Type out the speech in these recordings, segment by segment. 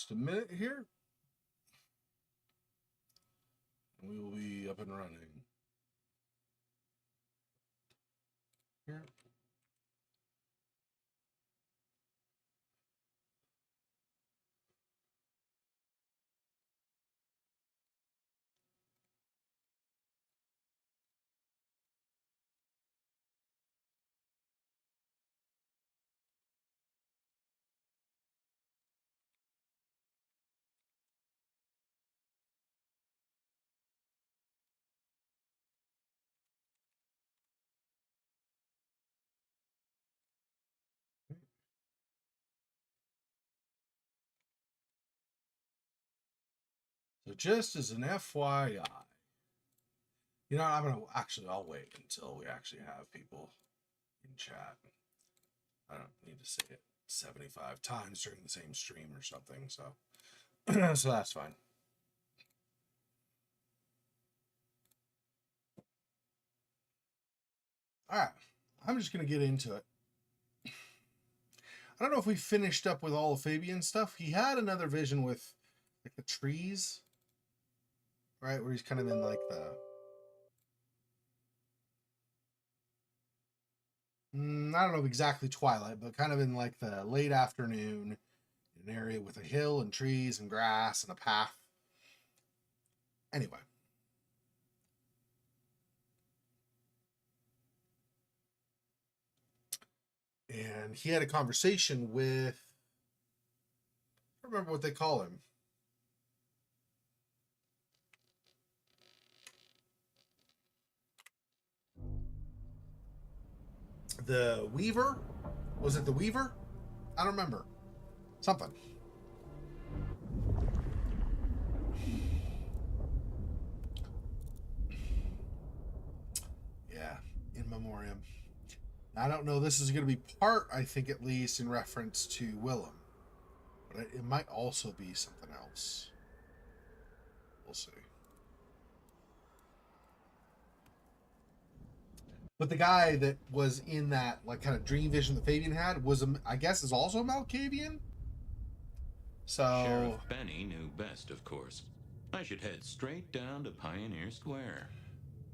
just a minute here. And we will be up and running. Here. So just as an FYI, you know, I'll wait until we actually have people in chat. I don't need to say it 75 times during the same stream or something, so so that's fine. All right, I'm just gonna get into it. I don't know if we finished up with all of Fabian's stuff. He had another vision with like the trees, right, where he's kind of in like the I don't know exactly twilight, but kind of in like the late afternoon, an area with a hill and trees and grass and a path. Anyway. And he had a conversation with, I don't remember what they call him. The Weaver? Was it the Weaver? I don't remember. Something. Yeah, in memoriam. I don't know. This is going to be part, I think, at least, in reference to Willem. But it might also be something else. We'll see. But the guy that was in that like kind of dream vision that Fabian had was, I guess, is also a Malkavian. So Sheriff Benny knew best, of course. I should head straight down to Pioneer Square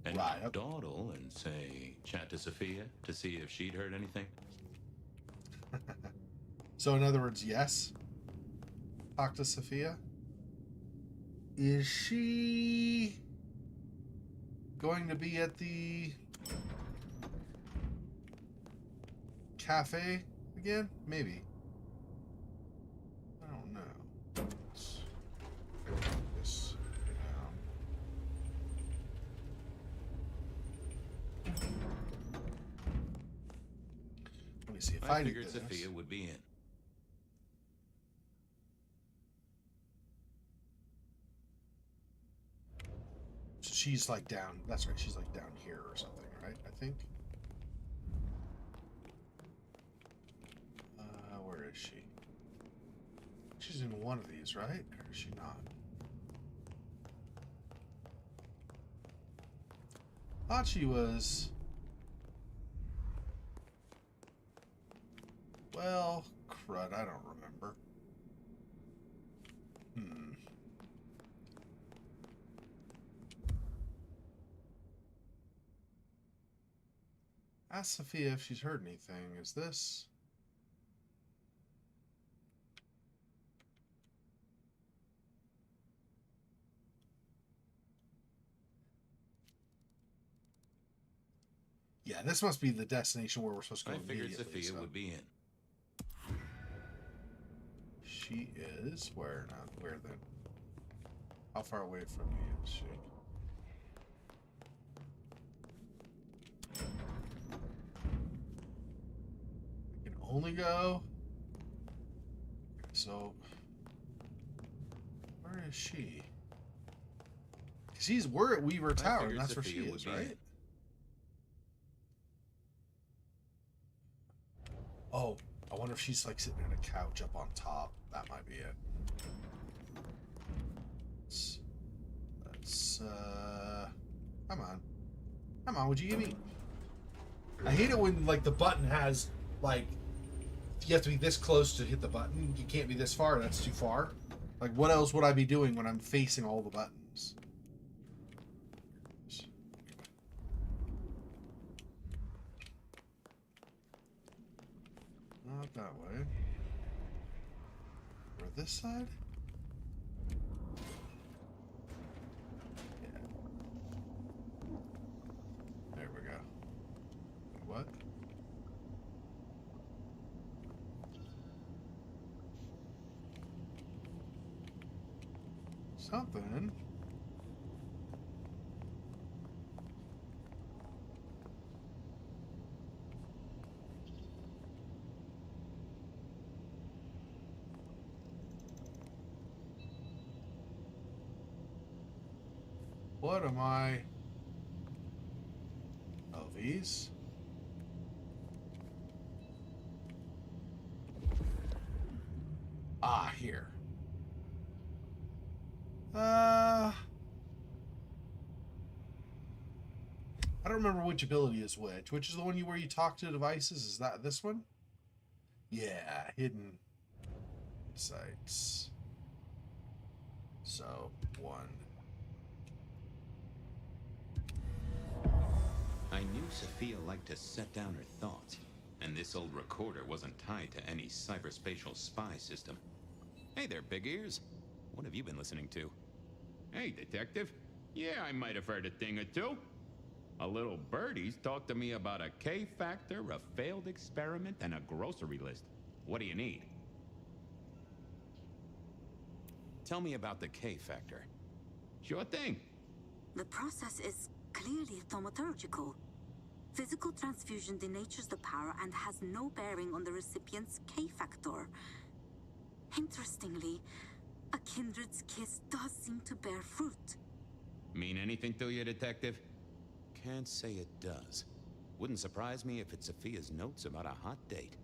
and dawdle and say chat to Sophia to see if she'd heard anything. So in other words, yes. Talk to Sophia. Is she going to be at the cafe again? Maybe. I don't know. Let's put this down. Let me see if I figured Sophia would be in. So she's like down. That's right. She's like down here or something, right? I think. Where is she? She's in one of these, right? Or is she not? Thought she was. Well, crud, I don't remember. Ask Sophia if she's heard anything. Is this? Yeah, this must be the destination where we're supposed to go immediately. I figured Sophia would be in. She is? Where now? Where then? How far away from you is she? I can only go. So, where is she? Because we're at Weaver Tower, and that's where she is, right? Oh, I wonder if she's like sitting on a couch up on top. That might be it. Let's come on. Come on, would you give me? I hate it when like the button has like you have to be this close to hit the button. You can't be this far, that's too far. Like, what else would I be doing when I'm facing all the buttons? Not that way. Or this side? Yeah. There we go. What? Something. What am I? Oh, these? Ah, here. I don't remember which ability is which. Which is the one where you talk to devices? Is that this one? Yeah, hidden sites. So, 1. I knew Sophia liked to set down her thoughts, and this old recorder wasn't tied to any cyberspatial spy system. Hey there, big ears. What have you been listening to? Hey, detective. Yeah, I might have heard a thing or two. A little birdie's talked to me about a K-factor, a failed experiment, and a grocery list. What do you need? Tell me about the K-factor. Sure thing. The process is clearly thaumaturgical. Physical transfusion denatures the power and has no bearing on the recipient's K-factor. Interestingly, a Kindred's kiss does seem to bear fruit. Mean anything to you, detective? Can't say it does. Wouldn't surprise me if it's Sophia's notes about a hot date.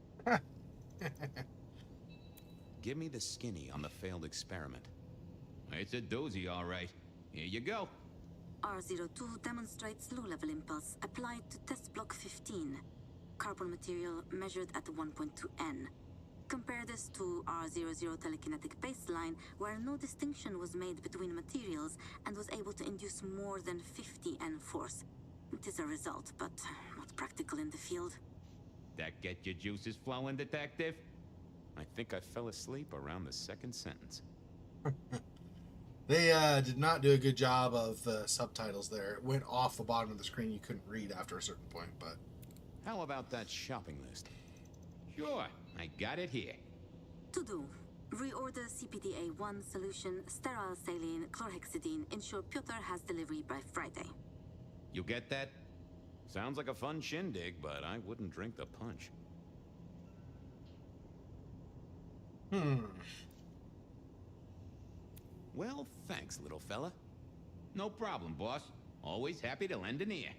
Give me the skinny on the failed experiment. It's a doozy, all right. Here you go. R02 demonstrates low-level impulse applied to test block 15. Carbon material measured at 1.2 N. Compare this to R00 telekinetic baseline, where no distinction was made between materials and was able to induce more than 50 N force. It is a result, but not practical in the field. That get your juices flowing, detective? I think I fell asleep around the second sentence. They did not do a good job of the subtitles there. It went off the bottom of the screen. You couldn't read after a certain point, but... How about that shopping list? Sure, I got it here. To do. Reorder CPDA-1 solution, sterile saline, chlorhexidine. Ensure Piotr has delivery by Friday. You get that? Sounds like a fun shindig, but I wouldn't drink the punch. Well, thanks, little fella. No problem, boss. Always happy to lend an ear.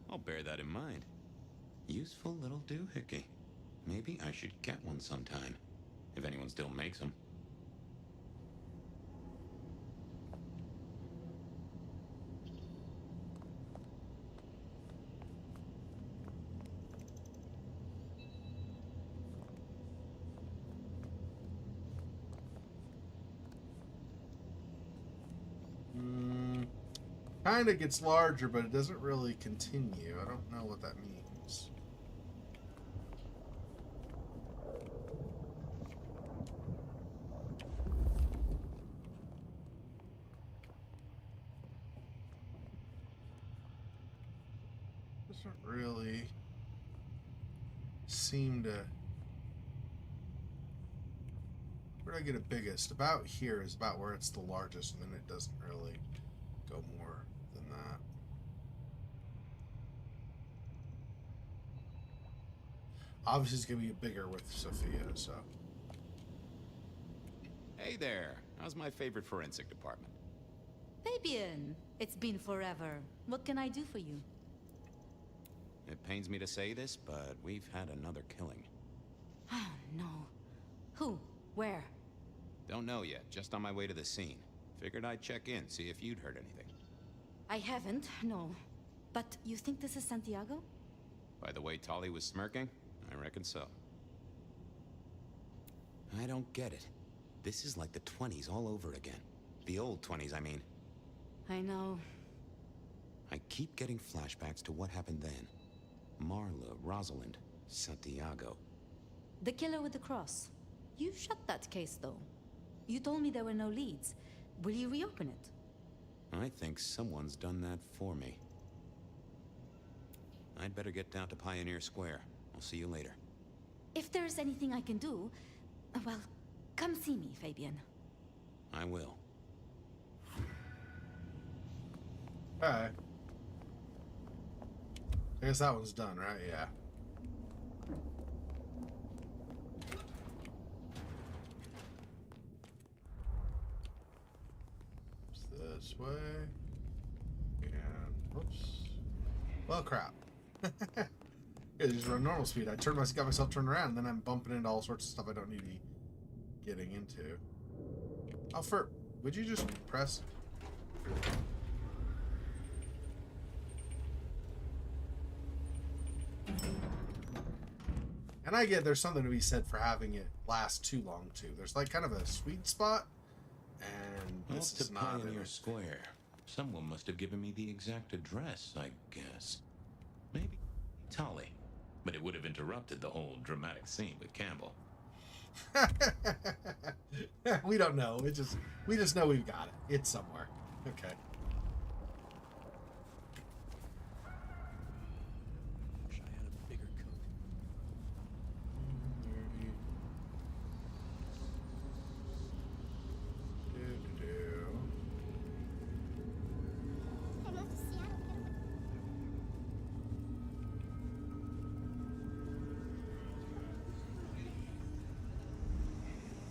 I'll bear that in mind. Useful little doohickey. Maybe I should get one sometime, if anyone still makes them. Kind of gets larger, but it doesn't really continue. I don't know what that means. Doesn't really seem to... Where did I get it biggest? About here is about where it's the largest, and then it doesn't really go more than that. Obviously, it's going to be bigger with Sophia, so... Hey there. How's my favorite forensic department? Fabian, it's been forever. What can I do for you? It pains me to say this, but we've had another killing. Oh, no. Who? Where? Don't know yet. Just on my way to the scene. Figured I'd check in, see if you'd heard anything. I haven't, no. But you think this is Santiago? By the way Tali was smirking, I reckon so. I don't get it. This is like the 20s all over again. The old 20s, I mean. I know. I keep getting flashbacks to what happened then. Marla, Rosalind, Santiago. The killer with the cross. You shut that case, though. You told me there were no leads. Will you reopen it? I think someone's done that for me. I'd better get down to Pioneer Square. I'll see you later. If there's anything I can do, well, come see me, Fabian. I will. Alright. I guess that one's done, right? Yeah. It's this way. And oops. Well, crap. Yeah, just run normal speed. I got myself turned around, and then I'm bumping into all sorts of stuff I don't need to be getting into. Oh, would you just press? And I get there's something to be said for having it last too long too. There's like kind of a sweet spot, and this Off is to not Pioneer it. Square. Someone must have given me the exact address, I guess. Maybe Tolly. But it would have interrupted the whole dramatic scene with Campbell. We don't know. We just know we've got it. It's somewhere. Okay. Wish I had a bigger coat.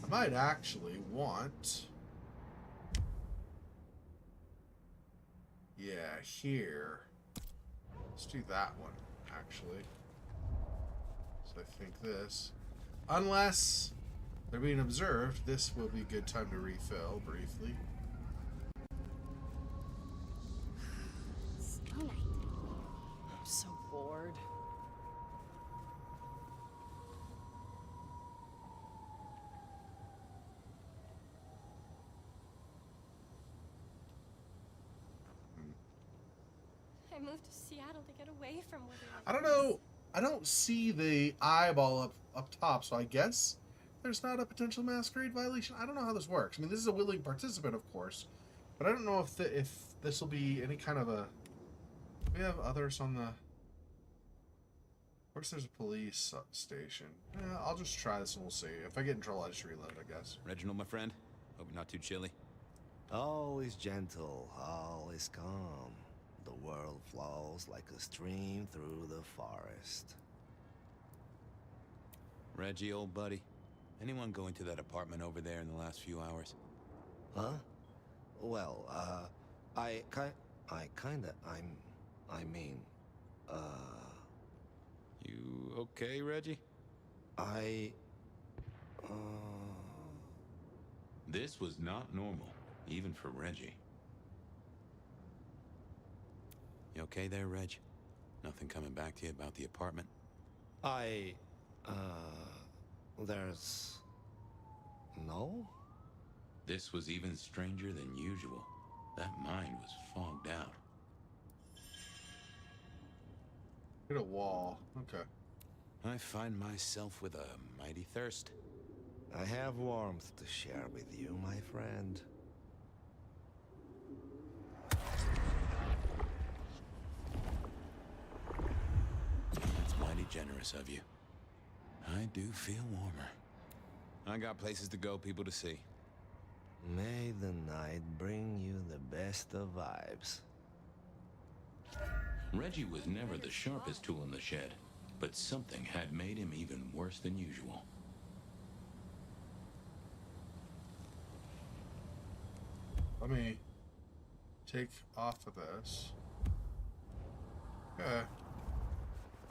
I might actually want... Yeah, here. Let's do that one, actually. So I think this. Unless they're being observed, this will be a good time to refill briefly. I'm so bored. I moved to Seattle to get away from where I don't know. I don't see the eyeball up top, so I guess there's not a potential Masquerade violation. I don't know how this works. I mean, this is a willing participant, of course, but I don't know if this will be any kind of a... We have others on the... Of course, there's a police station. Yeah, I'll just try this and we'll see. If I get in trouble, I just reload, I guess. Reginald, my friend. Hope you're not too chilly. Always gentle, always calm. The world flows like a stream through the forest. Reggie, old buddy. Anyone go into that apartment over there in the last few hours? Huh? Well, I mean, You okay, Reggie? This was not normal, even for Reggie. You okay there, Reg? Nothing coming back to you about the apartment? there's... No? This was even stranger than usual. That mind was fogged out. Hit a wall. Okay. I find myself with a mighty thirst. I have warmth to share with you, my friend. That's mighty generous of you. I do feel warmer. I got places to go, people to see. May the night bring you the best of vibes. Reggie was never the sharpest tool in the shed, but something had made him even worse than usual. Let me take off of this. Okay.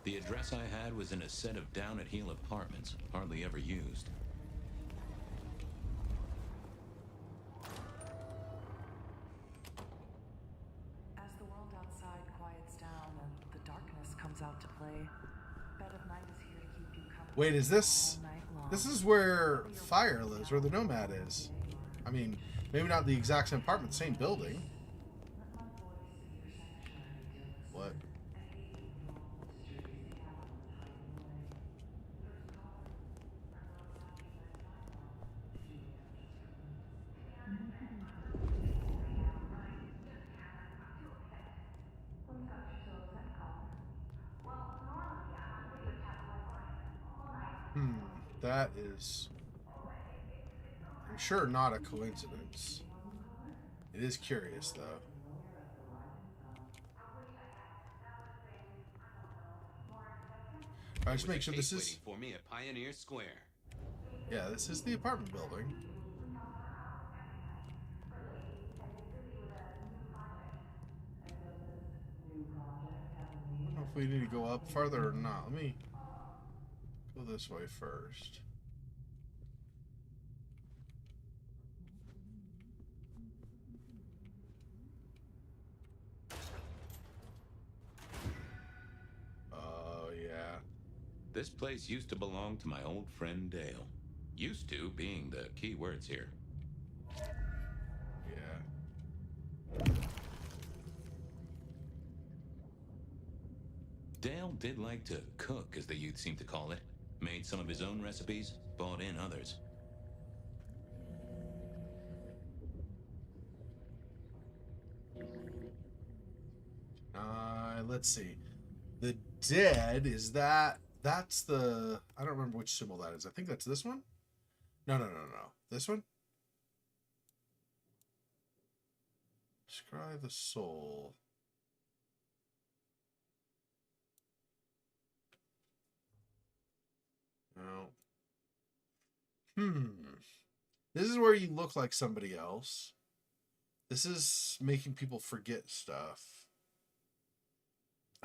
The address I had was in a set of down-at-heel apartments, hardly ever used. As the world outside quiets down and the darkness comes out to play, Bed of Night is here to keep you company Wait, is this... all night long. This is where Fire lives, where the Nomad is. I mean, maybe not the exact same apartment, same building. What? That is, I'm sure, not a coincidence. It is curious, though. Alright, just make sure this is... for me at Pioneer Square. Yeah, this is the apartment building. I don't know if we need to go up farther or not. Let me go this way first. Oh, yeah. This place used to belong to my old friend Dale. Used to being the key words here. Yeah. Dale did like to cook, as the youth seem to call it. Made some of his own recipes, bought in others. Let's see. The dead, is that's the, I don't remember which symbol that is. I think that's this one? No. This one? Scry the soul. No. This is where you look like somebody else. This is making people forget stuff.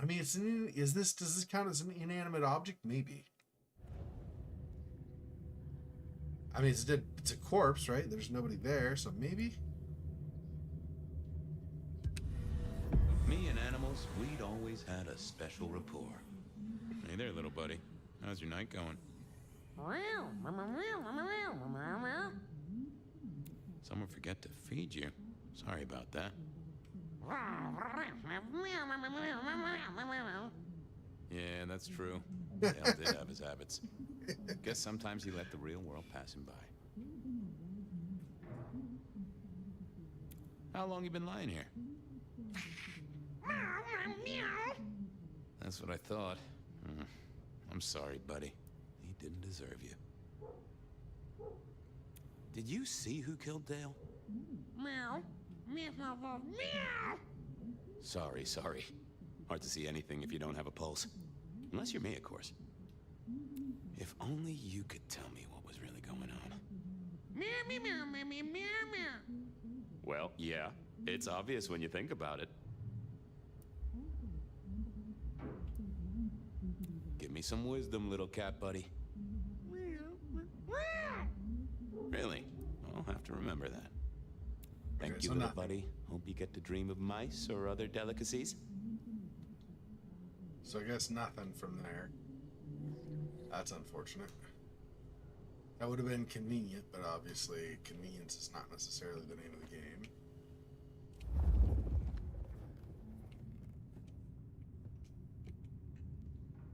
I mean, does this count as an inanimate object? Maybe. I mean, it's a corpse, right? There's nobody there, so maybe. Me and animals, we'd always had a special rapport. Hey there, little buddy. How's your night going? Someone forget to feed you. Sorry about that. Yeah, that's true. Dale did have his habits. Guess sometimes he let the real world pass him by. How long you been lying here? That's what I thought. I'm sorry, buddy. He didn't deserve you. Did you see who killed Dale? Meow. Sorry. Hard to see anything if you don't have a pulse. Unless you're me, of course. If only you could tell me what was really going on. Well, yeah. It's obvious when you think about it. Give me some wisdom, little cat buddy. Really? I'll have to remember that. Thank you, little buddy. Hope you get to dream of mice or other delicacies. So I guess nothing from there. That's unfortunate. That would have been convenient, but obviously convenience is not necessarily the name of the game.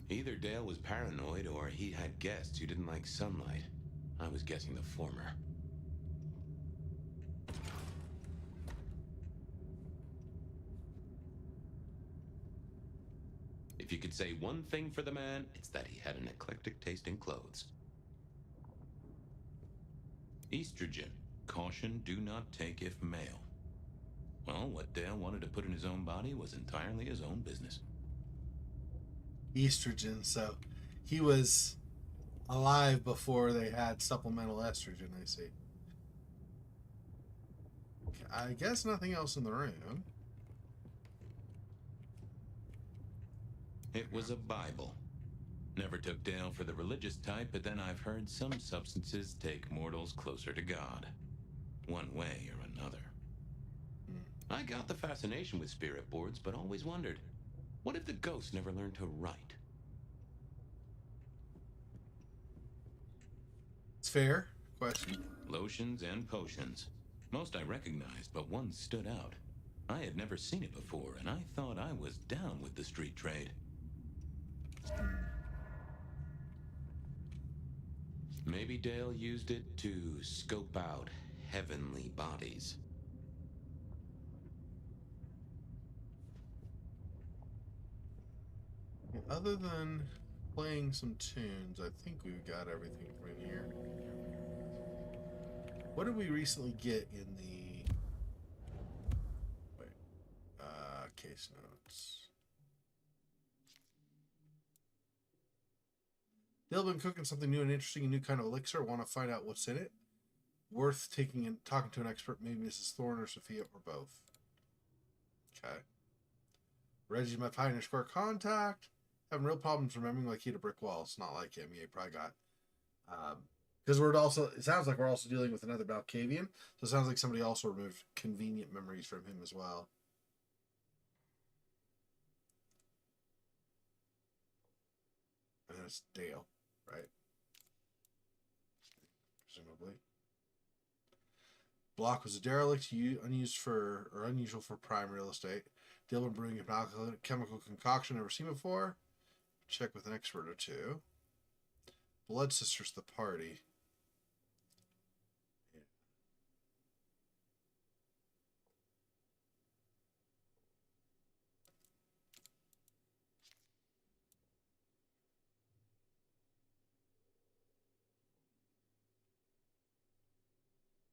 Either Dale was paranoid or he had guests who didn't like sunlight. I was guessing the former. If you could say one thing for the man, it's that he had an eclectic taste in clothes. Estrogen. Caution, do not take if male. Well, what Dale wanted to put in his own body was entirely his own business. Estrogen, so he was alive before they had supplemental estrogen, I see. I guess nothing else in the room. It was a Bible. Never took Dale for the religious type, but then I've heard some substances take mortals closer to God. One way or another. I got the fascination with spirit boards, but always wondered, what if the ghosts never learned to write? fair question. Lotions and potions. Most I recognized, but one stood out. I had never seen it before, and I thought I was down with the street trade. Maybe Dale used it to scope out heavenly bodies. Other than playing some tunes, I think we've got everything from in here. What did we recently get in the... Wait. Case notes. Dale been cooking something new and interesting, a new kind of elixir. Want to find out what's in it? Worth taking and talking to an expert, maybe Mrs. Thorne or Sophia or both. Okay. Reggie's my Pioneer Square contact. Having real problems remembering like he had a brick wall. It's not like him. He probably got... because we're also... It sounds like we're also dealing with another Balkavian. So it sounds like somebody also removed convenient memories from him as well. And it's Dale, right? Presumably. Block was a derelict, unusual for prime real estate. Dale been brewing an alcoholic chemical concoction never seen before. Check with an expert or two. Blood Sisters, the party. Yeah.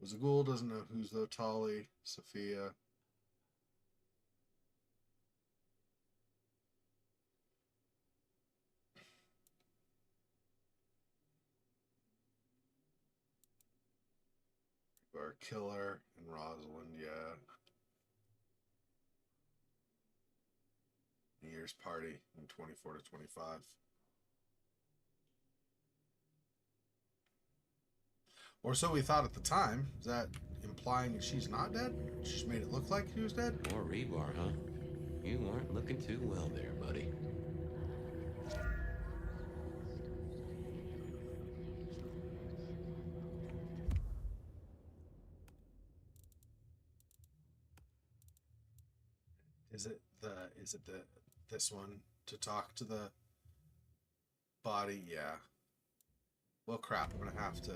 Was a ghoul, doesn't know who's though. Tali, Sophia. Our killer and Rosalind, yeah. New Year's party in 24 to 25. Or so we thought at the time. Is that implying that she's not dead? She just made it look like she was dead? More rebar, huh? You weren't looking too well there, buddy. Is it this one to talk to the body? Yeah. Well, crap. I'm gonna have to.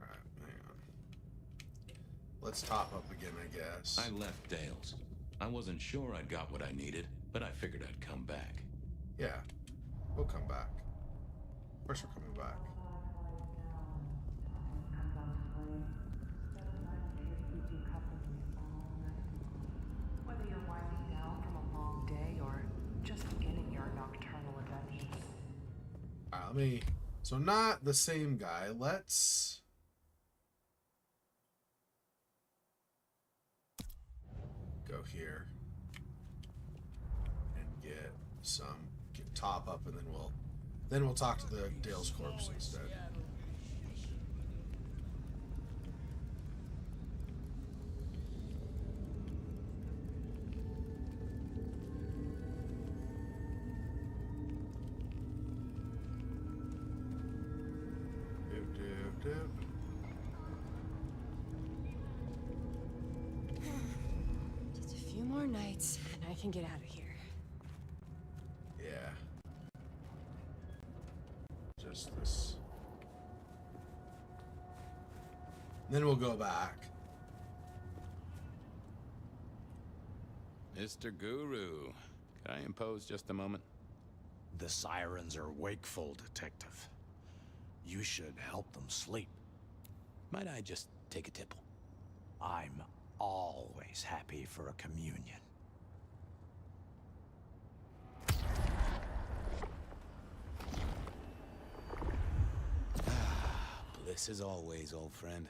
Alright, hang on. Let's top up again, I guess. I left Dale's. I wasn't sure I'd got what I needed, but I figured I'd come back. Yeah. We'll come back. Of course we're coming back. Whether you're winding down from a long day or just beginning your nocturnal adventures. Alright, let me... So not the same guy. Let's... go here. And get top up, and then we'll talk to the Dale's corpse instead. Just a few more nights, and I can get out of here. Yeah. Just this. Then we'll go back. Mr. Guru, could I impose just a moment? The sirens are wakeful, Detective. You should help them sleep. Might I just take a tipple? I'm always happy for a communion. Bliss as always, old friend.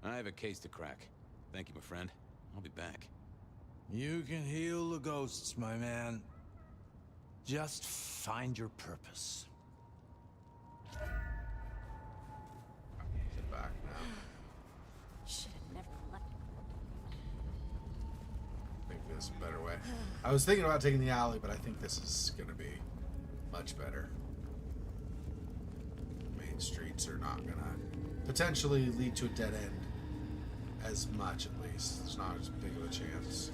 I have a case to crack. Thank you, my friend. I'll be back. You can heal the ghosts, my man. Just find your purpose. Get back now. Should have never left. I think this is a better way. I was thinking about taking the alley, but I think this is gonna be Much better. Main streets are not gonna potentially lead to a dead end as much, at least. There's not as big of a chance.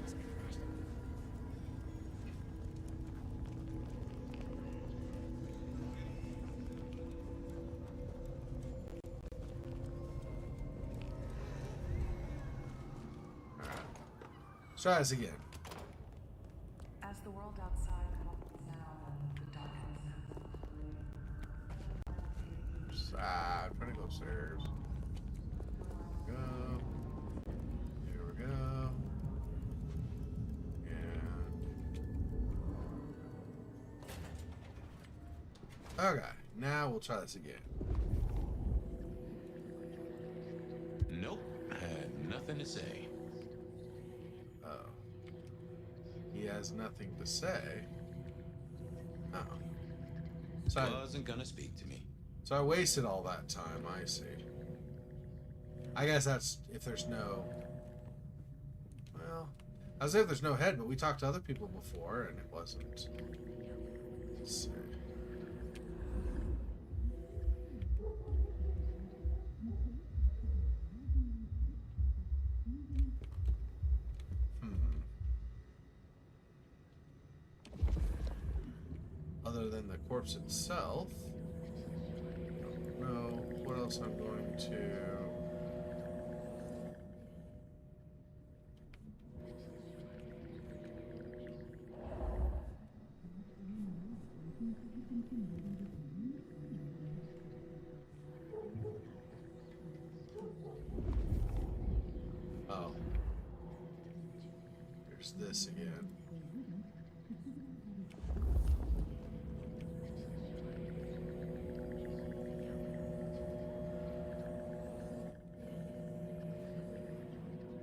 Let's try this again. As the world outside calms down and the darkness I'm trying to go upstairs. Go. Here we go. And okay, now we'll try this again. Nope, had nothing to say. Oh. He has nothing to say. Oh. So Wasn't gonna speak to me. So I wasted all that time, I see. I guess that's if there's no... Well, I was saying if there's no head, but we talked to other people before, and it wasn't... Let's see. Other than the corpse itself... I don't know what else I'm going to... Oh. There's this again.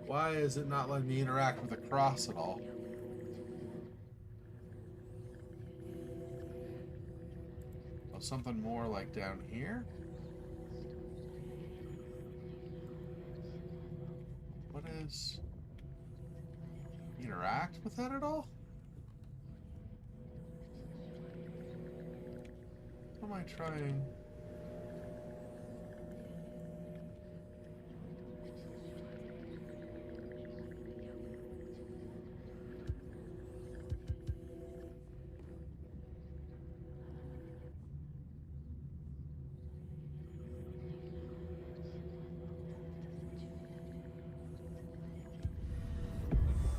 Why is it not letting me interact with the cross at all? Oh, something more like down here? What is... Interact with that at all? What am I trying...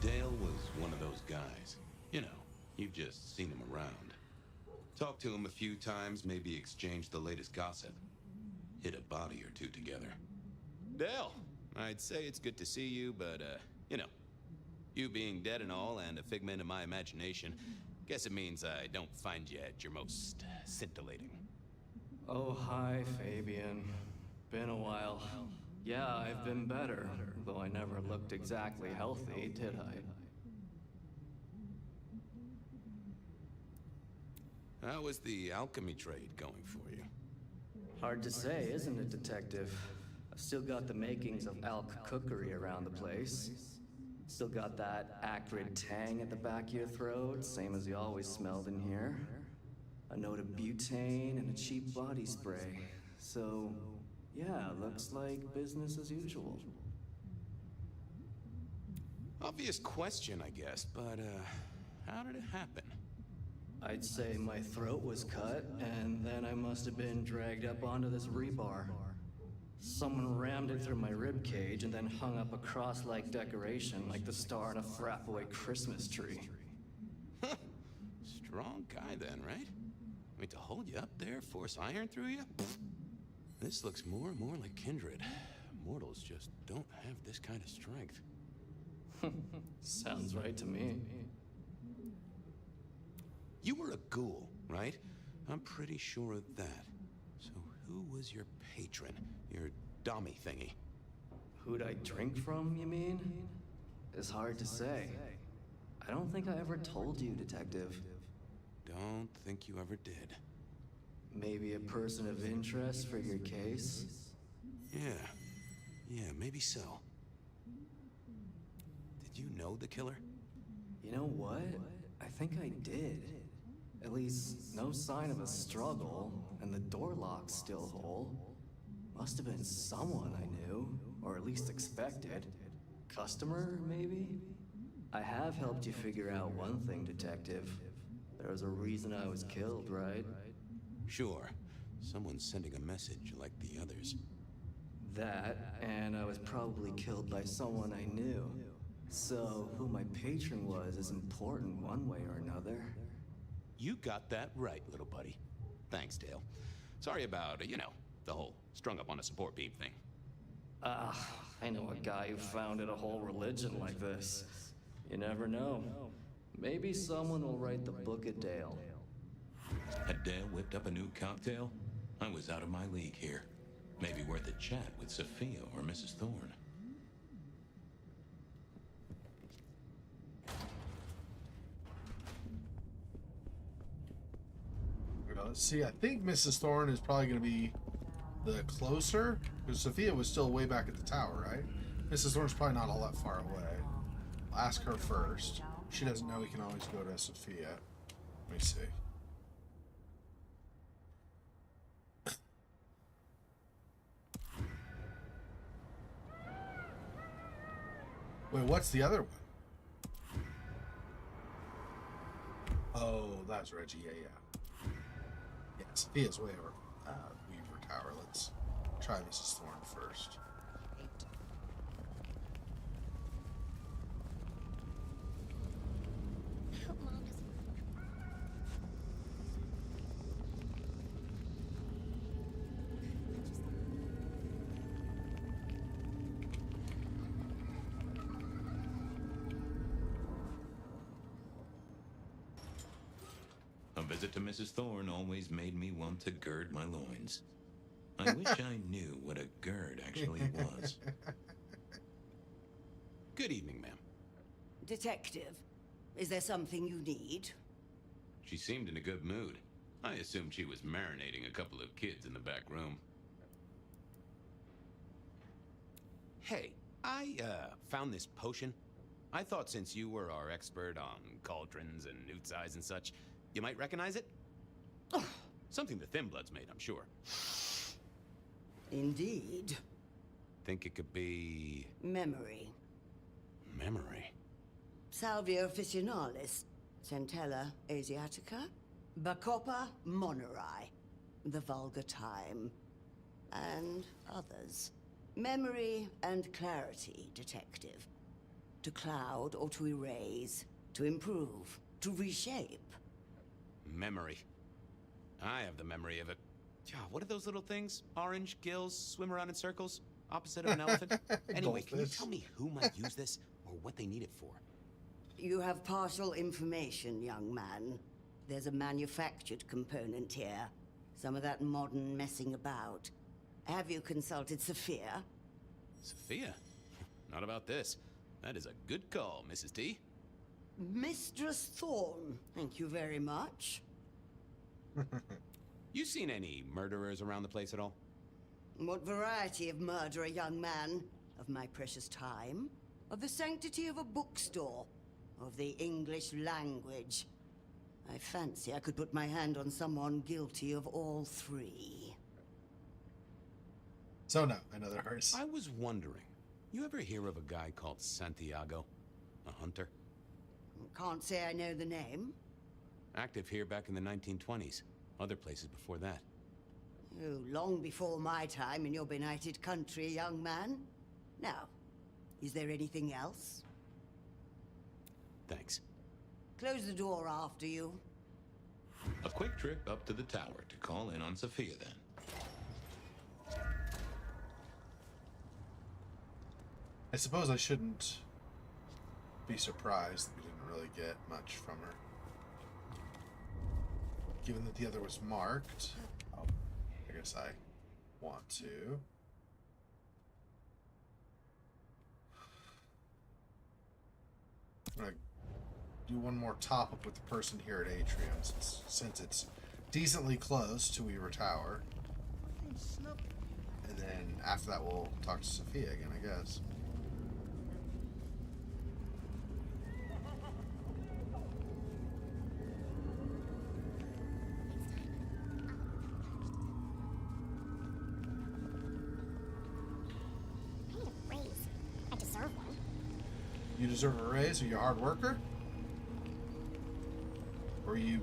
Dale was one of those guys. You know, you've just seen him around. Talked to him a few times, maybe exchanged the latest gossip. Hit a body or two together. Dale, I'd say it's good to see you, but, you know, you being dead and all and a figment of my imagination, guess it means I don't find you at your most scintillating. Oh, hi, Fabian. Been a while. Yeah, I've been better, though I never looked exactly healthy, did I? How was the alchemy trade going for you? Hard to say, isn't it, Detective? I've still got the makings of alch cookery around the place. Still got that acrid tang at the back of your throat, same as you always smelled in here. A note of butane and a cheap body spray. So, yeah, looks like business as usual. Obvious question, I guess, but, how did it happen? I'd say my throat was cut, and then I must have been dragged up onto this rebar. Someone rammed it through my rib cage and then hung up a cross-like decoration like the star on a throwaway Christmas tree. Strong guy then, right? I mean, to hold you up there, force iron through you? Pfft. This looks more and more like Kindred. Mortals just don't have this kind of strength. Sounds right to me. You were a ghoul, right? I'm pretty sure of that. So who was your patron? Your dummy thingy? Who'd I drink from, you mean? It's hard to say. I don't think I ever told you, Detective. Don't think you ever did. Maybe a person of interest for your case? Yeah, maybe so. Did you know the killer? You know what? I think I did. At least, no sign of a struggle, and the door lock's still whole. Must have been someone I knew, or at least expected. Customer, maybe? I have helped you figure out one thing, Detective. There was a reason I was killed, right? Sure. Someone's sending a message like the others. That, and I was probably killed by someone I knew. So, who my patron was is important one way or another. You got that right, little buddy. Thanks, Dale. Sorry about, the whole strung up on a support beam thing. I know a guy who founded a whole religion like this. You never know. Maybe someone will write the book of Dale. Had Dale whipped up a new cocktail? I was out of my league here. Maybe worth a chat with Sophia or Mrs. Thorne. Let's see, I think Mrs. Thorne is probably going to be the closer, because Sophia was still way back at the tower, right? Mrs. Thorne's probably not all that far away. I'll ask her first. She doesn't know we can always go to Sophia. Let me see. Wait, what's the other one? Oh, that's Reggie. Yeah. Yeah, Sophia's way over Weaver Tower. Let's try Mrs. Thorne first. A visit to Mrs. Thorne always made me want to gird my loins. I wish I knew what a gird actually was. Good evening, ma'am. Detective, is there something you need? She seemed in a good mood. I assumed she was marinating a couple of kids in the back room. Hey, I found this potion. I thought since you were our expert on cauldrons and newt size and such, you might recognize it? Something the Thin Bloods made, I'm sure. Indeed. Think it could be... Memory. Memory? Salvia officinalis, Centella asiatica, Bacopa moneri, the vulgar time, and others. Memory and clarity, Detective. To cloud or to erase, to improve, to reshape. Memory. I have the memory of it. What are those little things? Orange gills swim around in circles, opposite of an elephant? Anyway, can you tell me who might use this, or what they need it for? You have partial information, young man. There's a manufactured component here. Some of that modern messing about. Have you consulted Sophia? Sophia? Not about this. That is a good call, Mrs. T. Mistress Thorne, thank you very much. You seen any murderers around the place at all? What variety of murderer, young man? Of my precious time? Of the sanctity of a bookstore? Of the English language? I fancy I could put my hand on someone guilty of all three. So no, another hearse. I was wondering, you ever hear of a guy called Santiago? A hunter? Can't say I know the name. Active here back in the 1920s. Other places before that. Oh, long before my time in your benighted country, young man. Now, is there anything else? Thanks. Close the door after you. A quick trip up to the tower to call in on Sophia then. I suppose I shouldn't be surprised that we didn't really get much from her. Given that the other was marked, I guess I want to. I'm gonna do one more top up with the person here at Atrium, since it's decently close to Weaver Tower. And then after that we'll talk to Sophia again, I guess. deserve a raise? Are you a hard worker? Or are you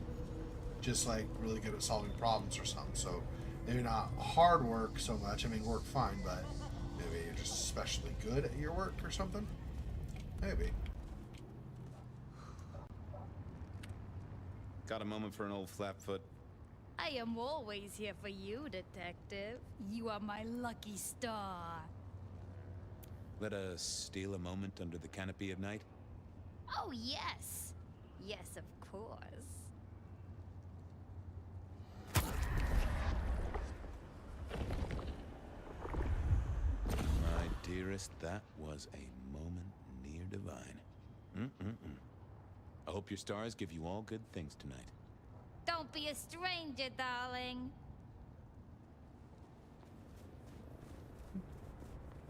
just like really good at solving problems or something? So maybe not hard work so much. I mean, work fine, but maybe you're just especially good at your work or something? Maybe. Got a moment for an old flatfoot? I am always here for you, Detective. You are my lucky star. Let us steal a moment under the canopy of night? Oh, yes. Yes, of course. My dearest, that was a moment near divine. I hope your stars give you all good things tonight. Don't be a stranger, darling.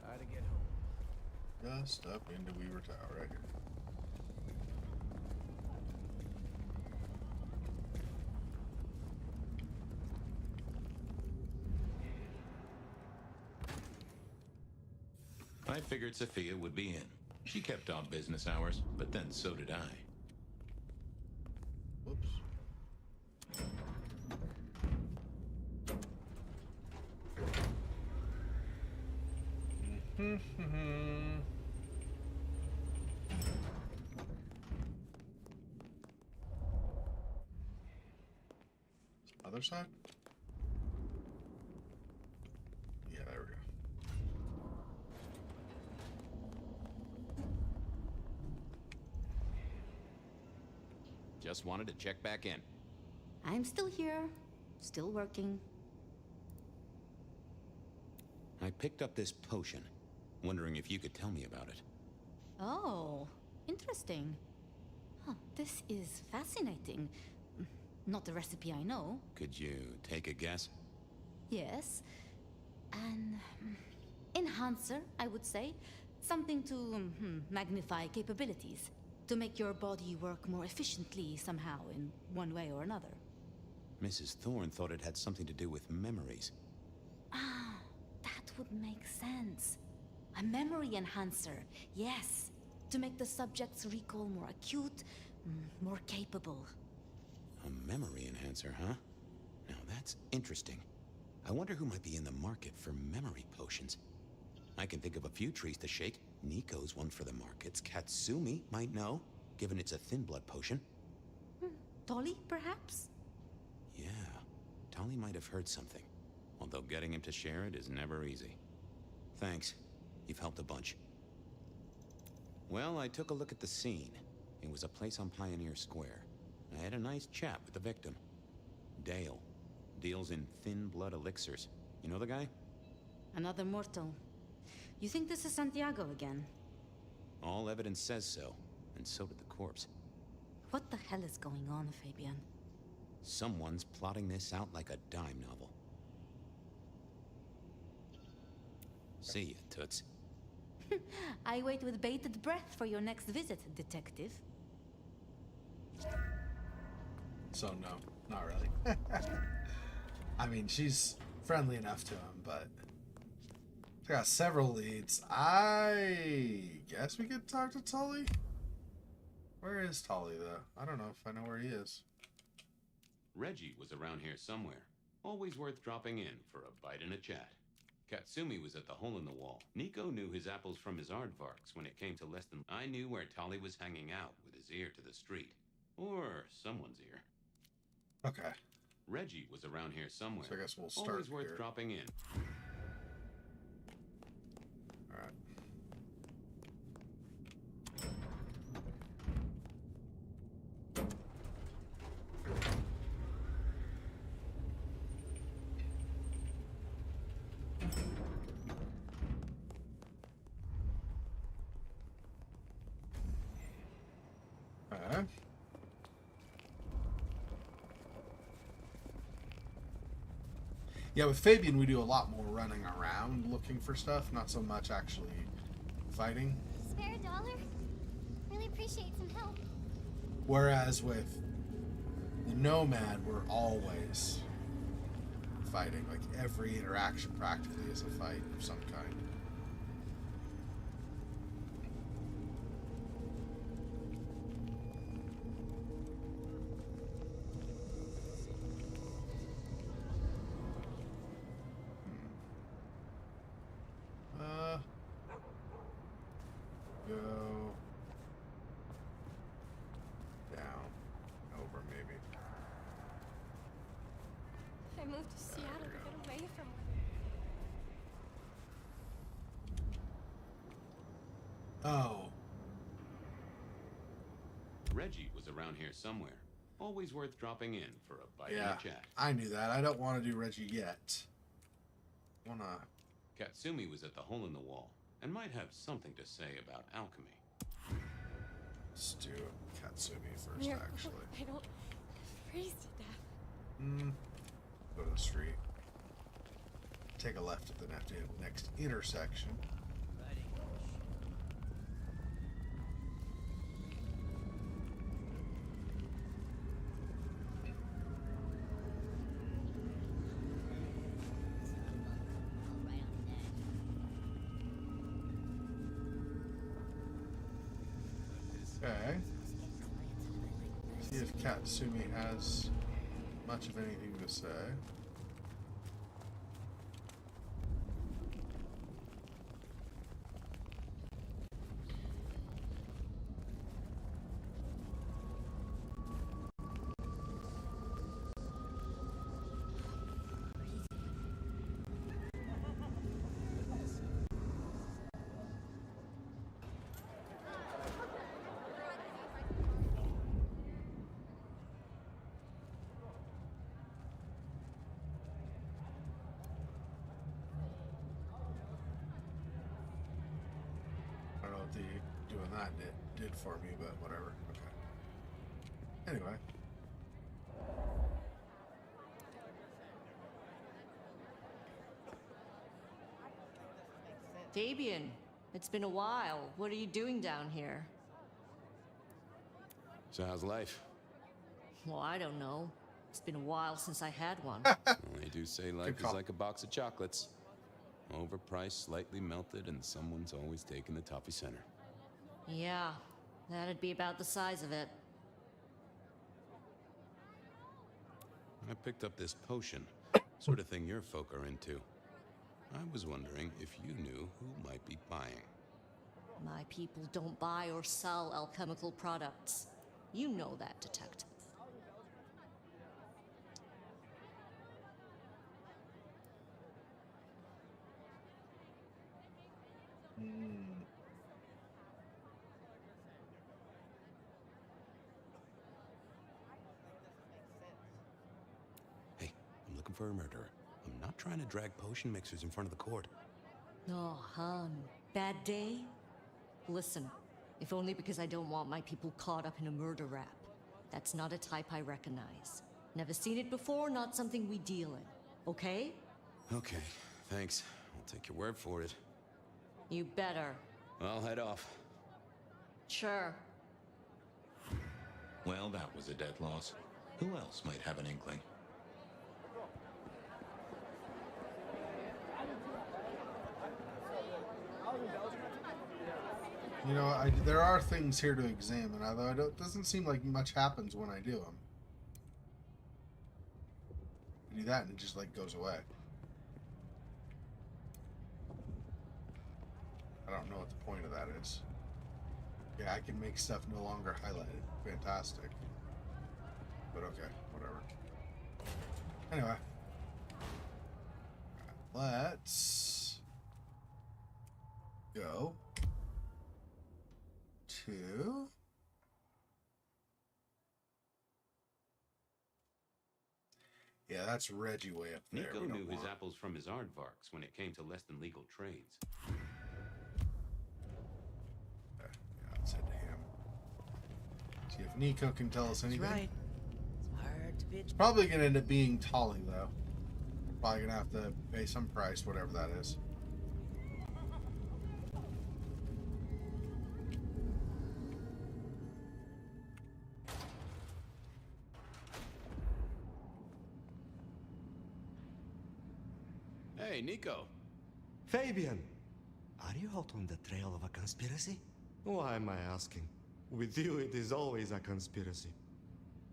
Gotta get home. Just up into Weaver Tower right here. I figured Sophia would be in. She kept off business hours, but then so did I. Whoops. Other side? Yeah, there we go. Just wanted to check back in. I'm still here, still working. I picked up this potion, wondering if you could tell me about it. Oh, interesting. Huh, this is fascinating. Not the recipe I know. Could you take a guess? Yes. An enhancer, I would say. Something to magnify capabilities. To make your body work more efficiently somehow, in one way or another. Mrs. Thorne thought it had something to do with memories. Ah, that would make sense. A memory enhancer, yes. To make the subject's recall more acute, more capable. A memory enhancer, huh? Now that's interesting. I wonder who might be in the market for memory potions. I can think of a few trees to shake. Nico's one for the markets. Katsumi might know, given it's a thin blood potion. Tolly, perhaps? Yeah, Tolly might have heard something. Although getting him to share it is never easy. Thanks. You've helped a bunch. Well, I took a look at the scene. It was a place on Pioneer Square. I had a nice chat with the victim. Dale. Deals in thin blood elixirs. You know the guy? Another mortal. You think this is Santiago again? All evidence says so, and so did the corpse. What the hell is going on, Fabian? Someone's plotting this out like a dime novel. See ya, Toots. I wait with bated breath for your next visit, Detective. So no, not really. I mean, she's friendly enough to him, but I got several leads. I guess we could talk to Tully. Where is Tully, though? I don't know if I know where he is. Reggie was around here somewhere. Always worth dropping in for a bite and a chat. Katsumi was at the hole in the wall. Nico knew his apples from his aardvarks when it came to less than... I knew where Tully was hanging out with his ear to the street. Or someone's ear. Okay. Reggie was around here somewhere. So I guess we'll start Always worth here. dropping in. Alright. Yeah, with Fabian, we do a lot more running around looking for stuff, not so much actually fighting. Spare a dollar? Really appreciate some help. Whereas with the Nomad, we're always fighting. Like, every interaction practically is a fight of some kind. moved to Seattle to get away from her. Oh. Reggie was around here somewhere. Always worth dropping in for a bite and Yeah, a chat. I knew that. I don't want to do Reggie yet. Katsumi was at the hole in the wall and might have something to say about alchemy. Let's do Katsumi first, Miracle, actually. I don't freeze to death. Go to the street. Take a left at the next intersection. Okay. See if Katsumi has much of anything to say. I don't know what the doing that did for me, but whatever. Okay. Anyway. Fabian, it's been a while. What are you doing down here? So how's life? Well, I don't know. It's been a while since I had one. Well, they do say life is like a box of chocolates. Overpriced, slightly melted, and someone's always taking the toffee center. Yeah, that'd be about the size of it. I picked up this potion, sort of thing your folk are into. I was wondering if you knew who might be buying. My people don't buy or sell alchemical products. You know that, detective. Hey, I'm looking for a murderer. I'm not trying to drag potion mixers in front of the court. Oh, hon. Bad day? Listen, if only because I don't want my people caught up in a murder rap. That's not a type I recognize. Never seen it before, not something we deal in. Okay? Okay, thanks. I'll take your word for it. You better. I'll head off. Sure. Well, that was a dead loss. Who else might have an inkling? You know, there are things here to examine, although it doesn't seem like much happens when I do them. I do that and it just like goes away. I don't know what the point of that is. Yeah, I can make stuff no longer highlighted. Fantastic. But okay, whatever. Anyway. Let's go to that's Reggie way up there. Nico knew his apples from his aardvarks when it came to less than legal trades. Yeah, let's head to him. See if Nico can tell us anything. Right. It's hard to It's probably gonna end up being Tolly though. Probably gonna have to pay some price, whatever that is. Hey, Nico. Fabian! Are you hot on the trail of a conspiracy? Why am I asking? With you, it is always a conspiracy.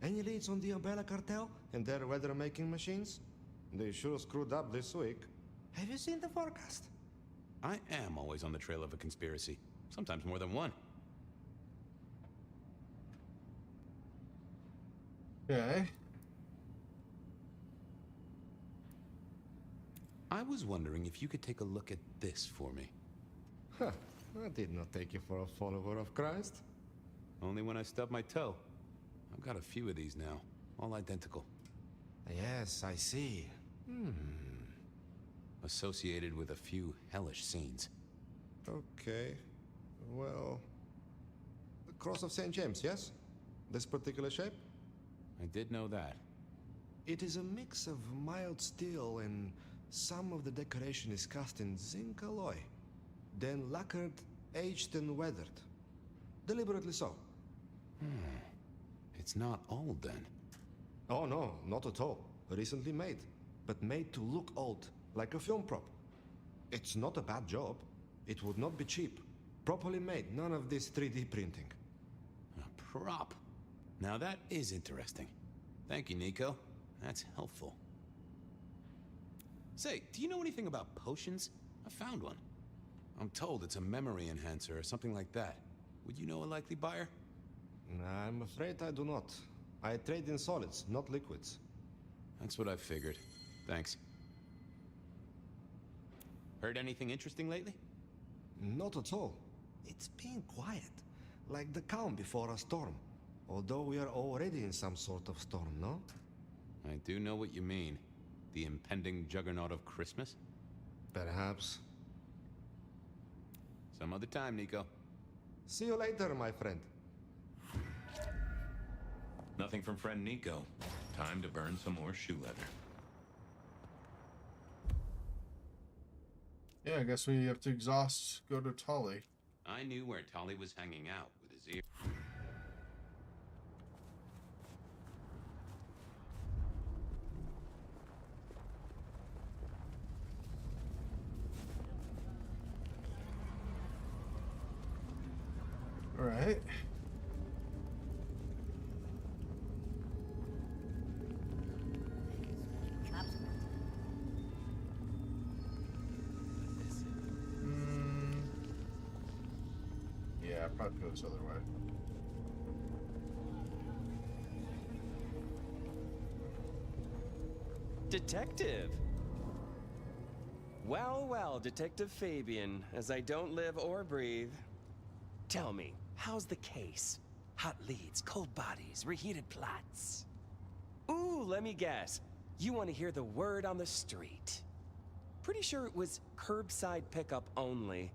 Any leads on the Umbrella Cartel and their weather-making machines? They sure screwed up this week. Have you seen the forecast? I am always on the trail of a conspiracy. Sometimes more than one. Okay. I was wondering if you could take a look at this for me. Huh. I did not take you for a follower of Christ. Only when I stubbed my toe. I've got a few of these now, all identical. Yes, I see. Associated with a few hellish scenes. Okay. Well... The Cross of St. James, yes? This particular shape? I did know that. It is a mix of mild steel and some of the decoration is cast in zinc alloy. Then lacquered, aged and weathered. Deliberately so. It's not old then. Oh no, not at all. Recently made. But made to look old, like a film prop. It's not a bad job. It would not be cheap. Properly made, none of this 3D printing. A prop? Now that is interesting. Thank you, Nico. That's helpful. Say, do you know anything about potions? I found one. I'm told it's a memory enhancer or something like that. Would you know a likely buyer? I'm afraid I do not. I trade in solids, not liquids. That's what I figured. Thanks. Heard anything interesting lately? Not at all. It's been quiet, like the calm before a storm. Although we are already in some sort of storm, no? I do know what you mean. The impending juggernaut of Christmas? Perhaps. Some other time, Nico. See you later, my friend. Nothing from friend Nico. Time to burn some more shoe leather. Yeah, I guess we have to exhaust, go to Tully. I knew where Tully was hanging out with his ear. All right. Yeah, probably go this other way. Detective! Well, well, Detective Fabian, as I don't live or breathe. Tell me, how's the case? Hot leads, cold bodies, reheated plots. Ooh, let me guess. You want to hear the word on the street. Pretty sure it was curbside pickup only.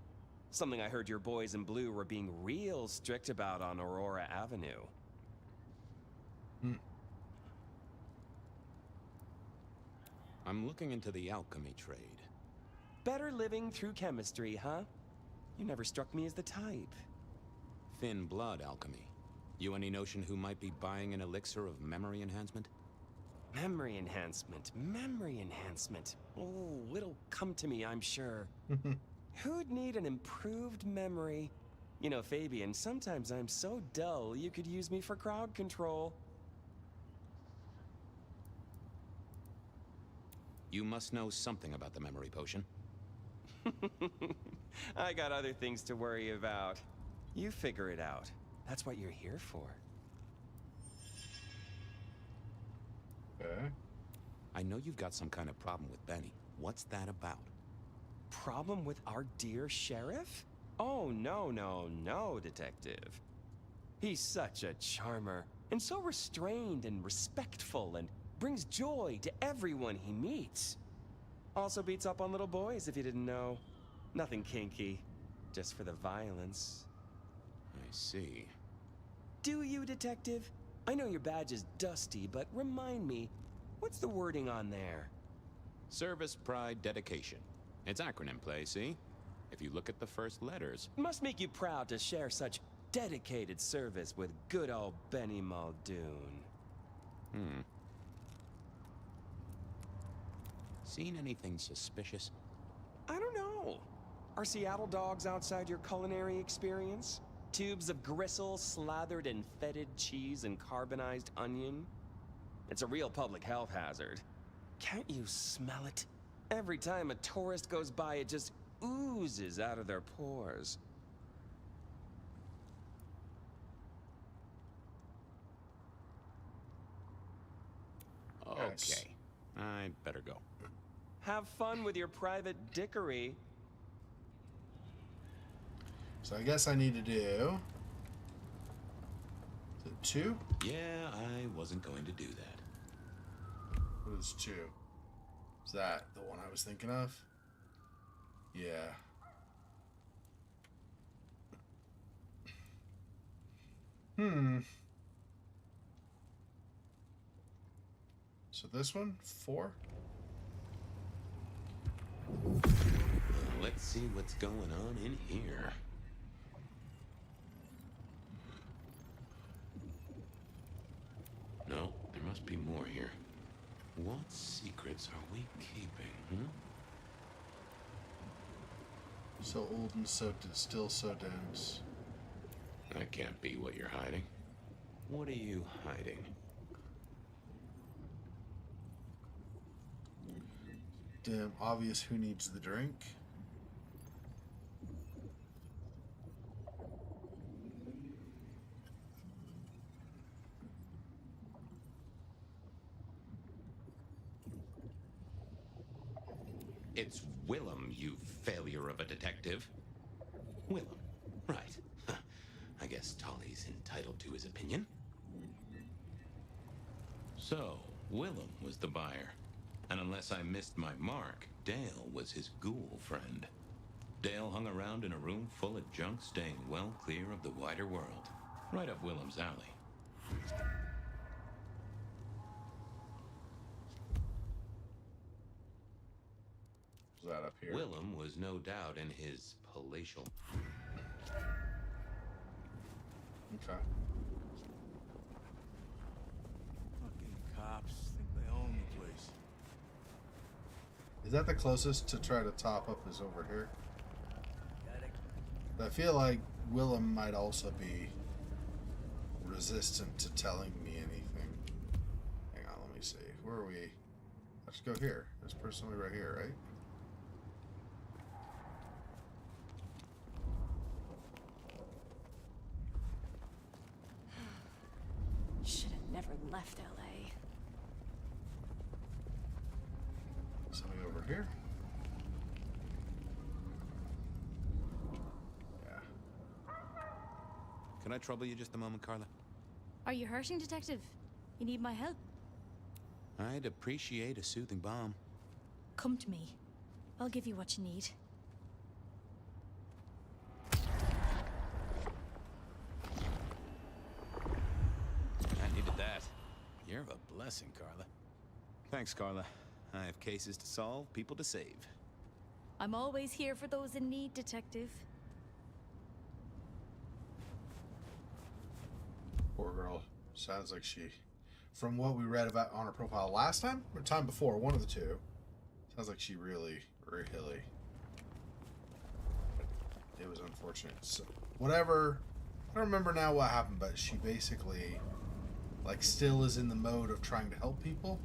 Something I heard your boys in blue were being real strict about on Aurora Avenue. I'm looking into the alchemy trade. Better living through chemistry, huh? You never struck me as the type. Thin blood alchemy. You any notion who might be buying an elixir of memory enhancement? Memory enhancement, memory enhancement. Oh, it'll come to me, I'm sure. Who'd need an improved memory? You know, Fabian, sometimes I'm so dull you could use me for crowd control. You must know something about the memory potion. I got other things to worry about. You figure it out. That's what you're here for. Okay. I know you've got some kind of problem with Benny. What's that about? Problem with our dear sheriff? Oh, no, no, no, Detective. He's such a charmer, and so restrained and respectful, and brings joy to everyone he meets. Also beats up on little boys, if you didn't know. Nothing kinky, just for the violence. I see. Do you, Detective? I know your badge is dusty, but remind me, what's the wording on there? Service, pride, dedication. It's acronym play, see? If you look at the first letters. Must make you proud to share such dedicated service with good old Benny Muldoon. Seen anything suspicious? I don't know. Are Seattle dogs outside your culinary experience? Tubes of gristle slathered in fetid cheese and carbonized onion? It's a real public health hazard. Can't you smell it? Every time a tourist goes by, it just oozes out of their pores. Okay. I'd better go. Have fun with your private dickery. So I guess I need to do... Is it 2? Yeah, I wasn't going to do that. What is 2? Is that the one I was thinking of? Yeah. So this one, 4? Let's see what's going on in here. No, there must be more here. What secrets are we keeping, So old and so still so dense. That can't be what you're hiding. What are you hiding? Damn obvious who needs the drink. It's Willem, you failure of a detective. Willem, right. I guess Tolly's entitled to his opinion. So, Willem was the buyer. And unless I missed my mark, Dale was his ghoul friend. Dale hung around in a room full of junk, staying well clear of the wider world. Right up Willem's alley. Is that up here? Willem was no doubt in his palatial... Okay. Fucking cops think they own the place. Is that the closest to try to top up is over here? I feel like Willem might also be resistant to telling me anything. Hang on, let me see. Where are we? Let's go here. There's personally right here, right? Should have never left LA. Something over here? Can I trouble you just a moment, Carla? Are you hurting, Detective? You need my help? I'd appreciate a soothing balm. Come to me. I'll give you what you need. I needed that. You're a blessing, Carla. Thanks, Carla. I have cases to solve, people to save. I'm always here for those in need, Detective. Poor girl. Sounds like she, from what we read about on her profile last time, or time before, one of the two, sounds like she really, really, it was unfortunate. So, whatever, I don't remember now what happened, but she basically, like, still is in the mode of trying to help people,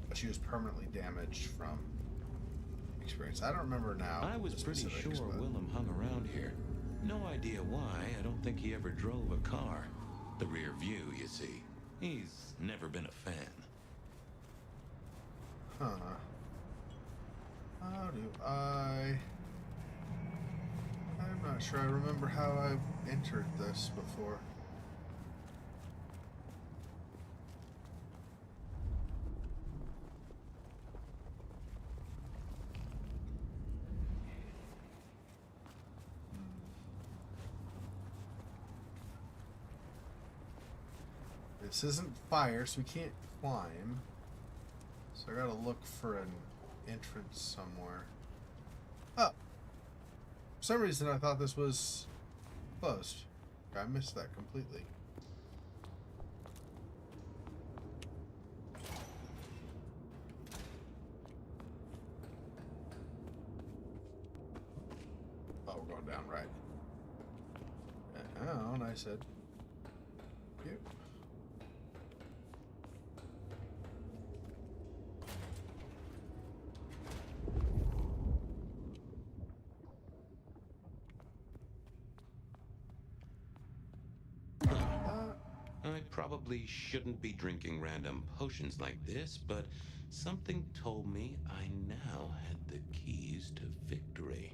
but she was permanently damaged from experience. I don't remember now. I was pretty sure Willem hung around here. No idea why. I don't think he ever drove a car. The rear view, you see. He's never been a fan. Huh. How do I... I'm not sure I remember how I entered this before. This isn't fire, so we can't climb. So I gotta look for an entrance somewhere. Oh! For some reason I thought this was closed. I missed that completely. Oh, we're going down right. Oh, and I said... Cute. I probably shouldn't be drinking random potions like this, but something told me I now had the keys to victory.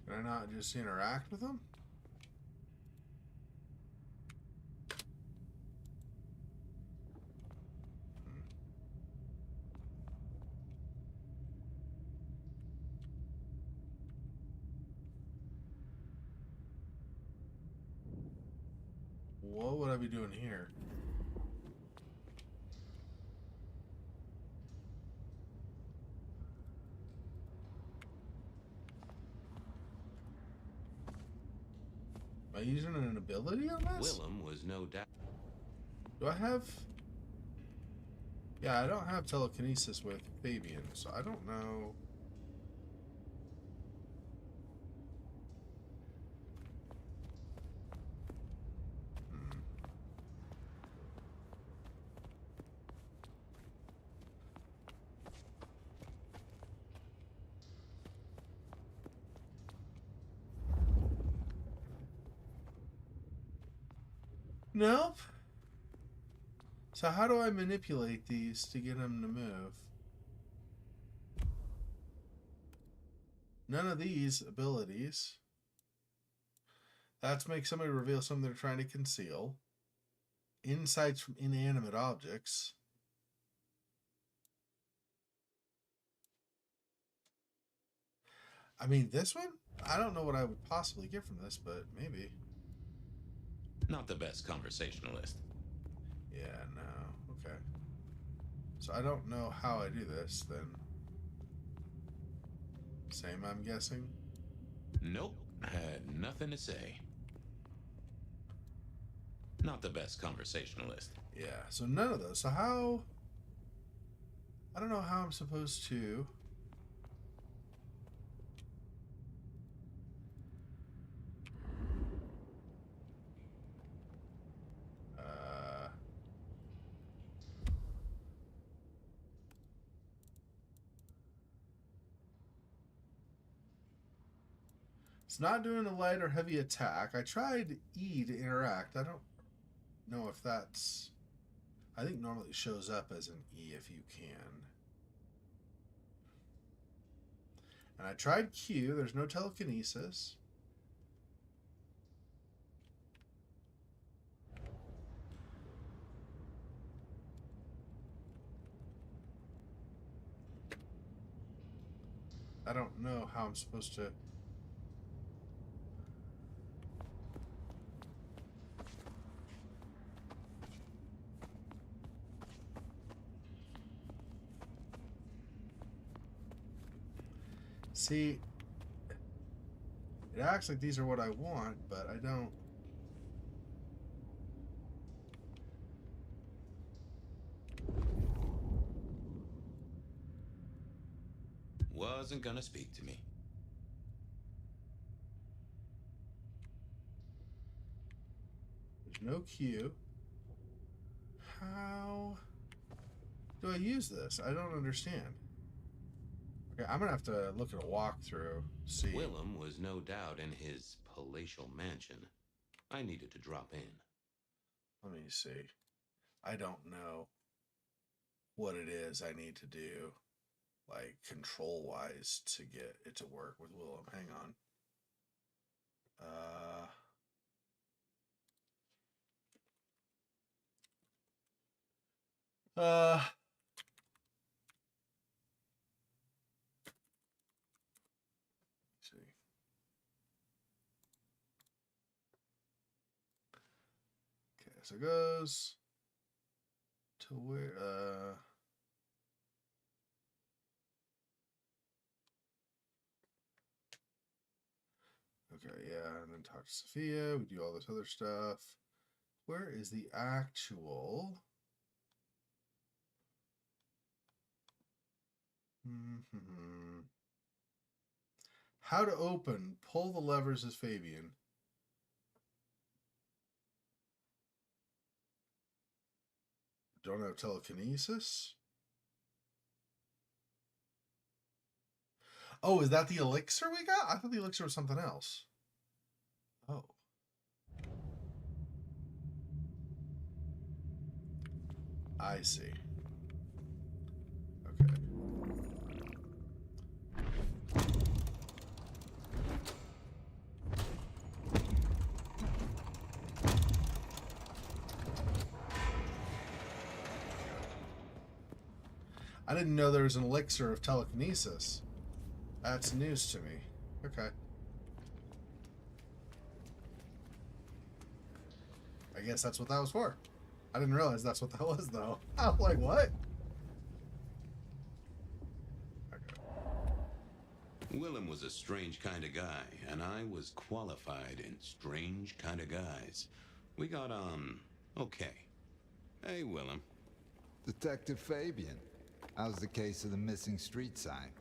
Can I not just interact with them? What would I be doing here? Am I using an ability on this? Willem was no doubt. Do I have... Yeah, I don't have telekinesis with Fabian, so I don't know... Nope. So how do I manipulate these to get them to move? None of these abilities. That's make somebody reveal something they're trying to conceal. Insights from inanimate objects. I mean, this one? I don't know what I would possibly get from this, but maybe. Not the best conversationalist. Yeah, no. Okay. So I don't know how I do this, then. Same, I'm guessing? Nope. Had nothing to say. Not the best conversationalist. Yeah, so none of those. So how... I don't know how I'm supposed to... It's not doing a light or heavy attack. I tried E to interact. I don't know if that's... I think normally it shows up as an E if you can. And I tried Q. There's no telekinesis. I don't know how I'm supposed to... See, it acts like these are what I want, but I don't... Wasn't gonna speak to me. There's no Q. How do I use this? I don't understand. Okay, I'm gonna have to look at a walkthrough. See. Willem was no doubt in his palatial mansion. I needed to drop in. Let me see. I don't know what it is I need to do, like control-wise, to get it to work with Willem. Hang on. See. Okay, so it goes to where, okay, yeah, and then talk to Sophia. We do all this other stuff. Where is the actual... How to open. Pull the levers as Fabian. Don't have telekinesis. Oh, is that the elixir we got? I thought the elixir was something else. Oh. I see. Okay. I didn't know there was an elixir of telekinesis. That's news to me. Okay. I guess that's what that was for. I didn't realize that's what that was, though. I'm like, what? Okay. Willem was a strange kind of guy, and I was qualified in strange kind of guys. We got on okay. Hey, Willem. Detective Fabian. How's the case of the missing street sign?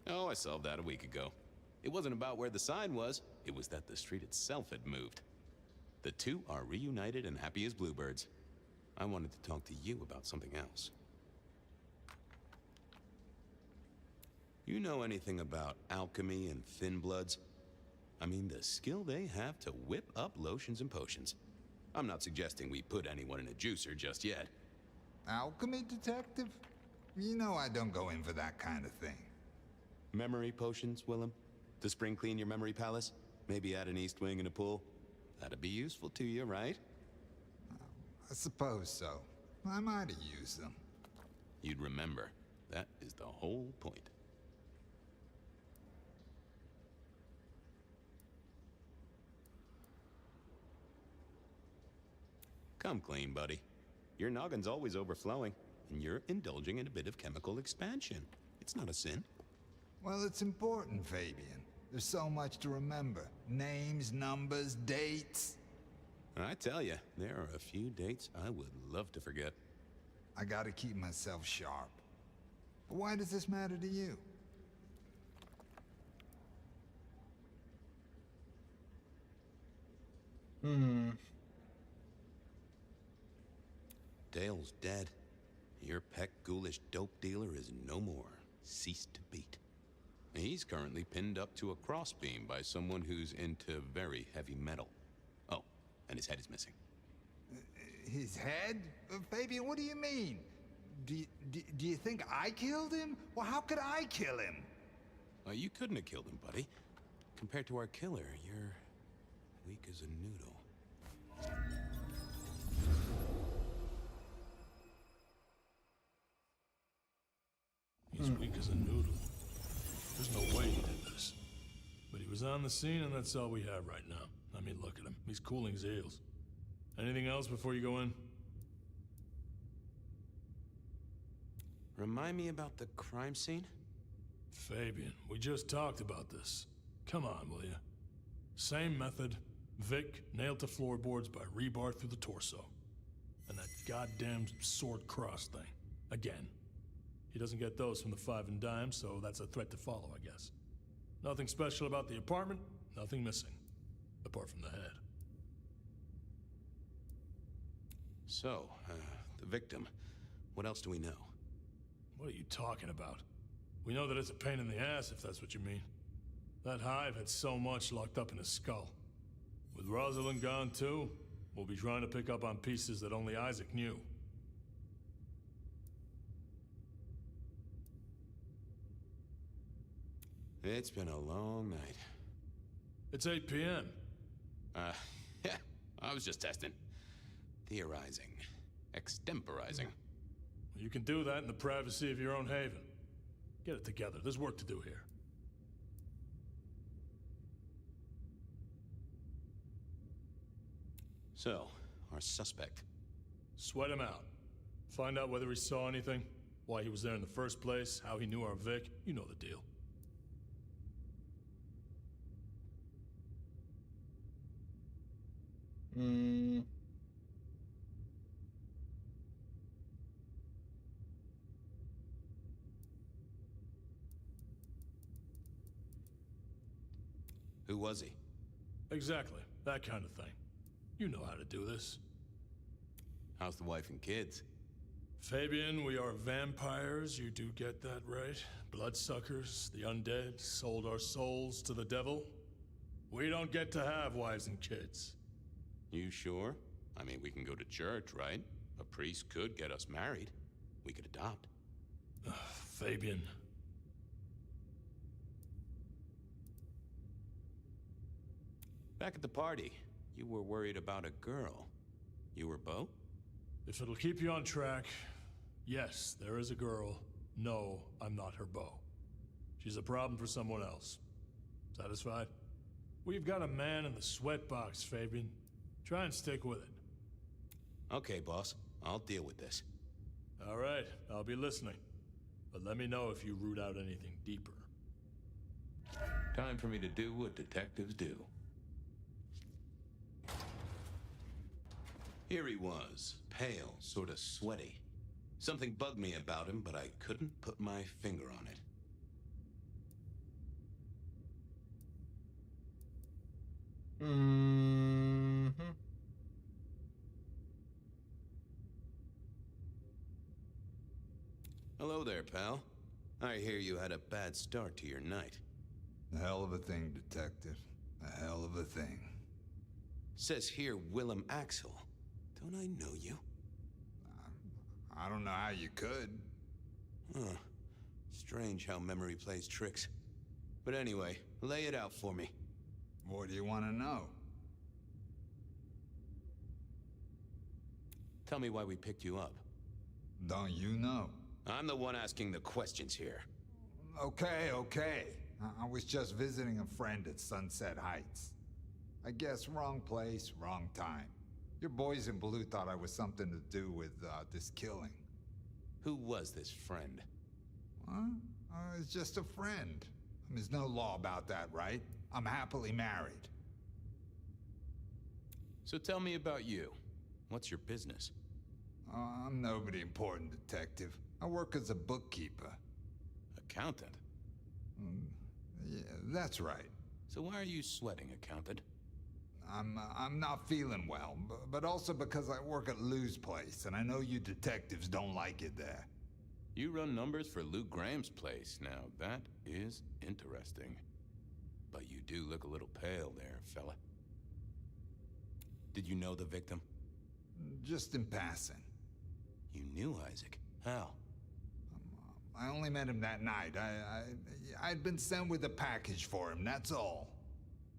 Oh, I solved that a week ago. It wasn't about where the sign was, it was that the street itself had moved. The two are reunited and happy as bluebirds. I wanted to talk to you about something else. You know anything about alchemy and thin bloods? I mean, the skill they have to whip up lotions and potions. I'm not suggesting we put anyone in a juicer just yet. Alchemy, detective? You know I don't go in for that kind of thing. Memory potions, Willem? To spring clean your memory palace? Maybe add an east wing and a pool? That'd be useful to you, right? I suppose so. I might have used them. You'd remember. That is the whole point. Come clean, buddy. Your noggin's always overflowing, and you're indulging in a bit of chemical expansion. It's not a sin. Well, it's important, Fabian. There's so much to remember. Names, numbers, dates. I tell you, there are a few dates I would love to forget. I gotta keep myself sharp. But why does this matter to you? Dale's dead. Your peck ghoulish dope dealer is no more. Ceased to beat. He's currently pinned up to a crossbeam by someone who's into very heavy metal. Oh, and his head is missing. His head? Fabian, what do you mean? Do you think I killed him? Well, how could I kill him? You couldn't have killed him, buddy. Compared to our killer, you're weak as a noodle. He's weak as a noodle. There's no way he did this. But he was on the scene, and that's all we have right now. I mean, look at him. He's cooling his heels. Anything else before you go in? Remind me about the crime scene? Fabian, we just talked about this. Come on, will you? Same method. Vic nailed to floorboards by rebar through the torso. And that goddamn sword cross thing. Again. He doesn't get those from the five and dime, so that's a threat to follow, I guess. Nothing special about the apartment, nothing missing. Apart from the head. So, the victim. What else do we know? What are you talking about? We know that it's a pain in the ass, if that's what you mean. That hive had so much locked up in his skull. With Rosalind gone too, we'll be trying to pick up on pieces that only Isaac knew. It's been a long night. It's 8 p.m. Yeah, I was just testing. Theorizing. Extemporizing. You can do that in the privacy of your own haven. Get it together. There's work to do here. So, our suspect. Sweat him out. Find out whether he saw anything, why he was there in the first place, how he knew our Vic. You know the deal. Who was he? Exactly. That kind of thing. You know how to do this. How's the wife and kids? Fabian, we are vampires, you do get that right? Bloodsuckers, the undead, sold our souls to the devil. We don't get to have wives and kids. You sure? I mean, we can go to church, right? A priest could get us married. We could adopt. Fabian. Back at the party, you were worried about a girl. You were Bo? If it'll keep you on track, yes, there is a girl. No, I'm not her beau. She's a problem for someone else. Satisfied? We've got a man in the sweatbox, Fabian. Try and stick with it. Okay, boss. I'll deal with this. All right, I'll be listening. But let me know if you root out anything deeper. Time for me to do what detectives do. Here he was, pale, sort of sweaty. Something bugged me about him, but I couldn't put my finger on it. Hello there, pal. I hear you had a bad start to your night. A hell of a thing, Detective. A hell of a thing. Says here Willem Axel. Don't I know you? I don't know how you could. Huh. Strange how memory plays tricks. But anyway, lay it out for me. What do you want to know? Tell me why we picked you up. Don't you know? I'm the one asking the questions here. Okay. I was just visiting a friend at Sunset Heights. I guess wrong place, wrong time. Your boys in blue thought I was something to do with this killing. Who was this friend? What? It's just a friend. There's no law about that, right? I'm happily married. So tell me about you. What's your business? I'm nobody important, Detective. I work as a bookkeeper. Accountant? Yeah, that's right. So why are you sweating, accountant? I'm not feeling well, but also because I work at Lou's place, and I know you detectives don't like it there. You run numbers for Lou Graham's place. Now, that is interesting. But you do look a little pale there, fella. Did you know the victim? Just in passing. You knew Isaac? How? I only met him that night. I'd been sent with a package for him, that's all.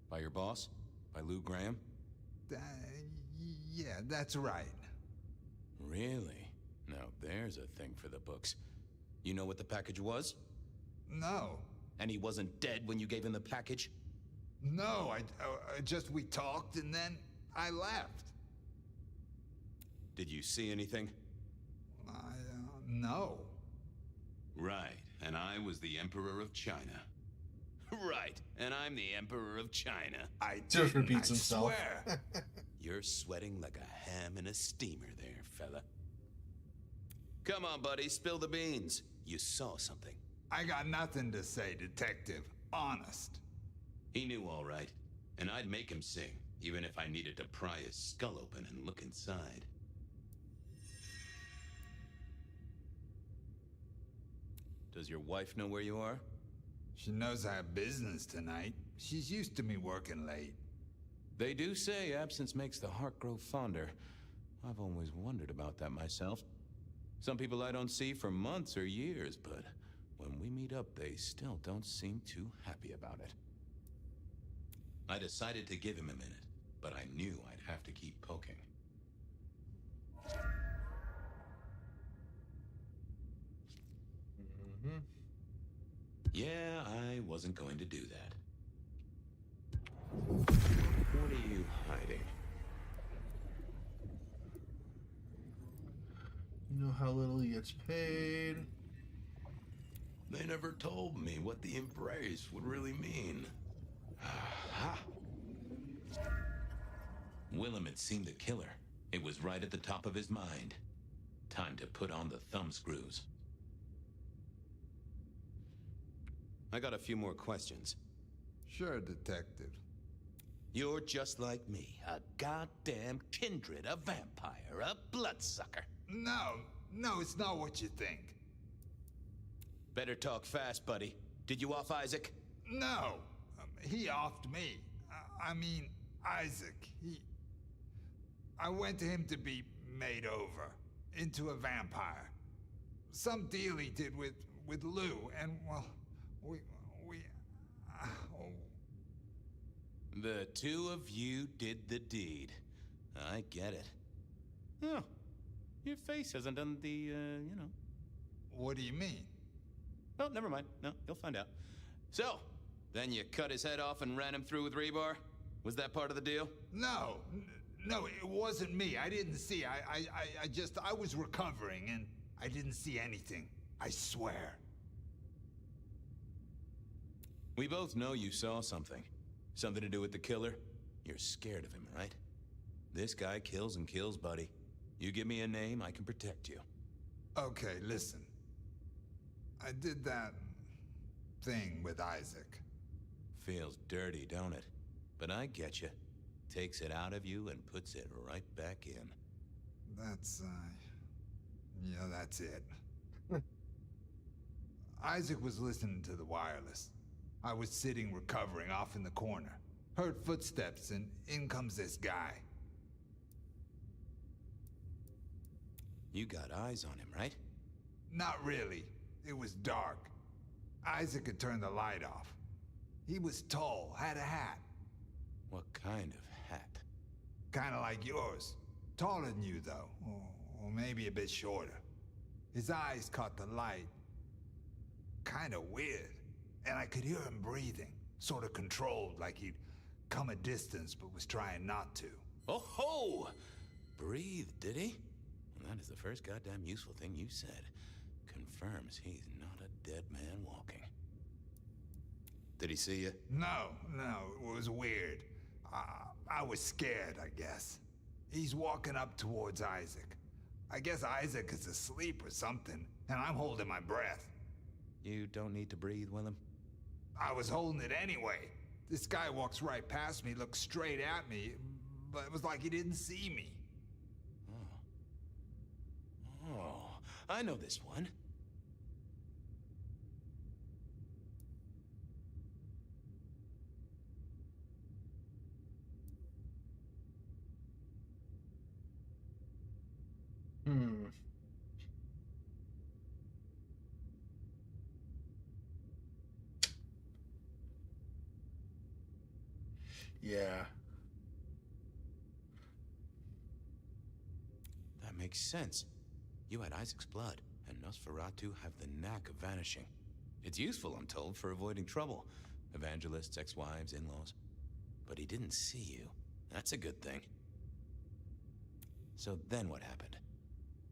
By your boss? By Lou Graham? Yeah, that's right. Really? Now there's a thing for the books. You know what the package was? No. And he wasn't dead when you gave him the package? No, we talked and then I left. Did you see anything? No. Right, and I was the Emperor of China. Right, and I'm the Emperor of China. Just repeats himself. Swear. You're sweating like a ham in a steamer there, fella. Come on, buddy, spill the beans. You saw something. I got nothing to say, Detective. Honest. He knew all right, and I'd make him sing, even if I needed to pry his skull open and look inside. Does your wife know where you are? She knows I have business tonight. She's used to me working late. They do say absence makes the heart grow fonder. I've always wondered about that myself. Some people I don't see for months or years, but when we meet up, they still don't seem too happy about it. I decided to give him a minute, but I knew I'd have to keep poking. Yeah, I wasn't going to do that. What are you hiding? You know how little he gets paid. They never told me what the embrace would really mean. Aha! Willem had seen the killer. It was right at the top of his mind. Time to put on the thumb screws. I got a few more questions. Sure, Detective. You're just like me, a goddamn kindred, a vampire, a bloodsucker. No, No, it's not what you think. Better talk fast, buddy. Did you off Isaac? No, he offed me. I mean, Isaac. I went to him to be made over into a vampire. Some deal he did with Lou, and well, we. Oh. The two of you did the deed. I get it. Oh, your face hasn't done the, you know. What do you mean? Well, never mind. No, you'll find out. So, then you cut his head off and ran him through with rebar? Was that part of the deal? No, it wasn't me. I didn't see. I was recovering and I didn't see anything. I swear. We both know you saw something. Something to do with the killer? You're scared of him, right? This guy kills and kills, buddy. You give me a name, I can protect you. Okay, listen. I did that thing with Isaac. Feels dirty, don't it? But I get you. Takes it out of you and puts it right back in. That's it. Isaac was listening to the wireless. I was sitting recovering off in the corner. Heard footsteps and in comes this guy. You got eyes on him, right? Not really. It was dark. Isaac had turned the light off. He was tall, had a hat. What kind of hat? Kinda like yours. Taller than you, though. Or maybe a bit shorter. His eyes caught the light. Kinda weird. And I could hear him breathing. Sorta controlled, like he'd come a distance but was trying not to. Oh ho! Breathed, did he? Well, that is the first goddamn useful thing you said. Confirms he's not a dead man walking. Did he see you? No, it was weird. I was scared, I guess. He's walking up towards Isaac. I guess Isaac is asleep or something, and I'm holding my breath. You don't need to breathe, Willem? I was holding it anyway. This guy walks right past me, looks straight at me, but it was like he didn't see me. Oh, I know this one. Yeah. That makes sense. You had Isaac's blood, and Nosferatu have the knack of vanishing. It's useful, I'm told, for avoiding trouble. Evangelists, ex-wives, in-laws. But he didn't see you. That's a good thing. So then what happened?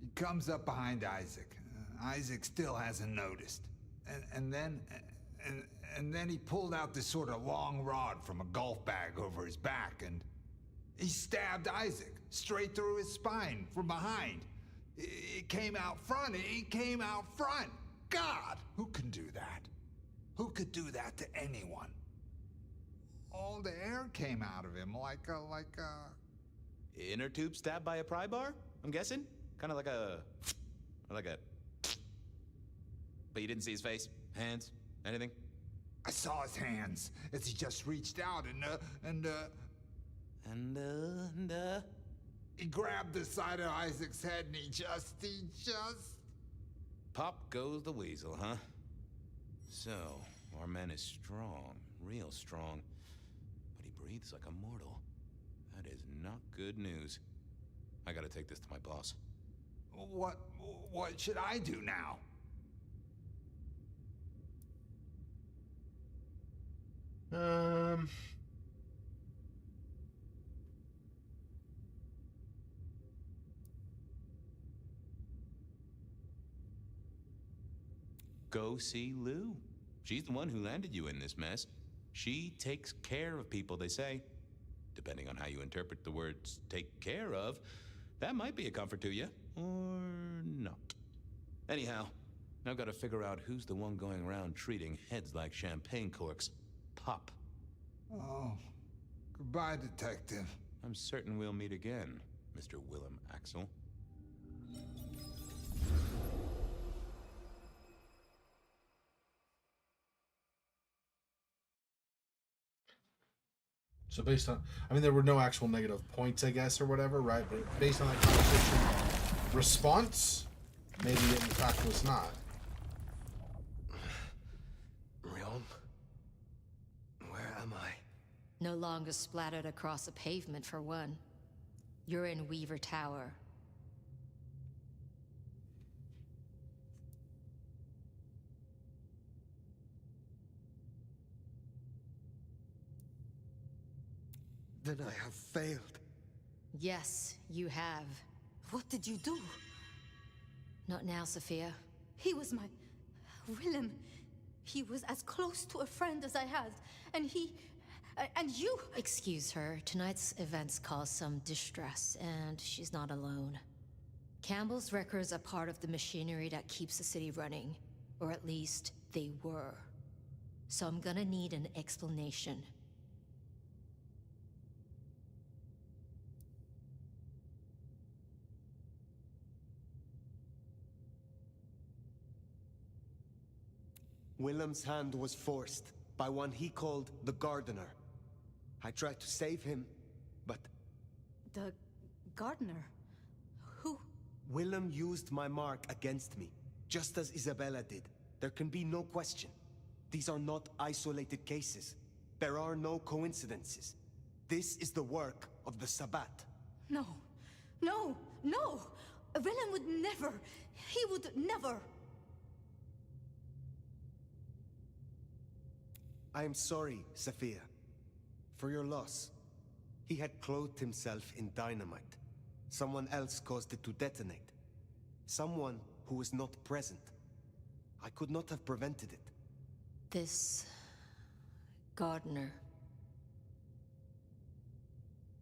He comes up behind Isaac. Isaac still hasn't noticed. And then he pulled out this sort of long rod from a golf bag over his back, and he stabbed Isaac straight through his spine from behind. It came out front. It came out front. God, who can do that? Who could do that to anyone? All the air came out of him like a... Inner tube stabbed by a pry bar, I'm guessing? Kind of like a... But you didn't see his face? Hands? Anything? I saw his hands as he just reached out and he grabbed the side of Isaac's head and he just... Pop goes the weasel, huh? So, our man is strong, real strong, but he breathes like a mortal. That is not good news. I gotta take this to my boss. What should I do now? Go see Lou. She's the one who landed you in this mess. She takes care of people, they say. Depending on how you interpret the words take care of, that might be a comfort to you, or not. Anyhow, I've got to figure out who's the one going around treating heads like champagne corks. Pop. Oh, goodbye, Detective. I'm certain we'll meet again, Mr. Willem Axel. So based on, I mean, there were no actual negative points, I guess, or whatever, right? But based on that conversation response, maybe it in fact was not. Realm? Where am I? No longer splattered across a pavement, for one. You're in Weaver Tower. Then I have failed. Yes, you have. What did you do? Not now, Sophia. He was my... Willem. He was as close to a friend as I had. And he... and you... Excuse her. Tonight's events caused some distress, and she's not alone. Campbell's records are part of the machinery that keeps the city running. Or at least, they were. So I'm gonna need an explanation. Willem's hand was forced by one he called the Gardener. I tried to save him, but... The gardener? Who? Willem used my mark against me, just as Isabella did. There can be no question. These are not isolated cases. There are no coincidences. This is the work of the Sabbat. No. No. No! Willem would never... He would never... I am sorry, Sophia, for your loss. He had clothed himself in dynamite. Someone else caused it to detonate. Someone who was not present. I could not have prevented it. This... gardener...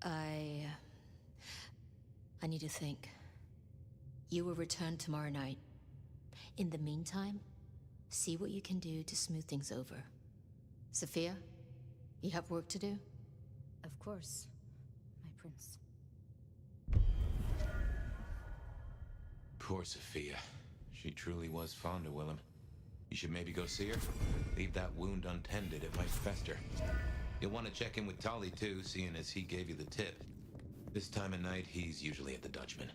I need to think. You will return tomorrow night. In the meantime, see what you can do to smooth things over. Sophia, you have work to do? Of course, my prince. Poor Sophia. She truly was fond of Willem. You should maybe go see her. Leave that wound untended, it might fester. You'll want to check in with Tolly too, seeing as he gave you the tip. This time of night, he's usually at the Dutchman.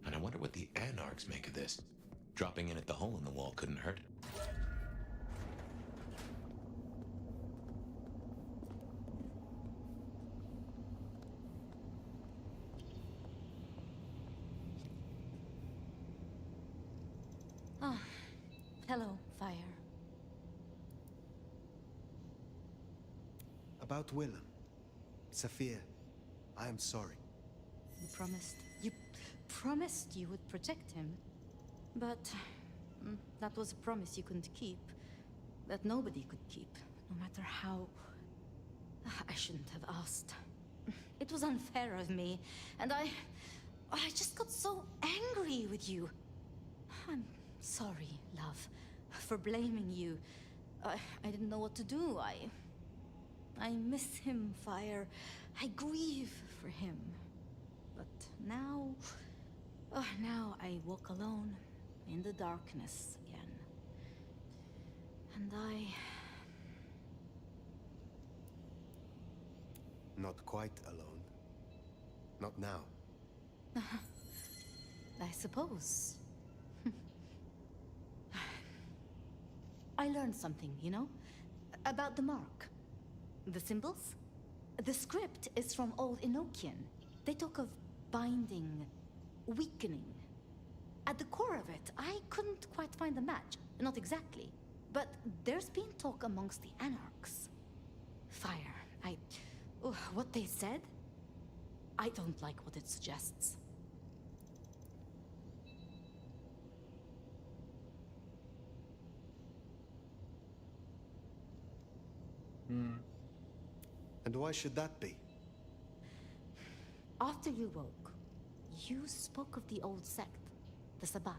And I wonder what the Anarchs make of this. Dropping in at the hole in the wall couldn't hurt. Ah, hello, Fire. About Willem. Sophia, I am sorry. You promised you would protect him. But that was a promise you couldn't keep. That nobody could keep, no matter how... I shouldn't have asked. It was unfair of me, and I just got so angry with you. I'm sorry, love, for blaming you. I didn't know what to do. I miss him, Fire. I grieve for him. But now... now I walk alone in the darkness again. And Not quite alone. Not now. I suppose. I learned something, you know? About the mark. The symbols? The script is from Old Enochian. They talk of binding, weakening. At the core of it, I couldn't quite find the match. Not exactly. But there's been talk amongst the Anarchs. Fire. What they said? I don't like what it suggests. And why should that be? After you woke, you spoke of the old sect, the Sabbat.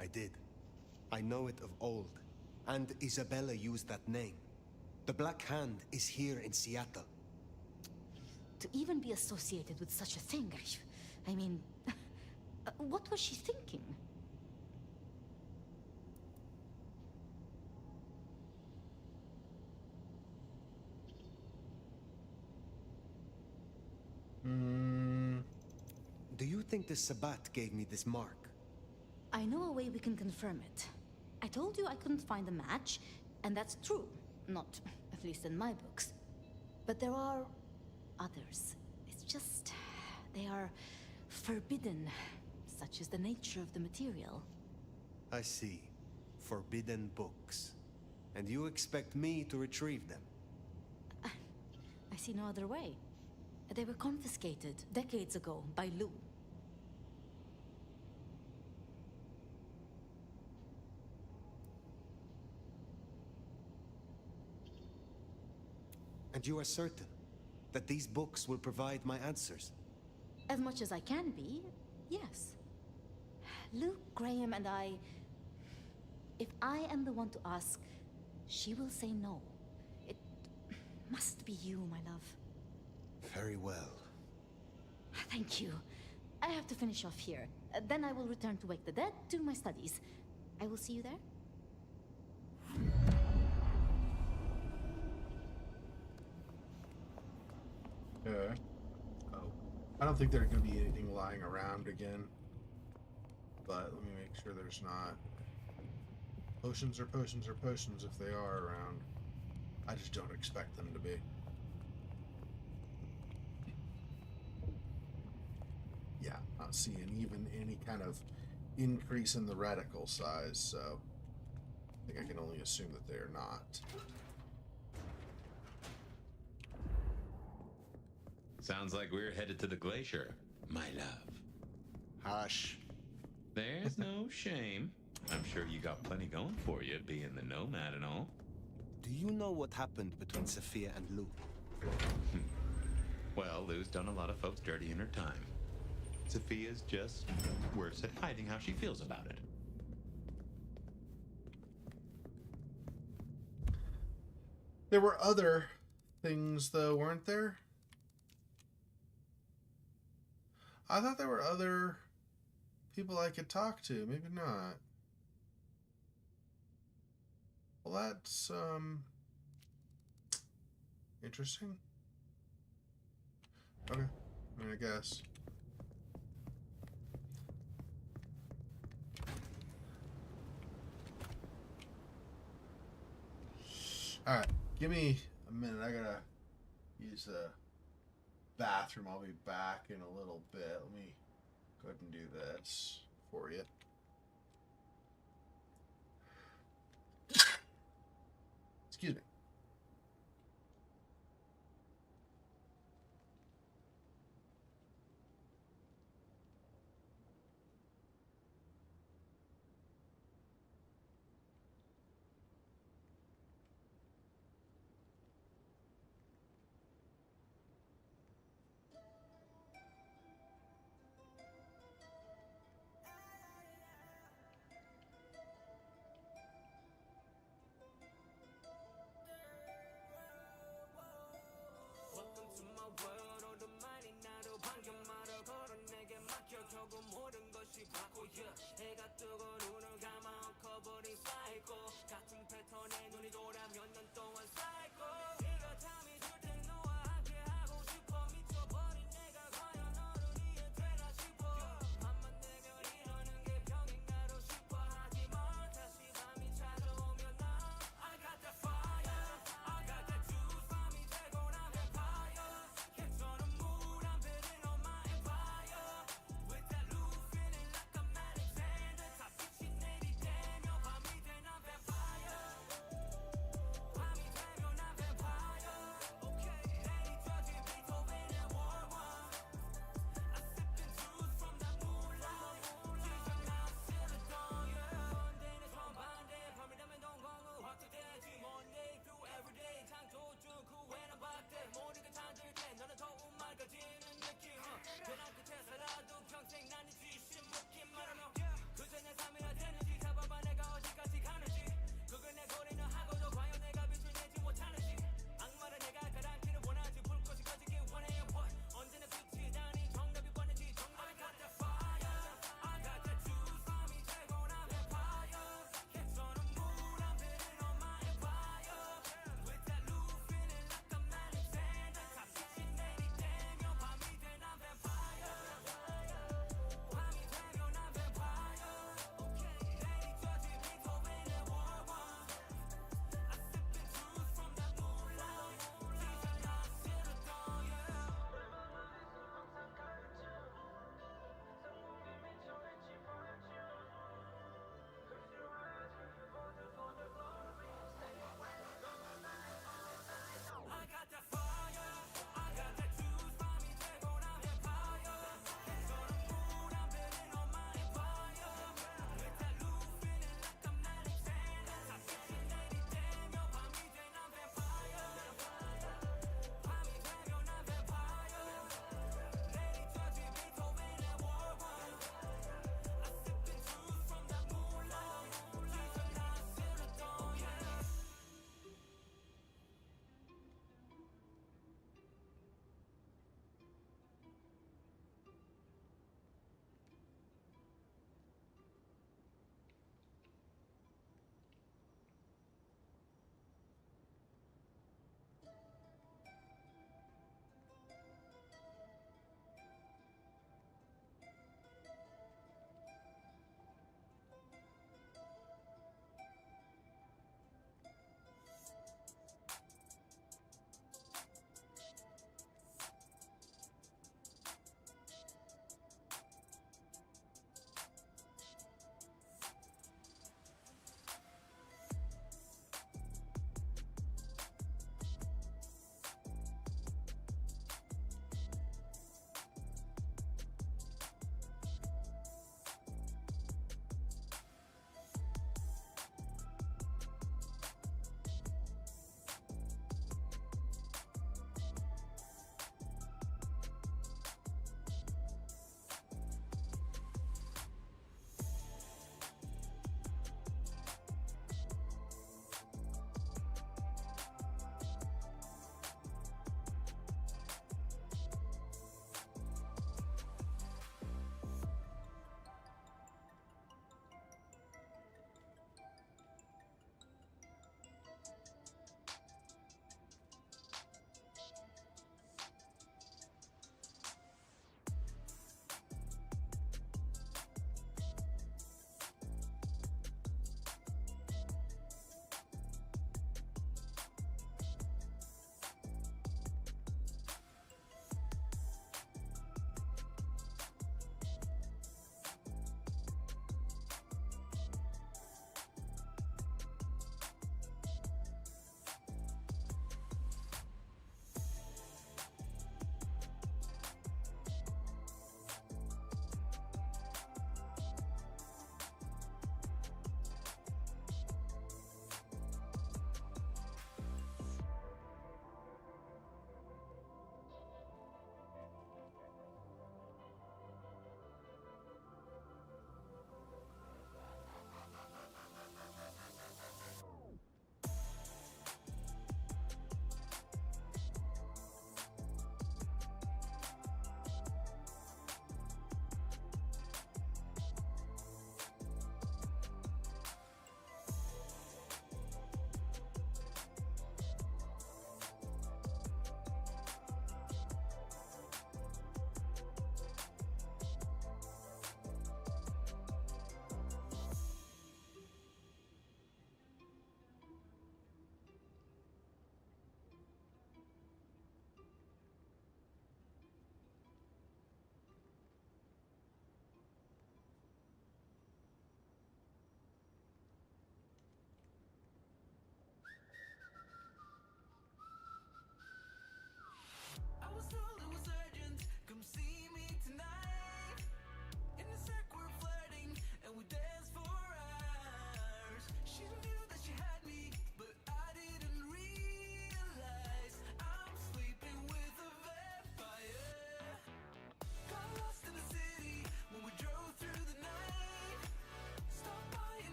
I did. I know it of old. And Isabella used that name. The Black Hand is here in Seattle. To even be associated with such a thing, I mean... what was she thinking? Do you think the Sabbat gave me this mark? I know a way we can confirm it. I told you I couldn't find a match, and that's true. Not, at least in my books. But there are others. It's just, they are forbidden. Such is the nature of the material. I see. Forbidden books. And you expect me to retrieve them? I see no other way. They were confiscated decades ago by Lu. And you are certain that these books will provide my answers? As much as I can be, yes. Luke, Graham, and I... If I am the one to ask, she will say no. It must be you, my love. Very well. Thank you. I have to finish off here. Then I will return to Wake the Dead, do my studies. I will see you there. Okay. Oh. I don't think there's going to be anything lying around again. But let me make sure there's not. Potions are potions are potions if they are around. I just don't expect them to be. Yeah, not seeing even any kind of increase in the reticle size, so I think I can only assume that they are not. Sounds like we're headed to the glacier, my love. Hush. There's no shame. I'm sure you got plenty going for you, being the nomad and all. Do you know what happened between Sophia and Lou? Well, Lou's done a lot of folks dirty in her time. Sophia's just worse at hiding how she feels about it. There were other things, though, weren't there? I thought there were other people I could talk to. Maybe not. Well, that's, interesting. Okay. I mean, I guess. Alright. Give me a minute. I gotta use the bathroom. I'll be back in a little bit. Let me go ahead and do this for you. Excuse me.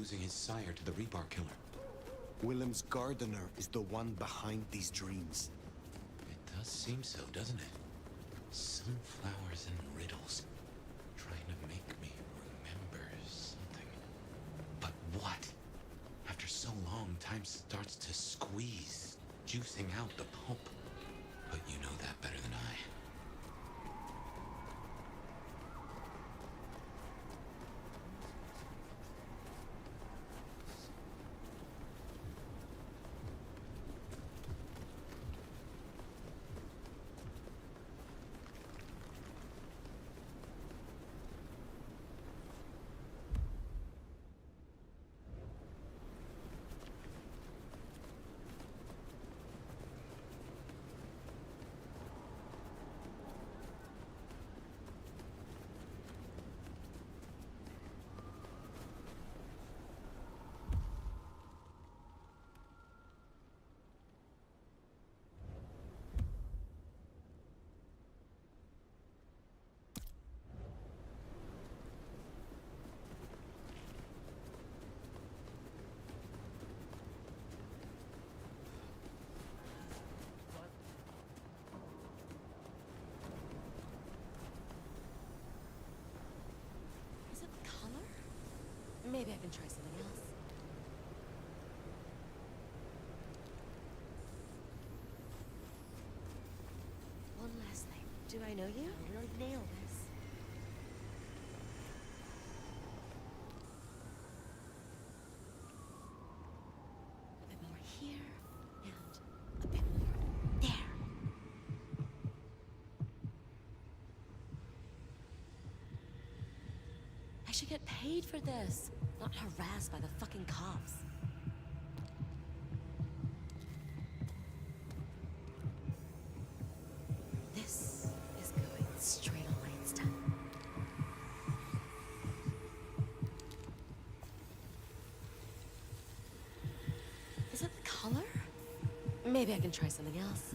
losing his sire to the Rebar killer. Willem's gardener is the one behind these dreams. It does seem so, doesn't it? Sunflowers and riddles. Trying to make me remember something. But what? After so long, time starts to squeeze, juicing out the pulp. But you know that better than I. Maybe I can try something else. One last thing. Do I know you? I'll really nail this. A bit more here, and a bit more there. I should get paid for this. Not harassed by the fucking cops. This is going straight on my Insta. Is it the color? Maybe I can try something else.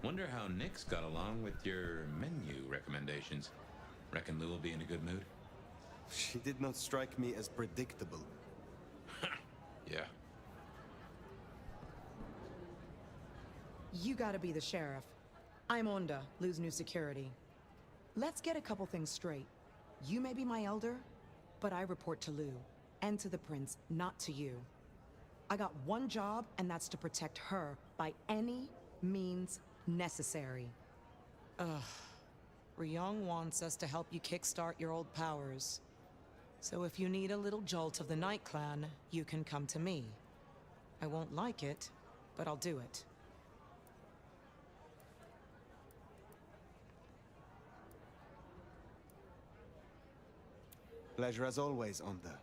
Wonder how Nick's got along with your menu recommendations. Reckon Lou will be in a good mood? She did not strike me as predictable. Yeah. You gotta be the sheriff. I'm Onda, Lou's new security. Let's get a couple things straight. You may be my elder, but I report to Lou, and to the prince, not to you. I got one job, and that's to protect her by any means necessary. Ugh. Ryong wants us to help you kickstart your old powers. So if you need a little jolt of the Night Clan, you can come to me. I won't like it, but I'll do it. Pleasure as always, Onda.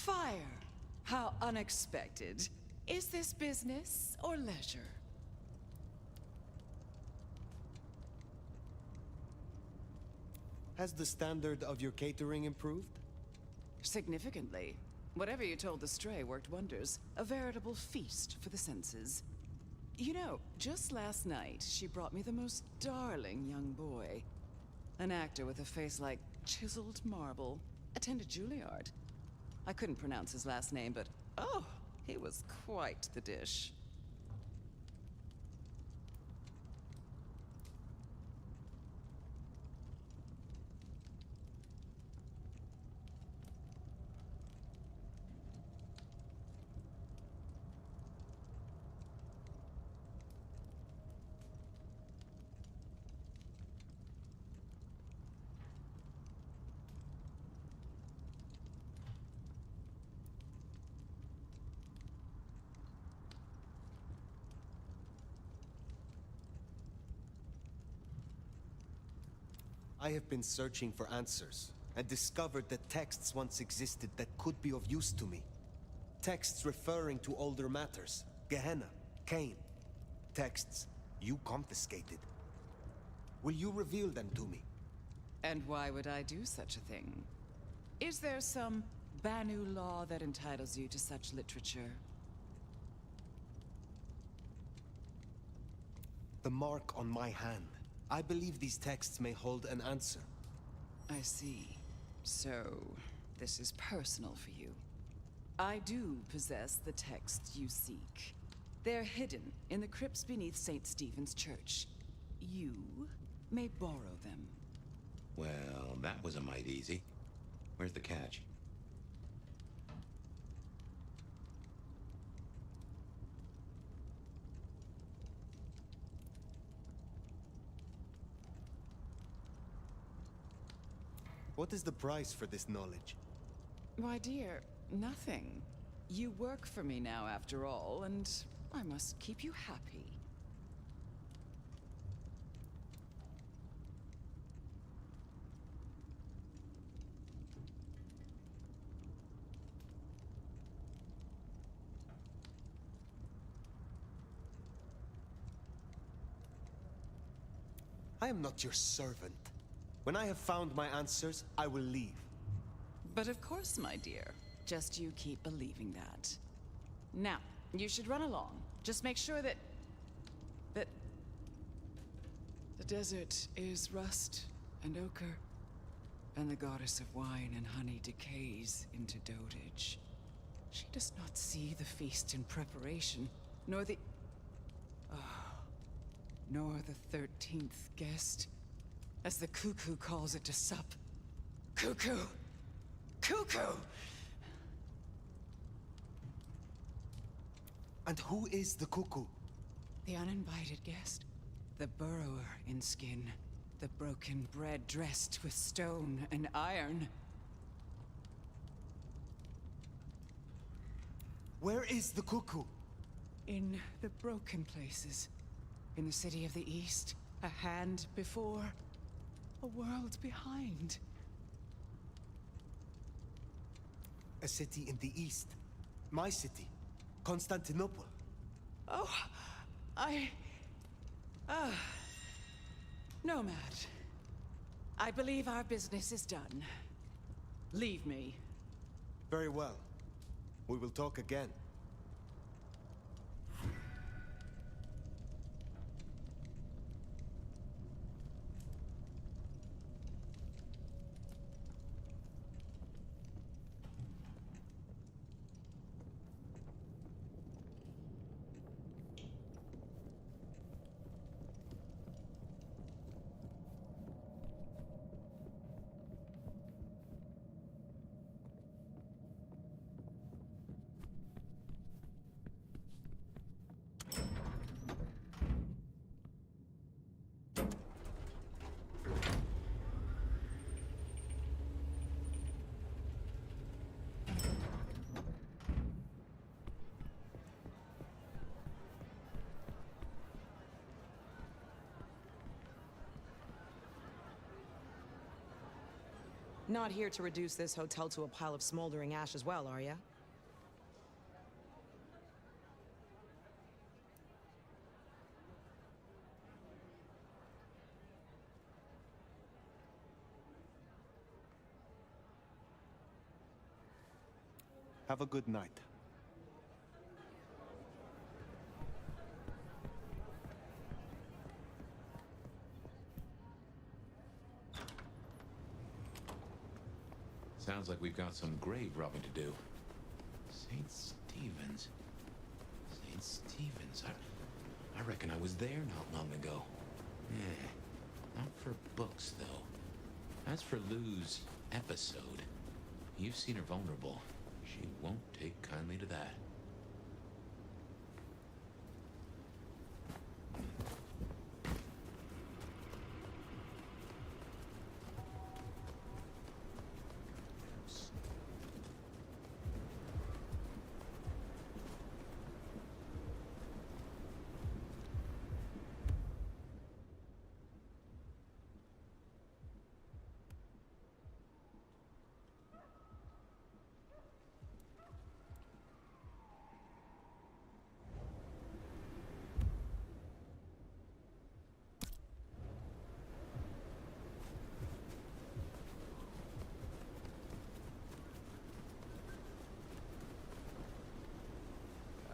Fire. How unexpected. Is this business or leisure? Has the standard of your catering improved? Significantly. Whatever you told the stray worked wonders. A veritable feast for the senses. You know, just last night, she brought me the most darling young boy. An actor with a face like chiseled marble. Attended Juilliard. I couldn't pronounce his last name, but oh, he was quite the dish. I have been searching for answers, and discovered that texts once existed that could be of use to me. Texts referring to older matters. Gehenna, Cain. Texts you confiscated. Will you reveal them to me? And why would I do such a thing? Is there some Banu law that entitles you to such literature? The mark on my hand. I believe these texts may hold an answer. I see. So, this is personal for you. I do possess the texts you seek. They're hidden in the crypts beneath St. Stephen's Church. You may borrow them. Well, that was a mite easy. Where's the catch? What is the price for this knowledge? Why, dear, nothing. You work for me now, after all, and I must keep you happy. I am not your servant. When I have found my answers, I will leave. But of course, my dear. Just you keep believing that. Now, you should run along. Just make sure that the desert is rust and ochre, and the goddess of wine and honey decays into dotage. She does not see the feast in preparation, nor the 13th guest, as the cuckoo calls it to sup. Cuckoo! Cuckoo! And who is the cuckoo? The uninvited guest. The burrower in skin. The broken bread dressed with stone and iron. Where is the cuckoo? In the broken places. In the city of the East. A hand before. A world behind. A city in the East. My city. Constantinople. Oh, Nomad. I believe our business is done. Leave me. Very well. We will talk again. Not here to reduce this hotel to a pile of smoldering ash as well, are ya? Have a good night. Sounds like we've got some grave robbing to do. St. Stephen's. St. Stephen's. I reckon I was there not long ago. Not for books, though. As for Lou's episode, you've seen her vulnerable. She won't take kindly to that.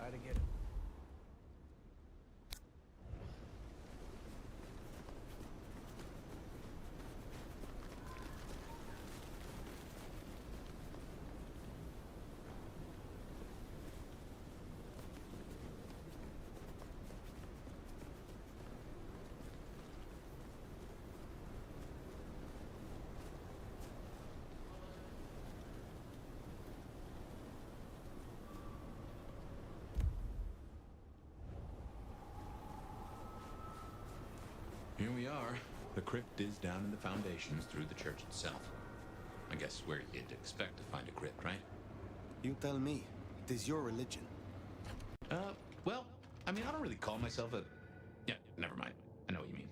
Gotta get it. Here we are. The crypt is down in the foundations through the church itself. I guess where you'd expect to find a crypt, right? You tell me. It is your religion. Well, I mean, I don't really call myself a... Yeah, never mind. I know what you mean.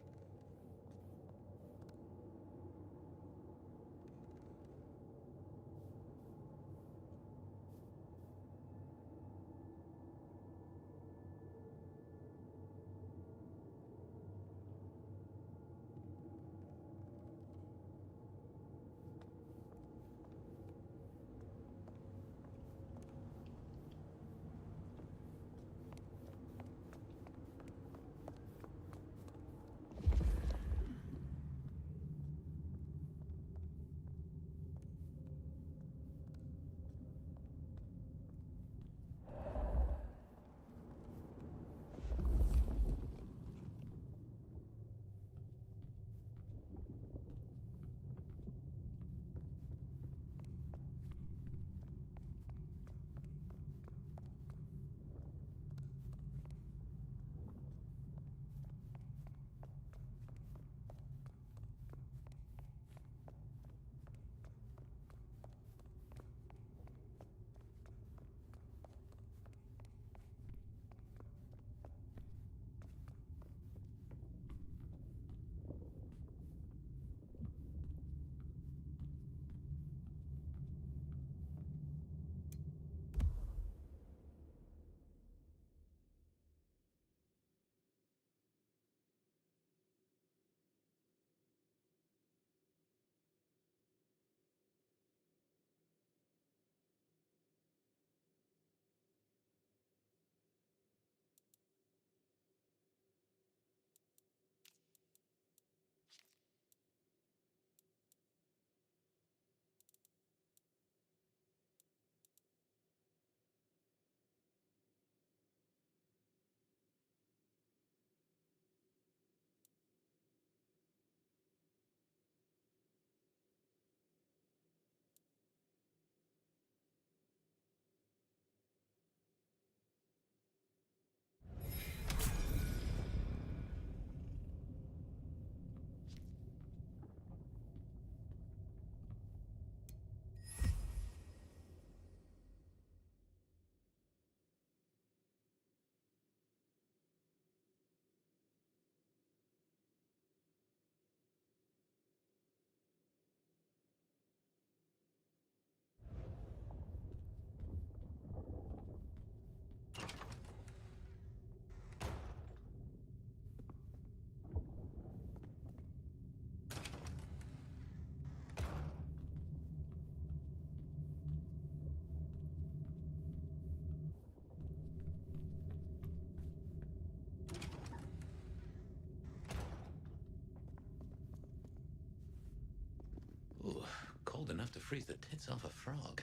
cold enough to freeze the tits off a frog.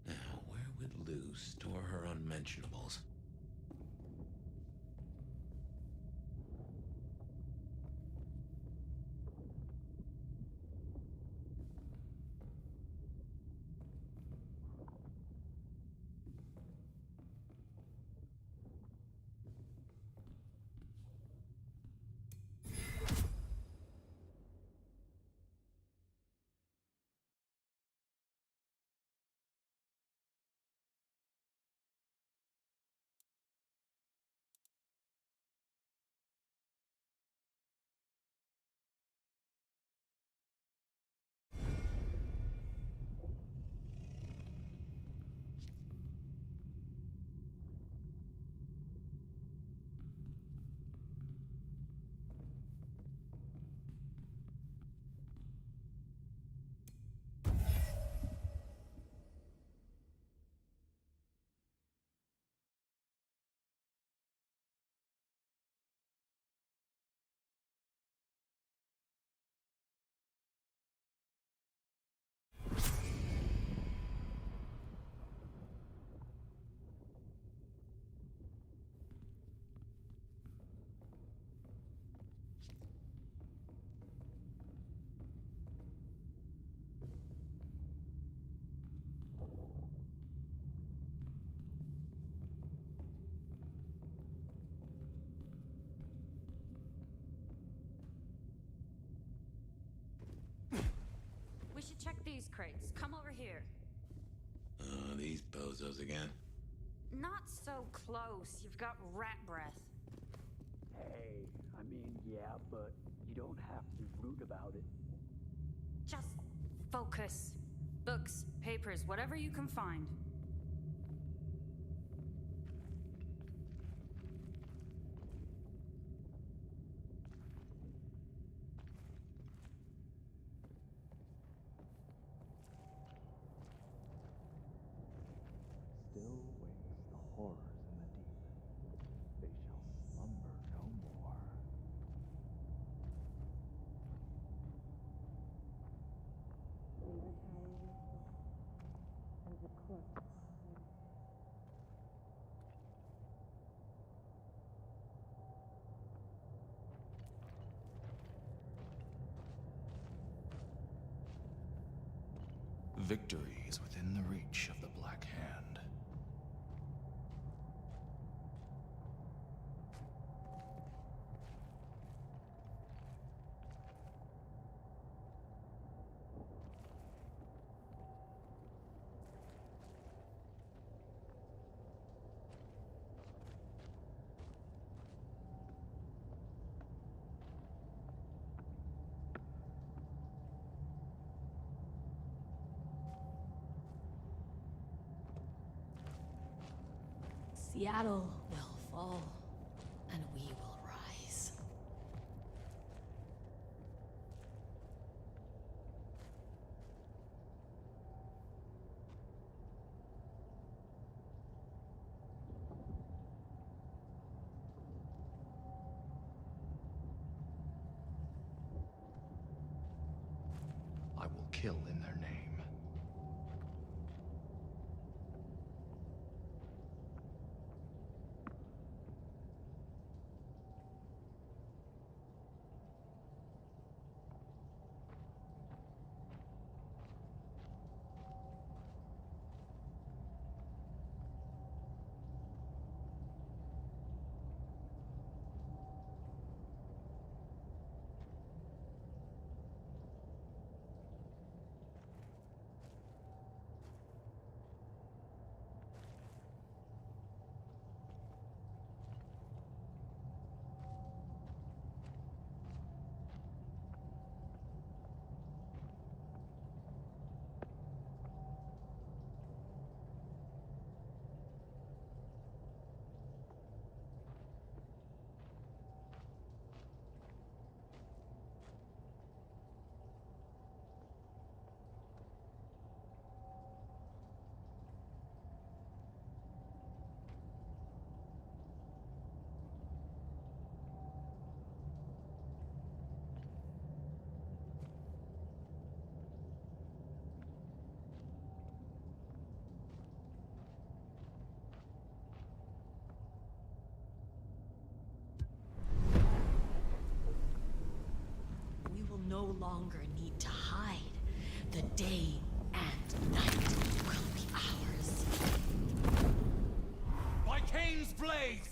Now, where would Lou store her unmentionables? We should check these crates. Come over here. Oh, these bozos again. Not so close. You've got rat breath. Hey, I mean, yeah, but you don't have to be rude about it. Just focus. Books, papers, whatever you can find. Still waits the horrors in the deep. They shall slumber no more. Victory is within the reach of the Black Hand. Seattle will fall, and we will rise. I will kill in their name. longer need to hide. The day and night will be ours. By Cain's blade!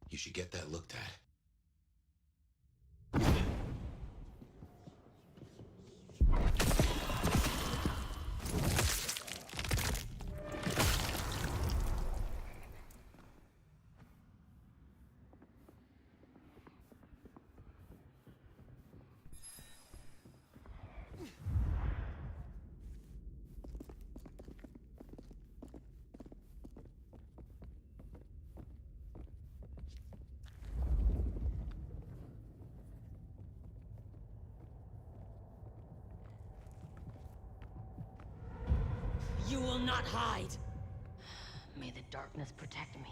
You should get that looked at. You will not hide! May the darkness protect me.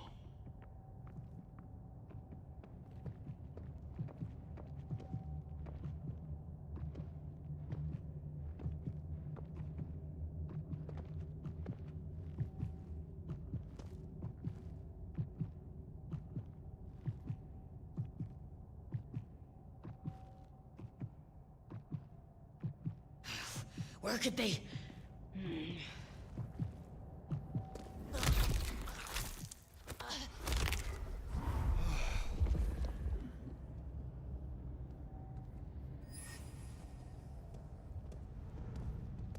Where could they...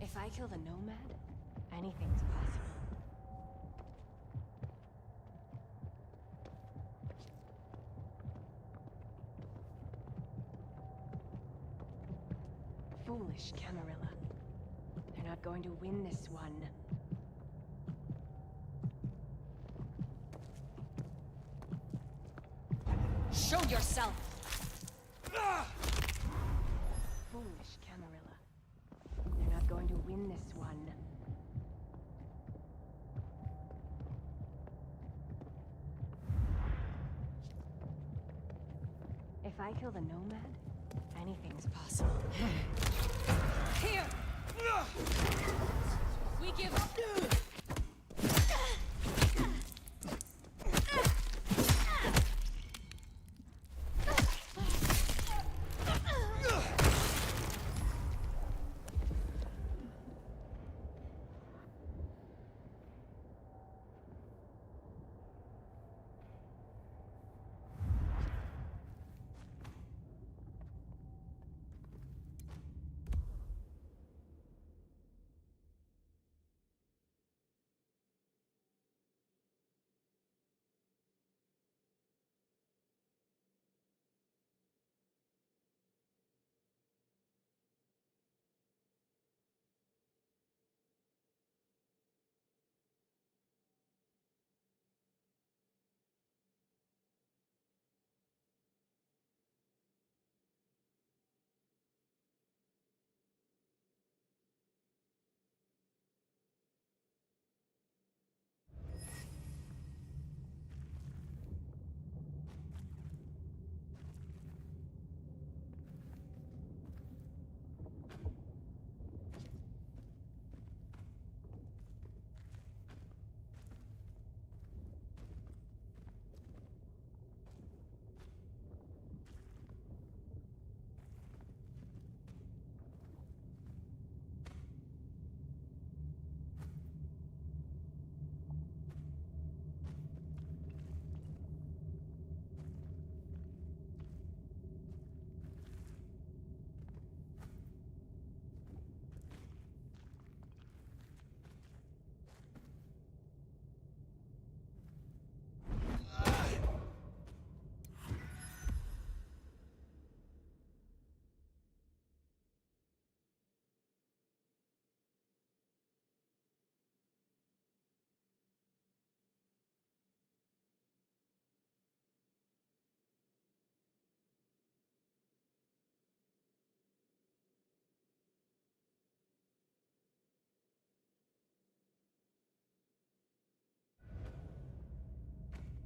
If I kill the Nomad, anything's possible. Foolish Camarilla. They're not going to win this one. Show yourself! Foolish Camarilla. They're not going to win this one. If I kill the Nomad, anything's possible. Here! We give up!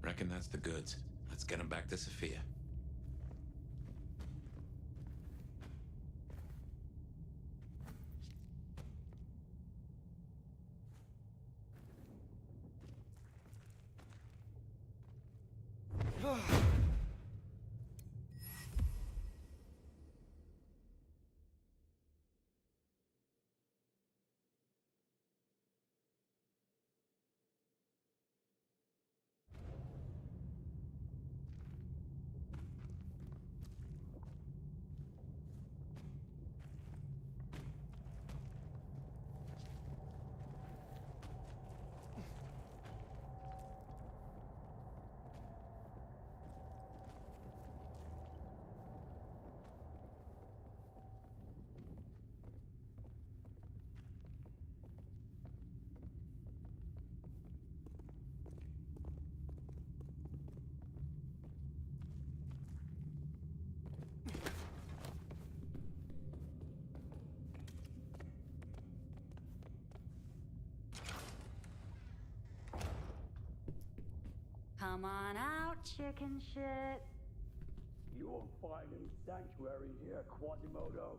Reckon that's the goods. Let's get them back to Sophia. Come on out, chicken shit. You won't find any sanctuary here, Quasimodo.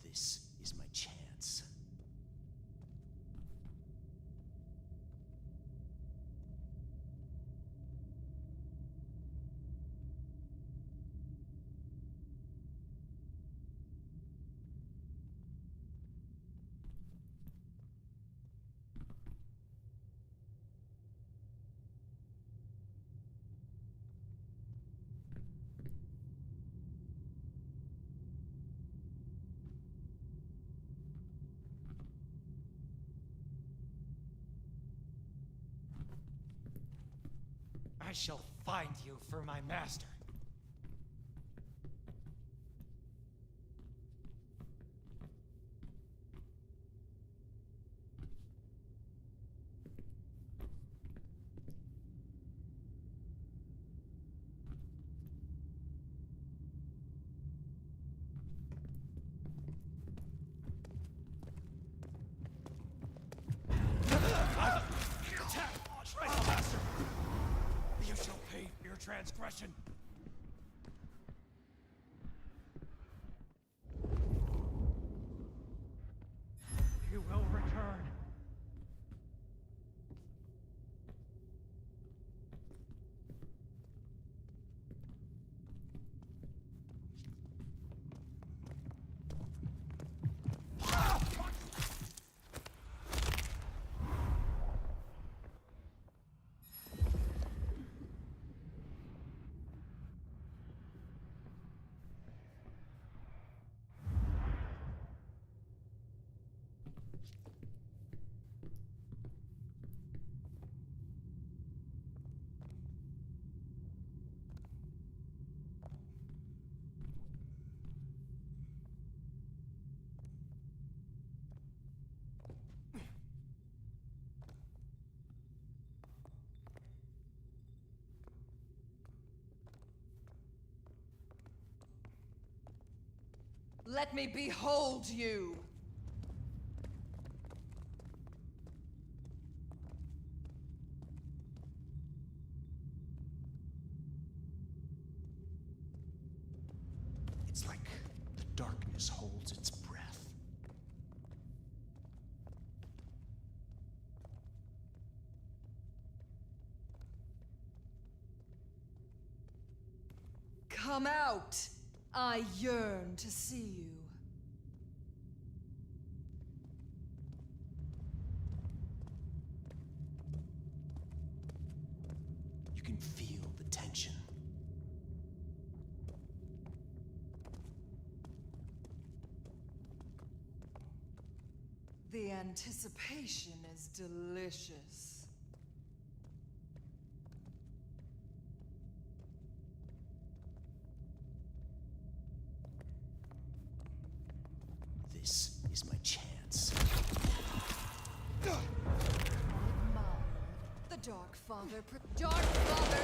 This is my chance. I shall find you for my master. You shall pay for your transgression. You will return. Let me behold you! It's like the darkness holds its breath. Come out! I yearn to see you. You can feel the tension. The anticipation is delicious. This is my chance. The Dark Father, Dark Father!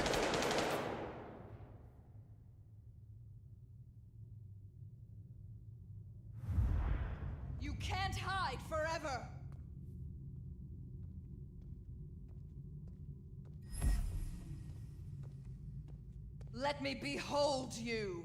You can't hide forever! Let me behold you!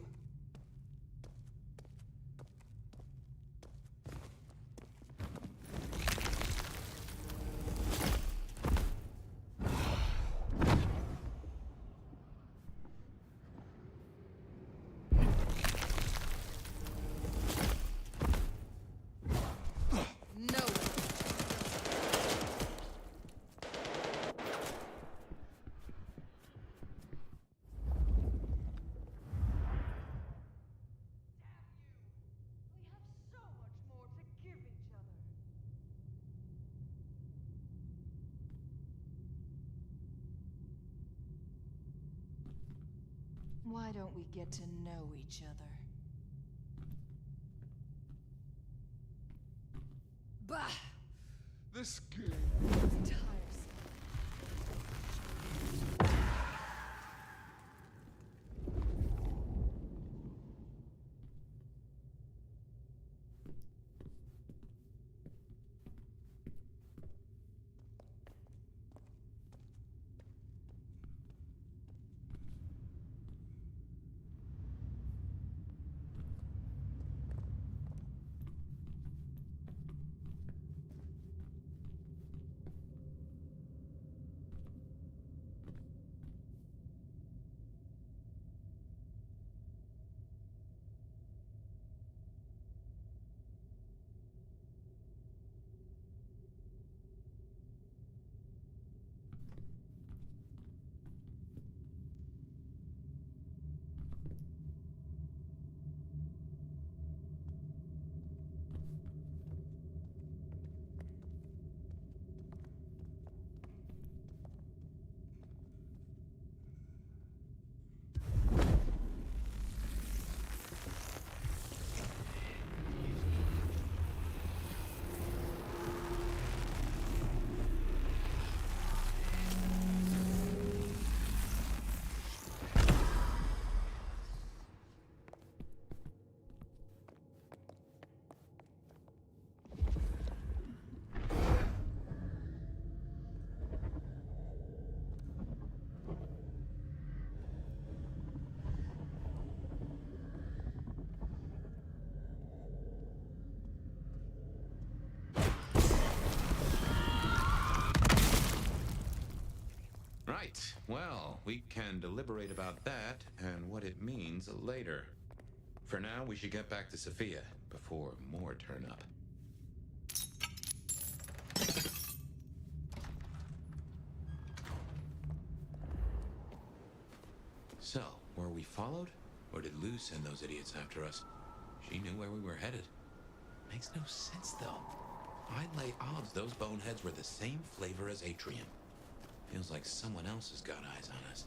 No. Why don't we get to know each other? Bah! This game. It's tiresome. Right. Well, we can deliberate about that and what it means later. For now, we should get back to Sophia before more turn up. So, were we followed? Or did Lou send those idiots after us? She knew where we were headed. Makes no sense, though. I'd lay odds those boneheads were the same flavor as Atrium. Feels like someone else has got eyes on us.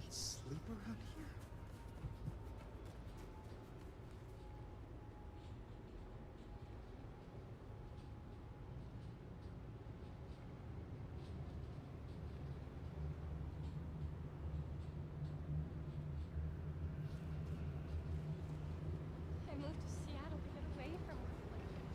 Sleeper out here? I moved to Seattle to get away from work like this.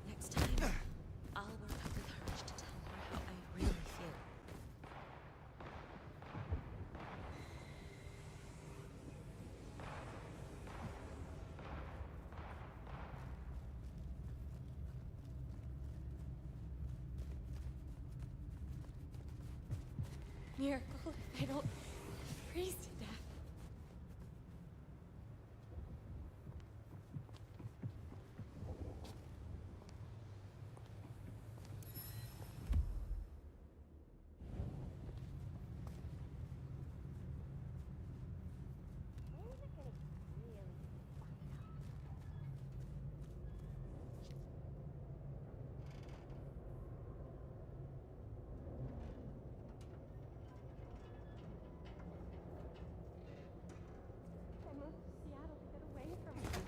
Next time, I'll work up the courage to tell her how I really feel. Miracle if I don't freeze to death. I moved to Seattle to get away from work.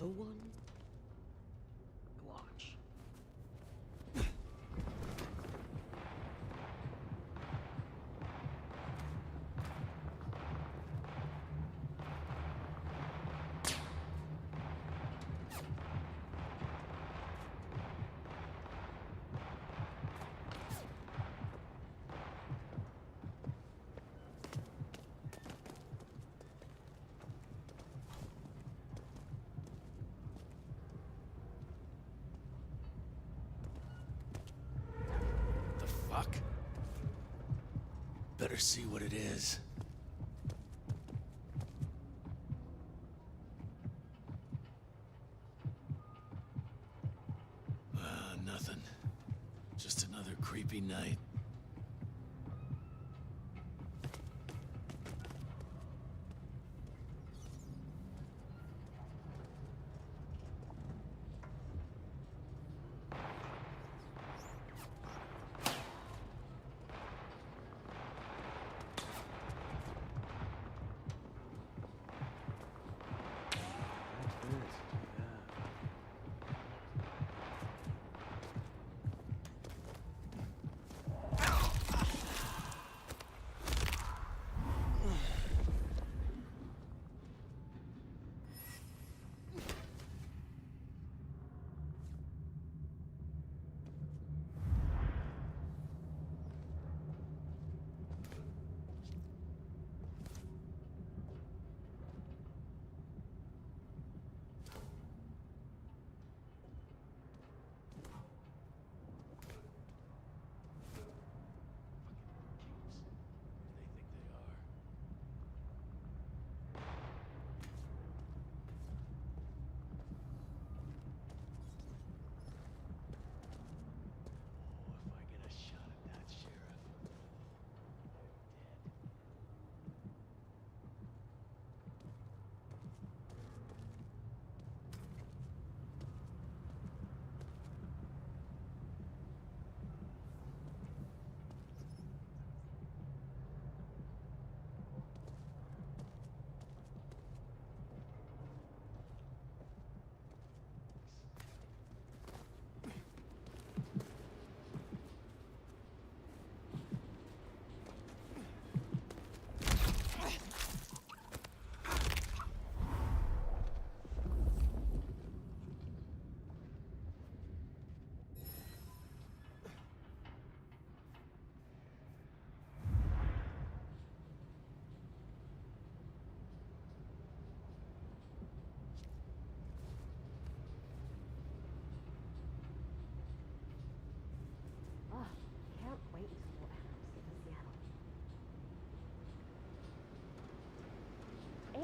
No one watch. The fuck? Better see what it is. Nothing. Just another creepy night.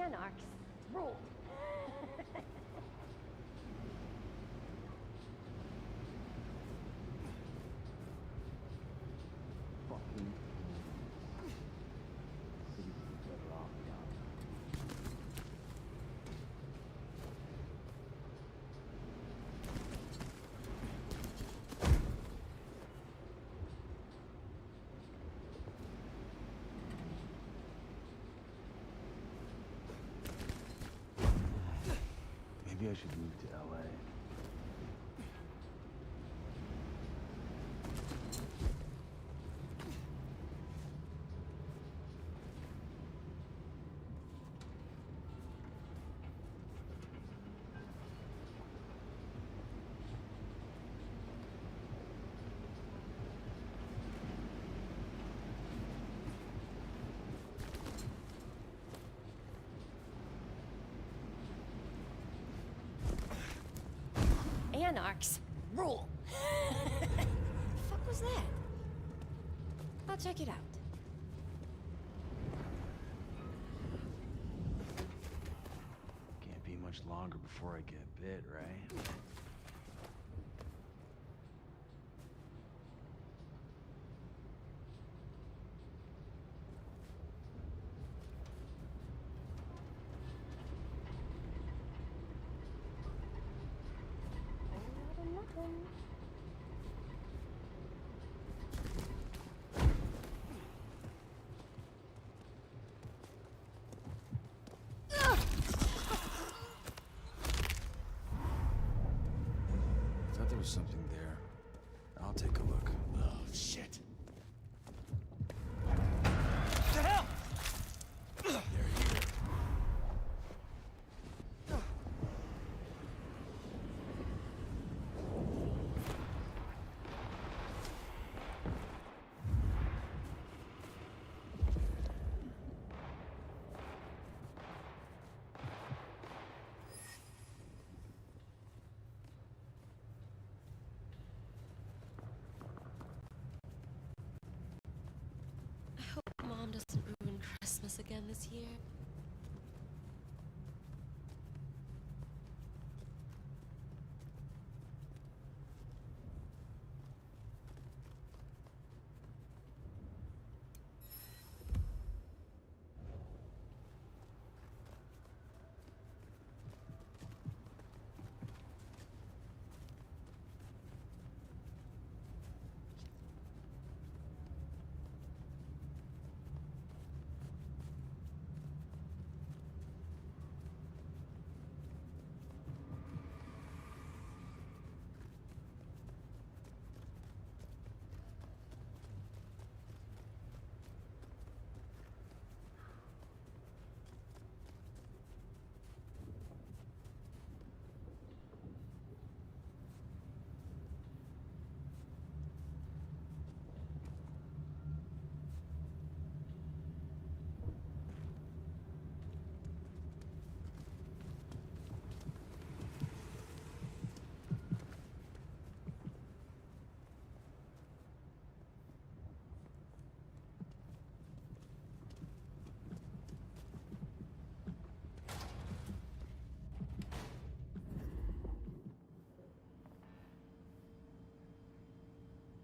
Anarchs rule. Fucking. Cities would be better off without. Maybe I should move to LA. Anarchs rule. Fuck was that? I'll check it out. Can't be much longer before I get bit, right? I thought there was something there. I'll take a look. Oh, shit. The hell? They're here. I hope Mom doesn't ruin Christmas again this year.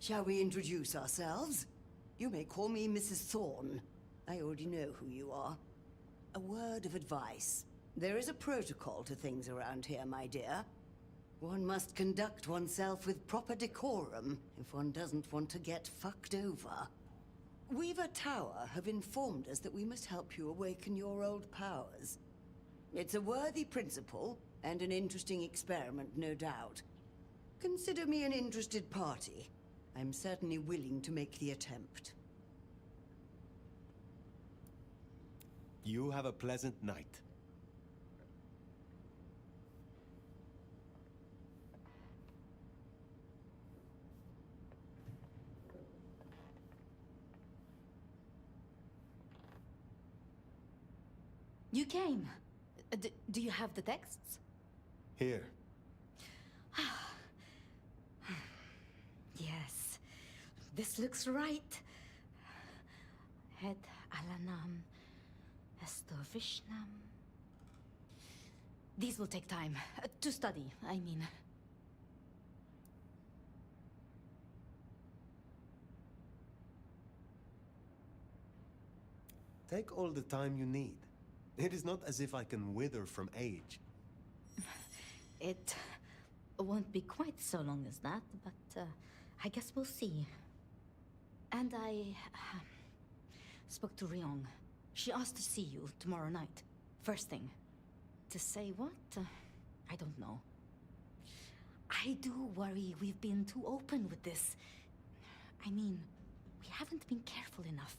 Shall we introduce ourselves? You may call me Mrs. Thorne. I already know who you are. A word of advice. There is a protocol to things around here, my dear. One must conduct oneself with proper decorum if one doesn't want to get fucked over. Weaver Tower have informed us that we must help you awaken your old powers. It's a worthy principle, and an interesting experiment, no doubt. Consider me an interested party. I'm certainly willing to make the attempt. You have a pleasant night. You came. Do you have the texts? Here. Yes. This looks right. Het alanam esto vishnam These will take time. To study, I mean. Take all the time you need. It is not as if I can wither from age. It won't be quite so long as that, but I guess we'll see. And I spoke to Ryong. She asked to see you tomorrow night. First thing. To say what? I don't know. I do worry we've been too open with this. I mean, we haven't been careful enough.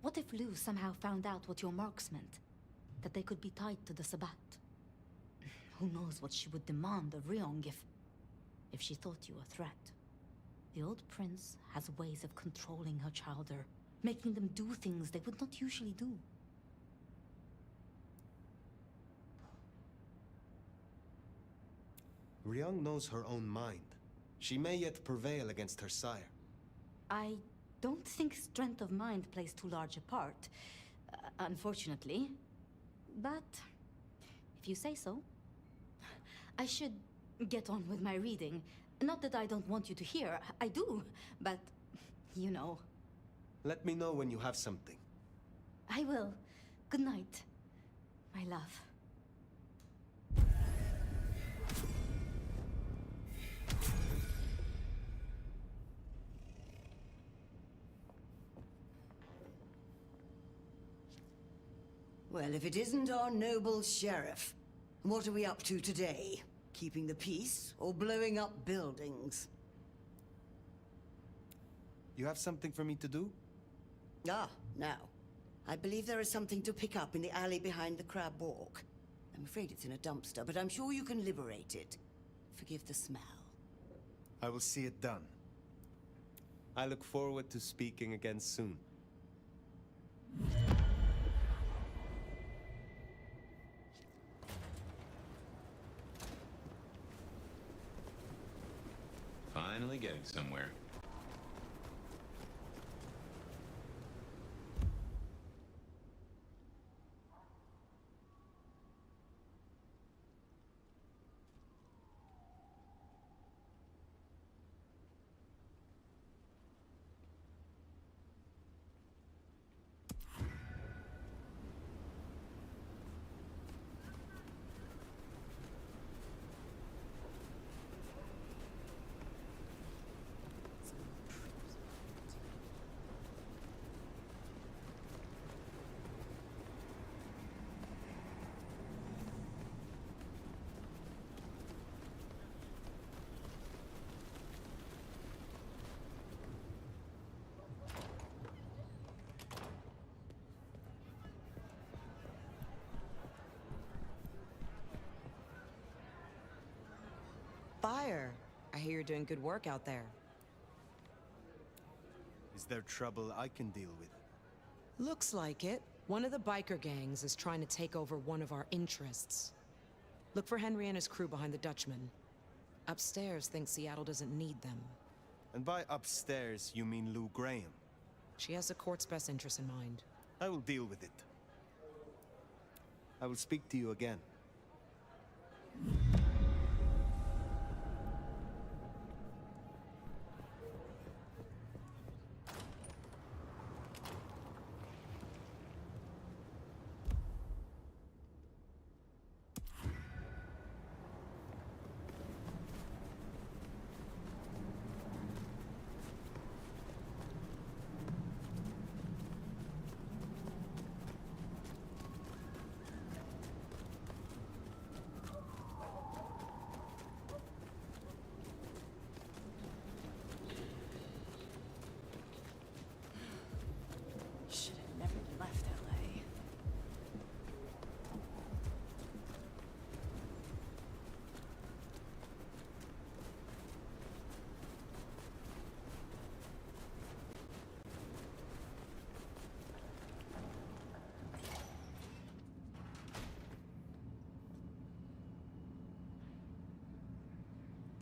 What if Lu somehow found out what your marks meant? That they could be tied to the Sabbat? Who knows what she would demand of Ryong if she thought you a threat. The old prince has ways of controlling her childer, making them do things they would not usually do. Ryong knows her own mind. She may yet prevail against her sire. I don't think strength of mind plays too large a part, unfortunately. But if you say so. I should get on with my reading. Not that I don't want you to hear, I do, but you know. Let me know when you have something. I will. Good night, my love. Well, if it isn't our noble sheriff, what are we up to today? Keeping the peace or blowing up buildings? You have something for me to do? Ah, now. I believe there is something to pick up in the alley behind the Crab Walk. I'm afraid it's in a dumpster, but I'm sure you can liberate it. Forgive the smell. I will see it done. I look forward to speaking again soon. Finally getting somewhere. Fire. I hear you're doing good work out there. Is there trouble I can deal with? Looks like it. One of the biker gangs is trying to take over one of our interests. Look for Henry and his crew behind the Dutchman. Upstairs thinks Seattle doesn't need them. And by upstairs, you mean Lou Graham? She has the court's best interest in mind. I will deal with it. I will speak to you again. Should have never left LA.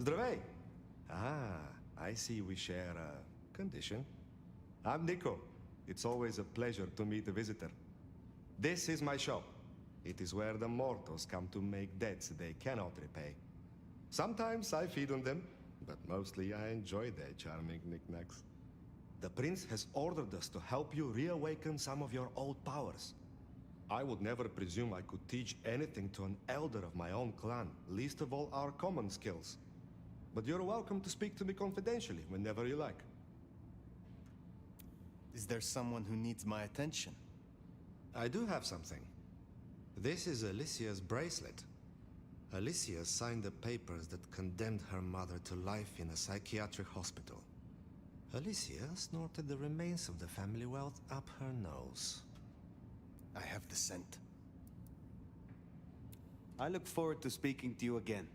Zdravej! Ah, I see we share a condition. I'm Nico. It's always a pleasure to meet a visitor. This is my shop. It is where the mortals come to make debts they cannot repay. Sometimes I feed on them, but mostly I enjoy their charming knickknacks. The prince has ordered us to help you reawaken some of your old powers. I would never presume I could teach anything to an elder of my own clan, least of all our common skills. But you're welcome to speak to me confidentially whenever you like. Is there someone who needs my attention? I do have something. This is Alicia's bracelet. Alicia signed the papers that condemned her mother to life in a psychiatric hospital. Alicia snorted the remains of the family wealth up her nose. I have the scent. I look forward to speaking to you again.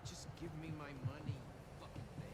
Just give me my money, fucking thing.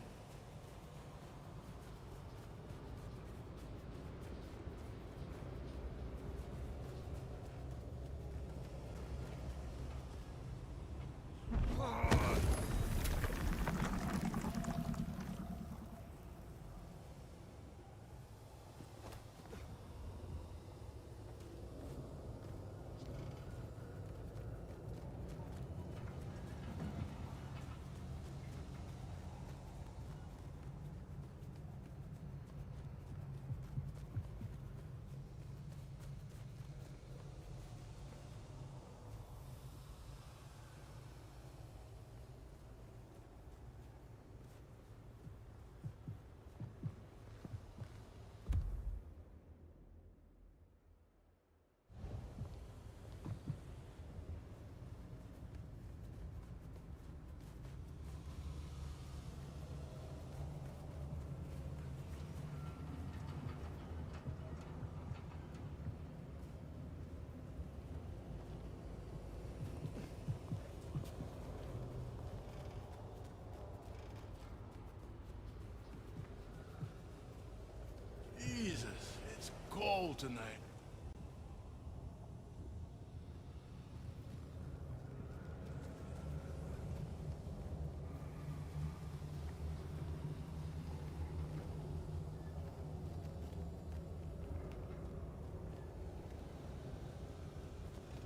Jesus, it's cold tonight.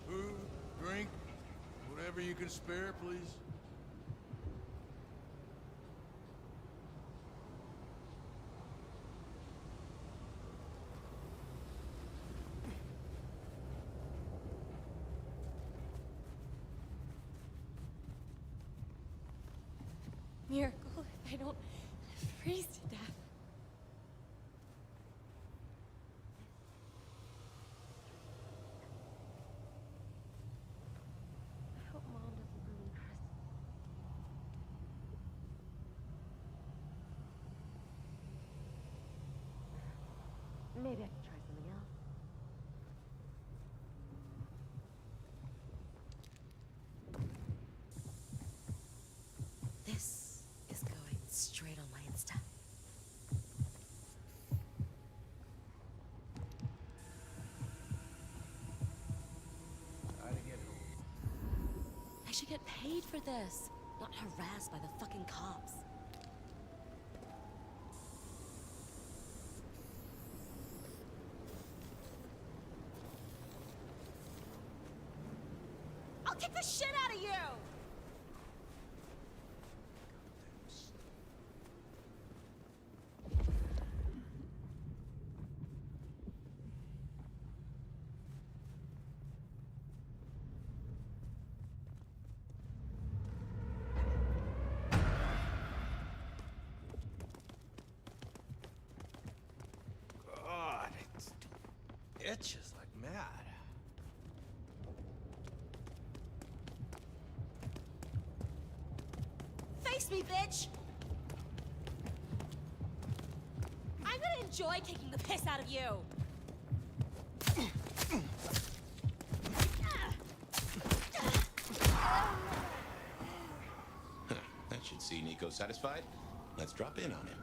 Food, drink, whatever you can spare, please. Miracle if I don't freeze to death. I hope Mom doesn't ruin Christmas. Maybe I could try something else. This is going straight on my Insta. Gotta get home. I should get paid for this, not harassed by the fucking cops. I'll kick the shit out of you! God, it itches like mad. Face me, bitch! I'm gonna enjoy kicking the piss out of you! That should see Nico satisfied. Let's drop in on him.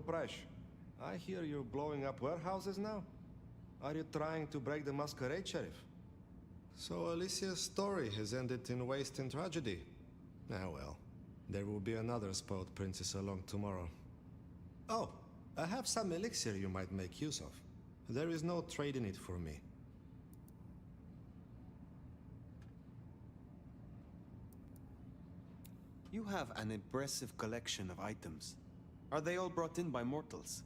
Kopresh. I hear you're blowing up warehouses now? Are you trying to break the Masquerade, Sheriff? So Alicia's story has ended in waste and tragedy. Ah well, there will be another spoiled princess along tomorrow. Oh, I have some elixir you might make use of. There is no trade in it for me. You have an impressive collection of items. Are they all brought in by mortals?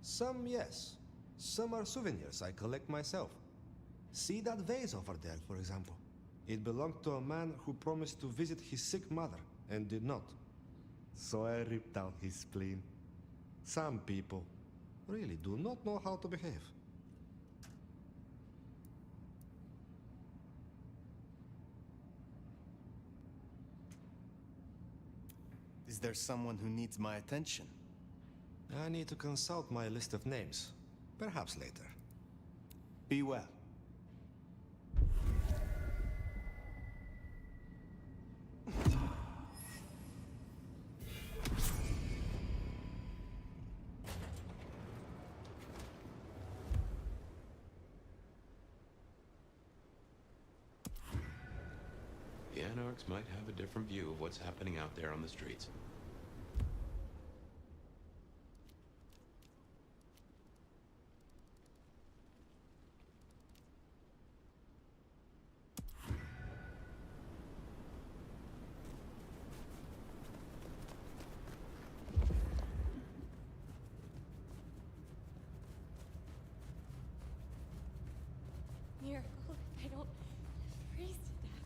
Some, yes. Some are souvenirs I collect myself. See that vase over there, for example. It belonged to a man who promised to visit his sick mother, and did not. So I ripped out his spleen. Some people really do not know how to behave. Is there someone who needs my attention? I need to consult my list of names. Perhaps later. Be well. The Anarchs might have a different view of what's happening out there on the streets. Miracle, I don't freeze to death.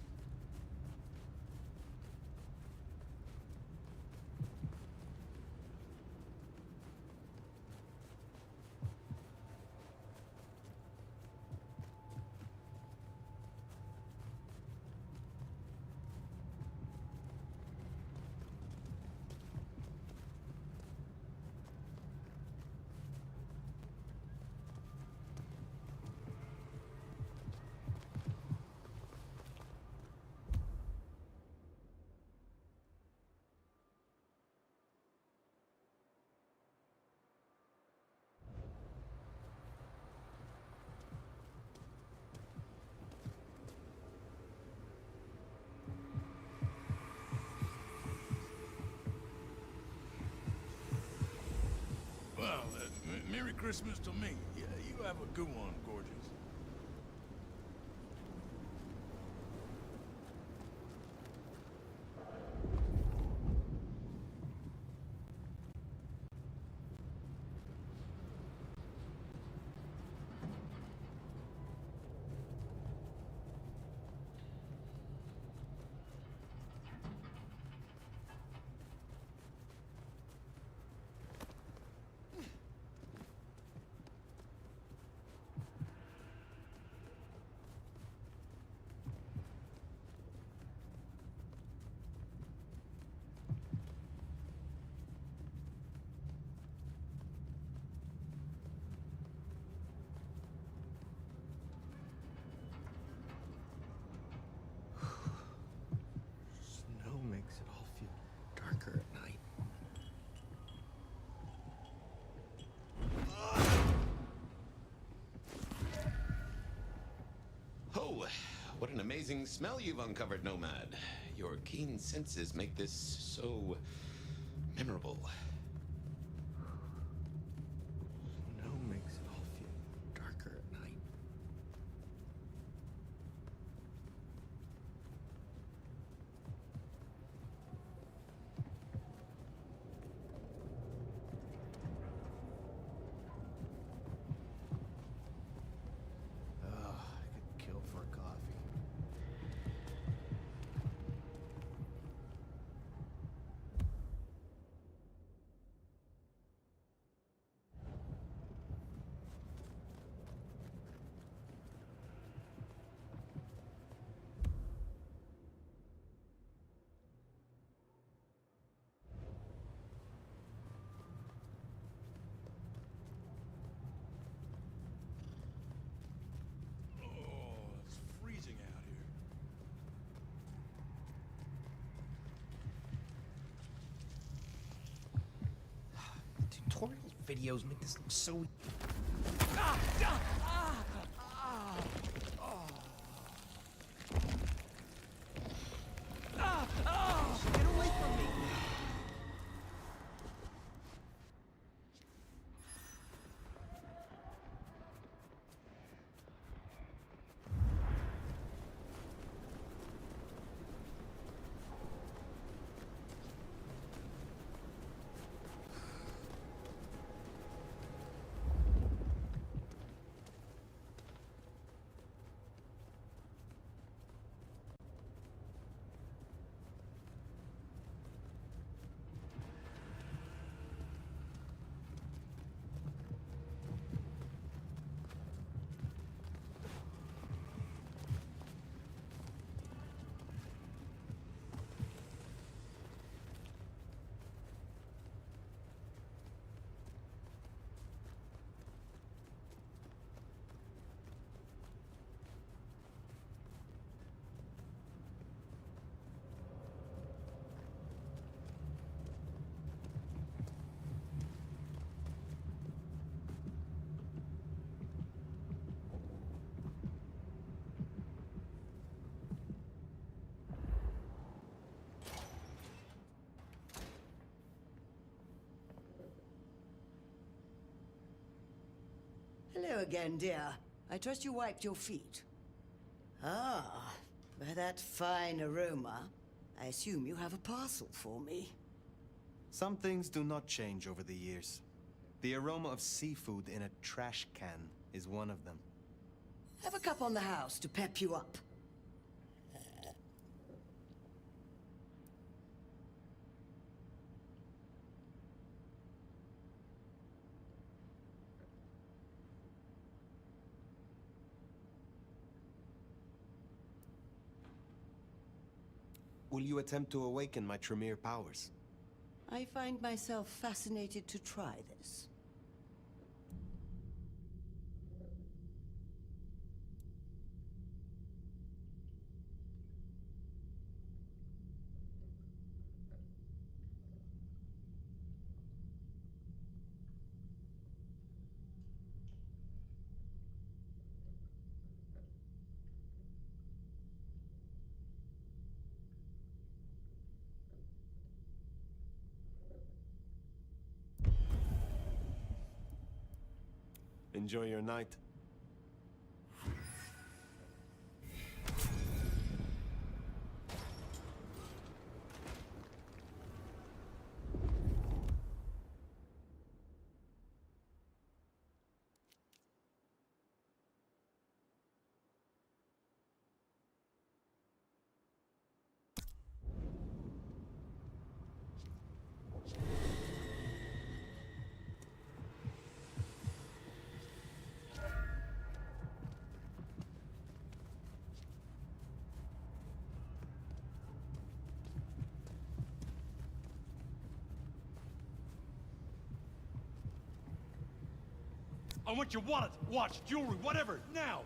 Well, Merry Christmas to me. Yeah, you have a good one, gorgeous. Snow makes it all feel darker at night. Oh, what an amazing smell you've uncovered, Nomad. Your keen senses make this so memorable. Snow makes it all feel darker at night. Ugh, I could kill for coffee. videos make this look so... Get away from me! Hello again, dear. I trust you wiped your feet. Ah, by that fine aroma, I assume you have a parcel for me. Some things do not change over the years. The aroma of seafood in a trash can is one of them. Have a cup on the house to pep you up. Will you attempt to awaken my Tremere powers? I find myself fascinated to try this. Enjoy your night. I want your wallet, watch, jewelry, whatever, now!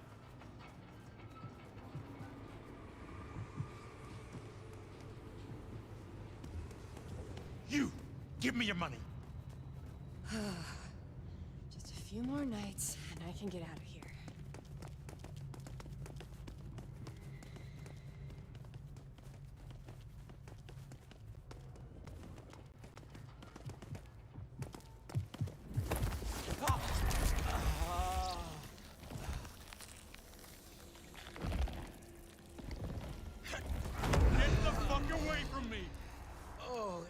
You! Give me your money! Just a few more nights, and I can get out of here. Get the fuck away from me! Oh,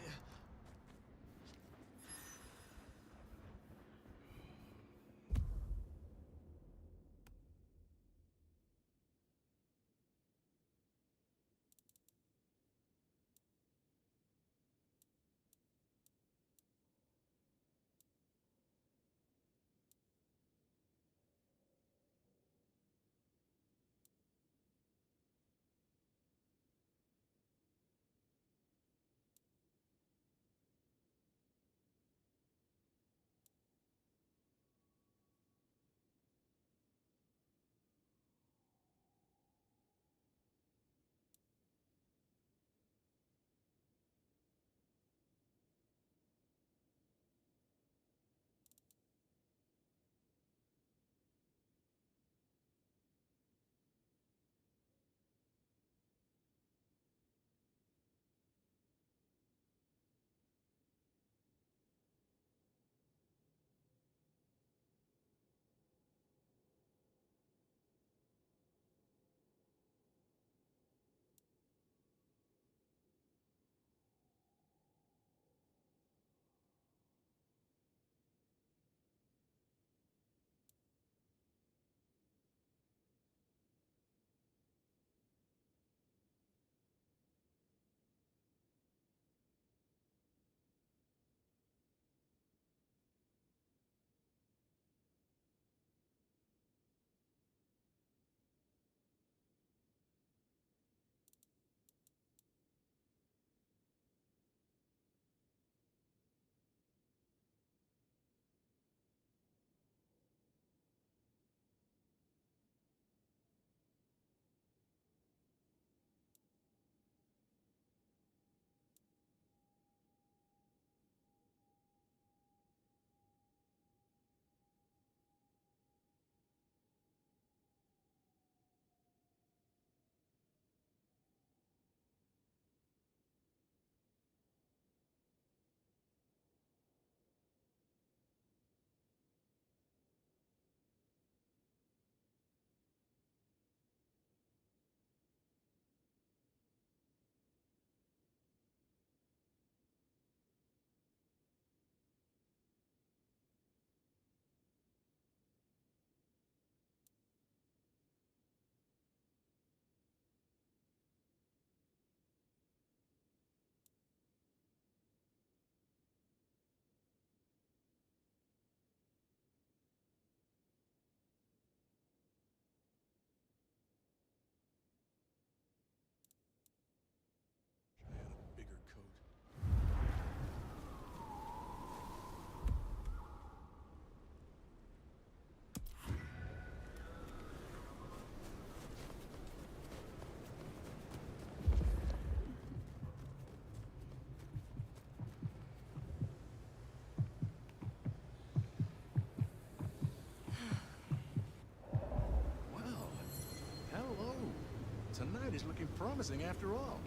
fight is looking promising after all.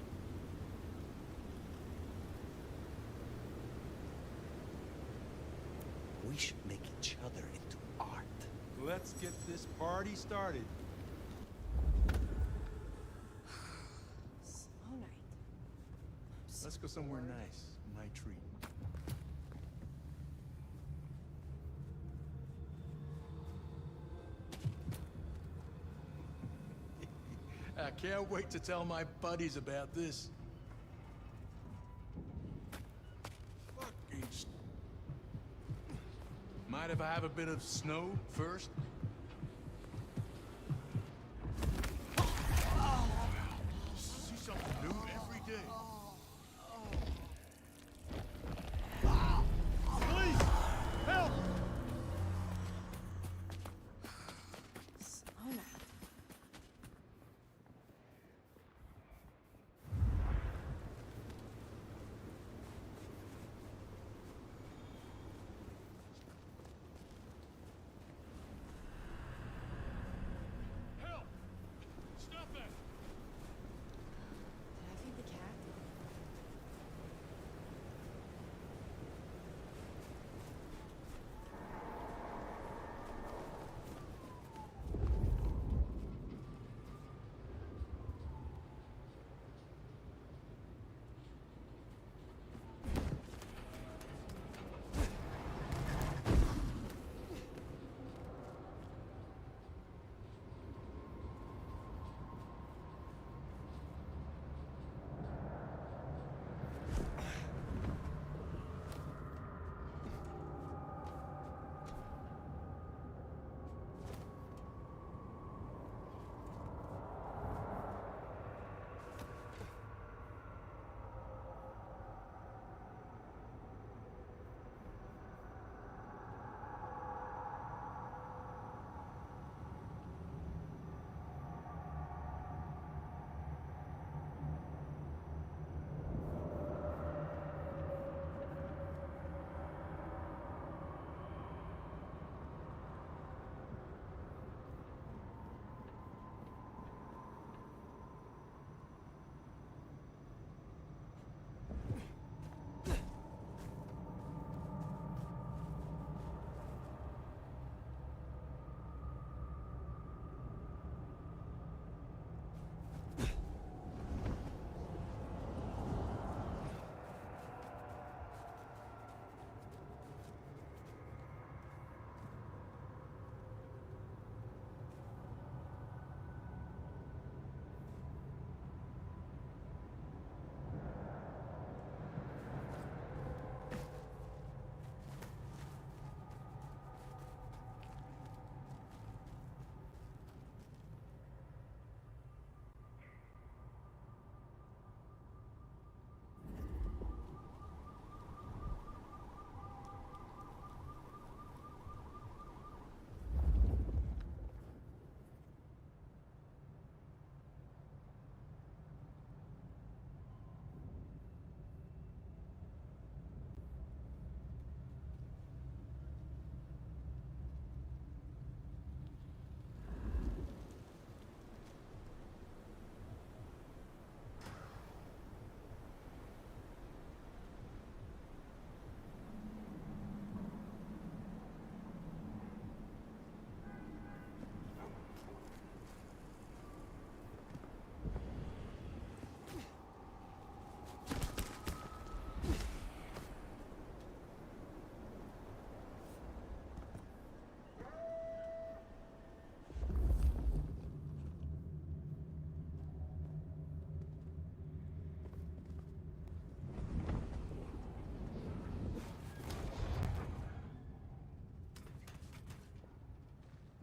We should make each other into art. Let's get this party started. Slow night. Let's go somewhere nice. My treat. I can't wait to tell my buddies about this. Fucking Mind if I have a bit of snow first? See something new every day. Police! Help! Slow night. Help! Stop that! Did I feed the cat?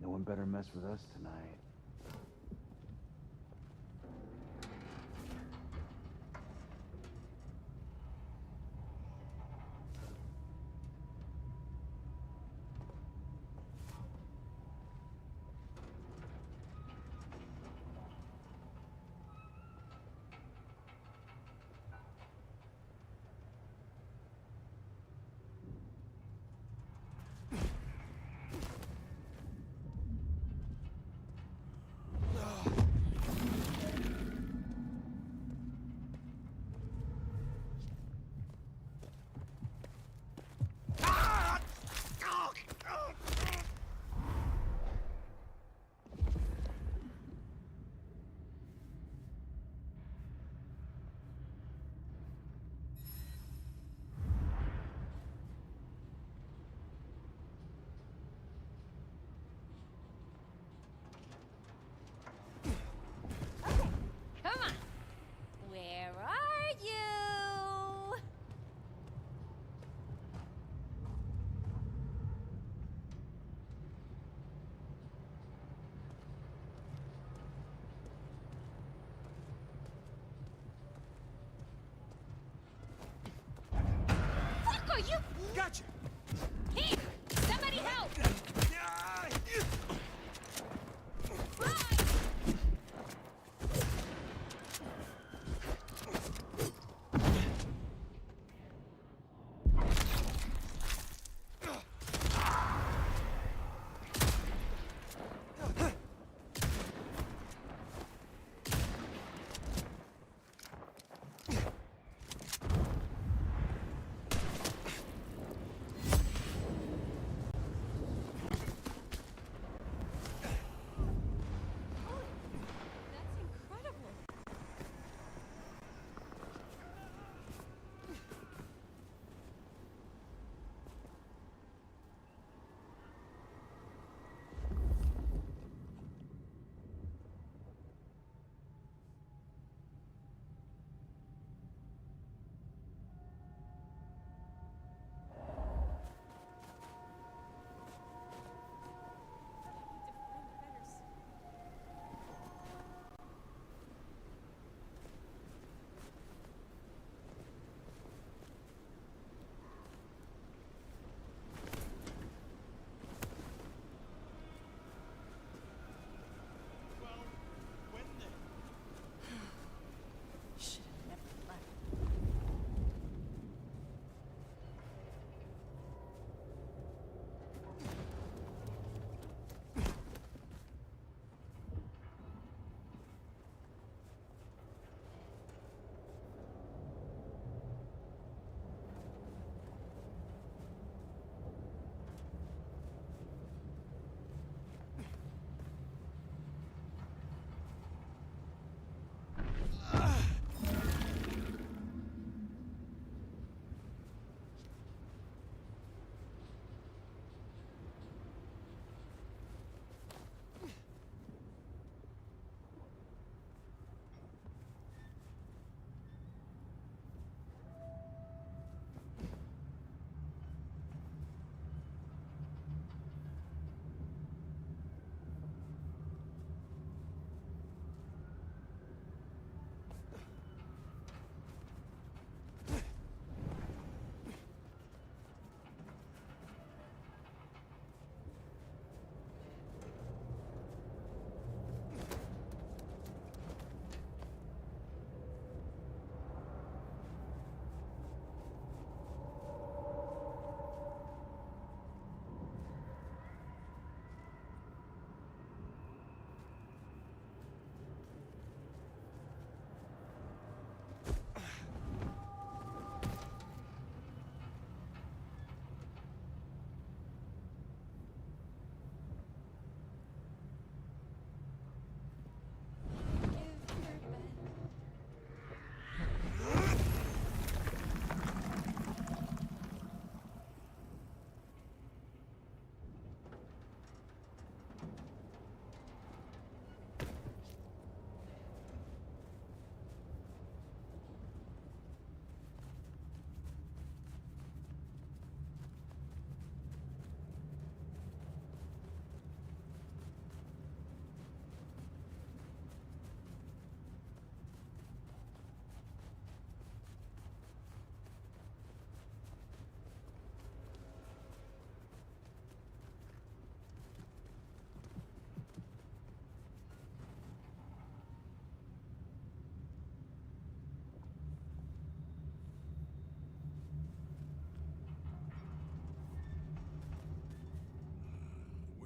No one better mess with us tonight.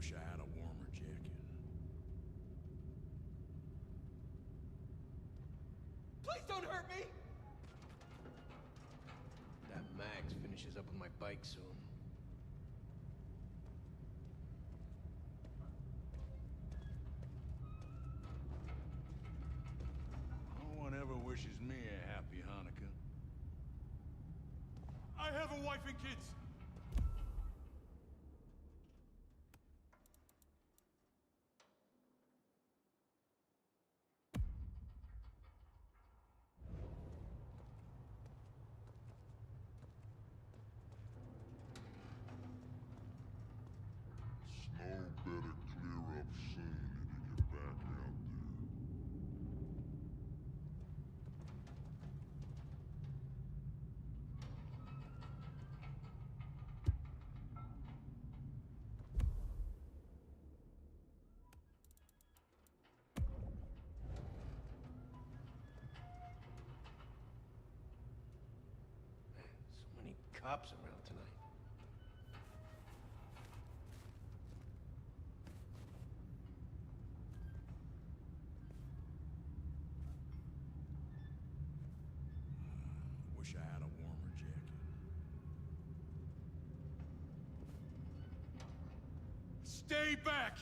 wish I had a warmer jacket. Please don't hurt me! That Max finishes up with my bike soon. No one ever wishes me a happy Hanukkah. I have a wife and kids! Snow better clear up soon if you get back out there. So many cops around tonight. Wish I had a warmer jacket. Stay back!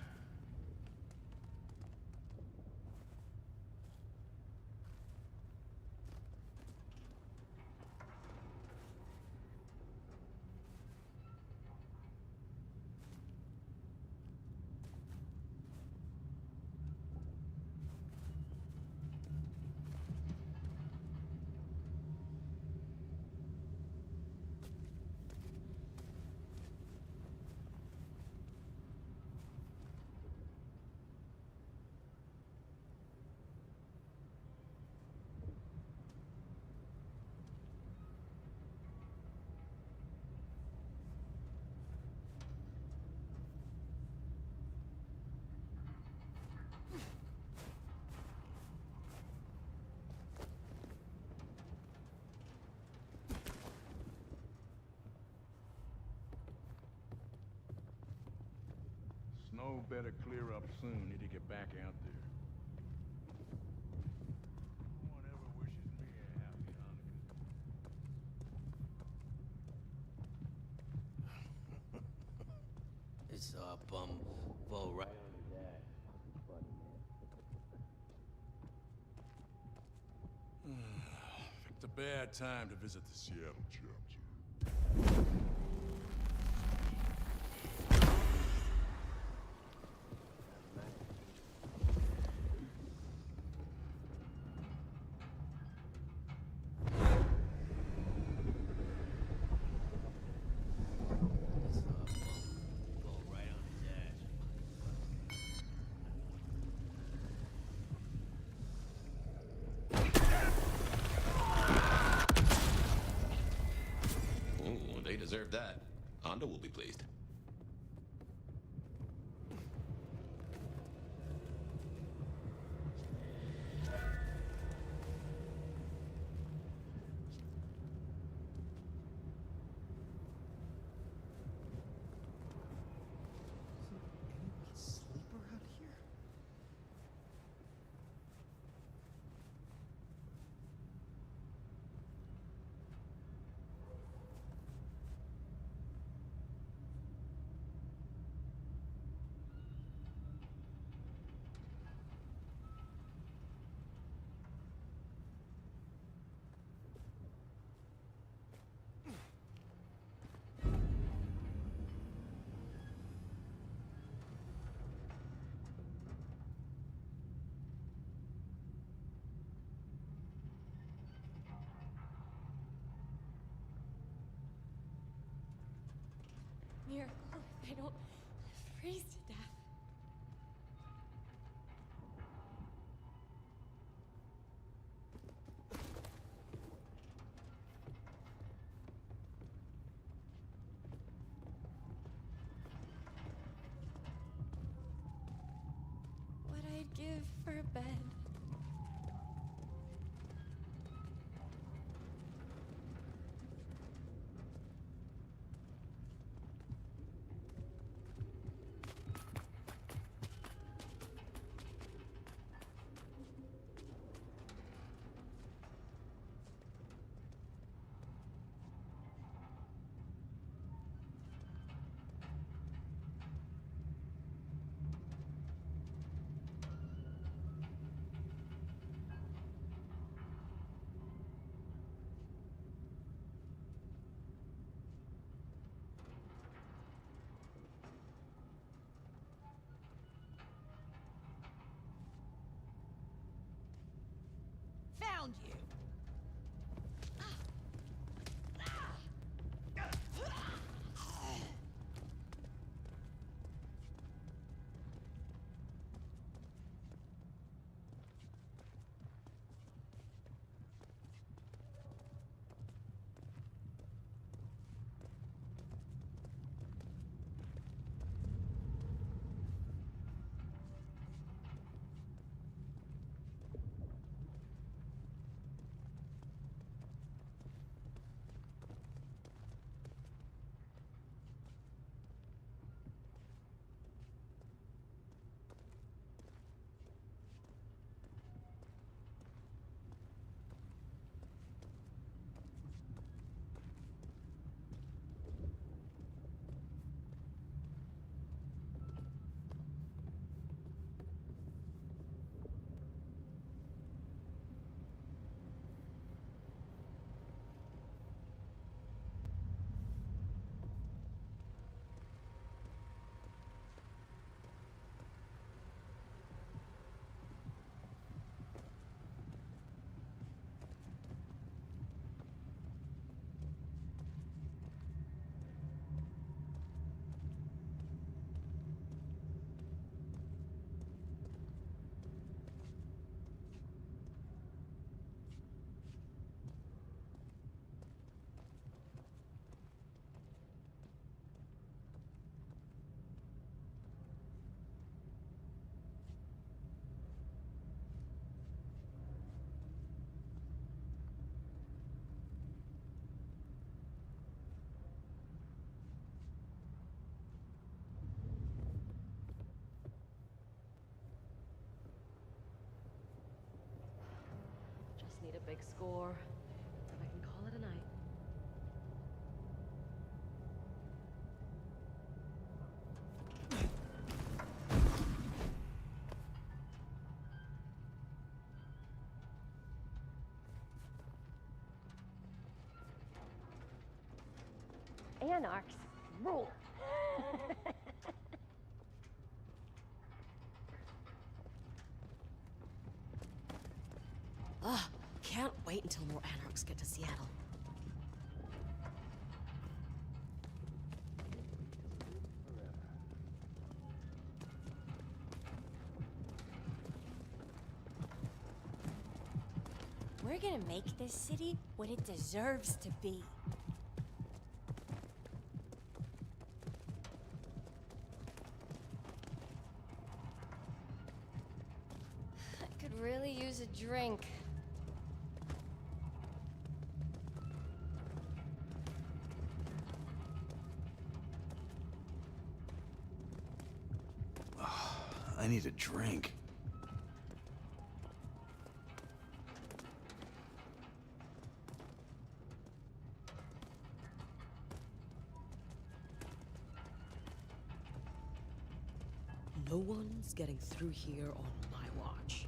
Snow better clear up soon. Need to get back out there. No one ever wishes me a happy Hanukkah. It's a bum fall right on his ass. Funny, man. Picked a bad time to visit the Seattle chapter. Ooh, they deserve that. Honda will be pleased. Sleep around here? Miracle if I don't freeze to death. What I'd give for a bed. found you! Just need a big score, and I can call it a night. Anarchs rule. Ugh, can't wait until more Anarchs get to Seattle. We're gonna make this city what it deserves to be. I could really use a drink. I need a drink. No one's getting through here on my watch.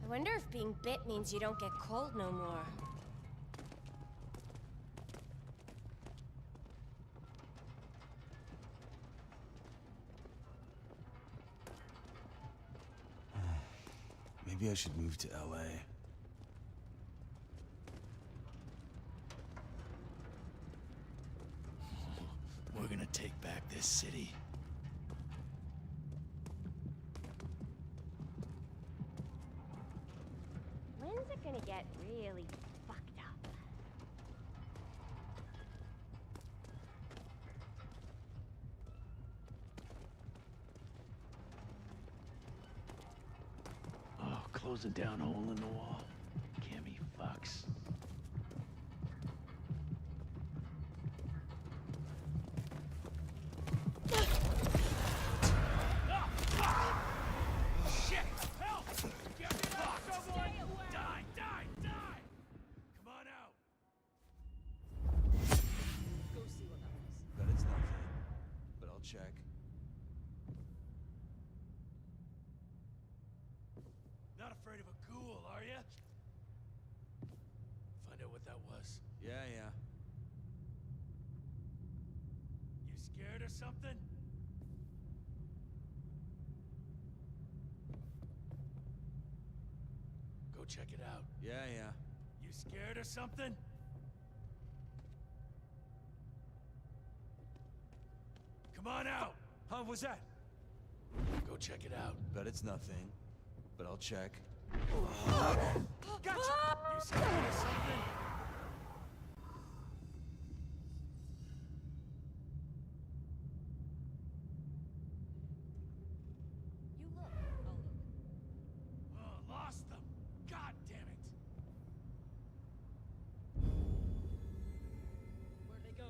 I wonder if being bit means you don't get cold no more. Maybe I should move to LA. We're gonna take back this city. When's it gonna get really fucked up? Oh, closing down a hole in the wall. Can't be fucks. Shit! Help! Get me out, someone! Die! Die! Die! Come on out! Bet it's nothing, but I'll check. Not afraid of a ghoul, are you? Find out what that was. Yeah. You scared or something? Go check it out. Yeah. You scared or something? Come on out! Huh, what's that? Go check it out. Bet it's nothing, but I'll check. Gotcha! You scared or something? You look. I'll look. Oh, lost them. God damn it. Where'd they go?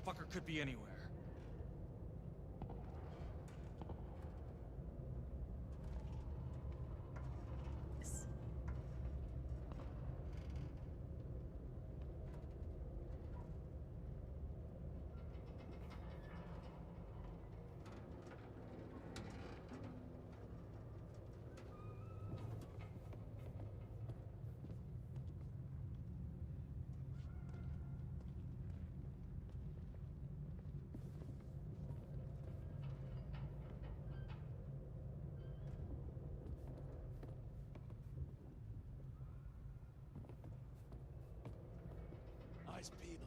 Fucker could be anywhere. Eyes peeled.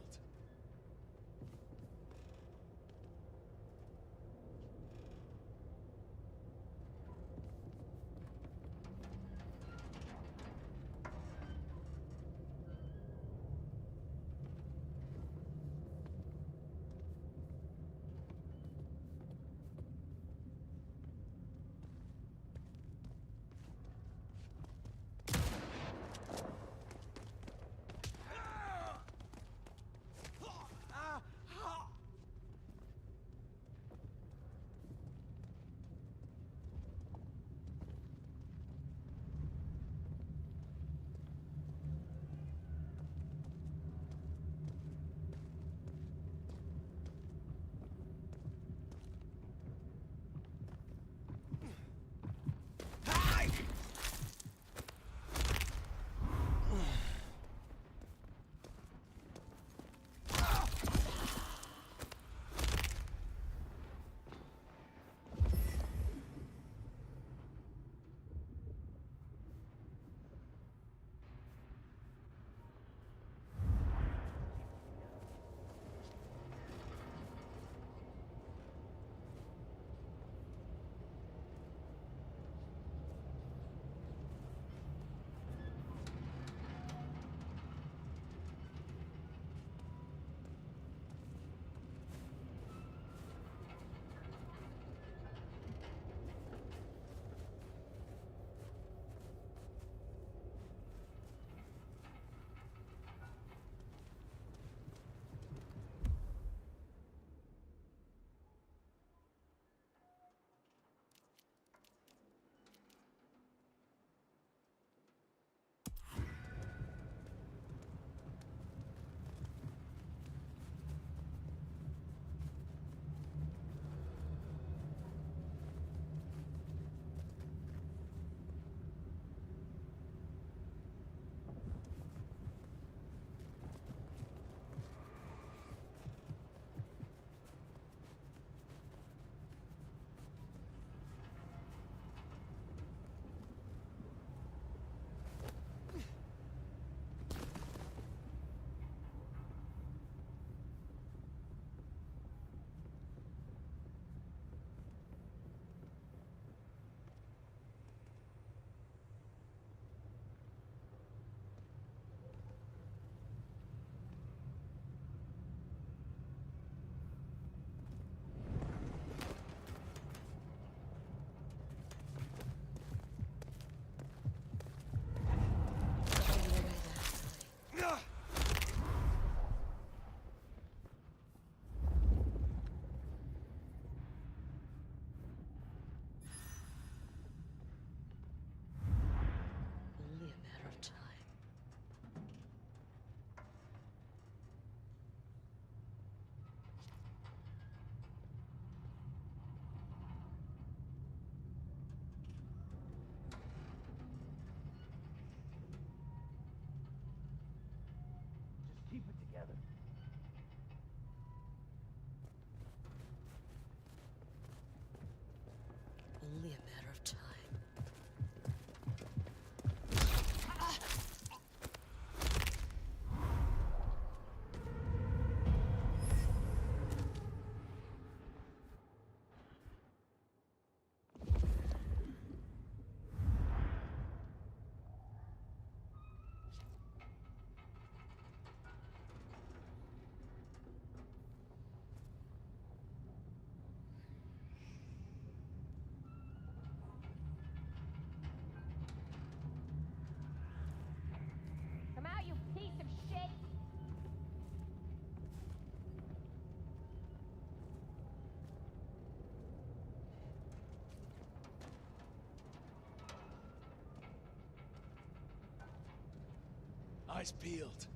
Eyes peeled.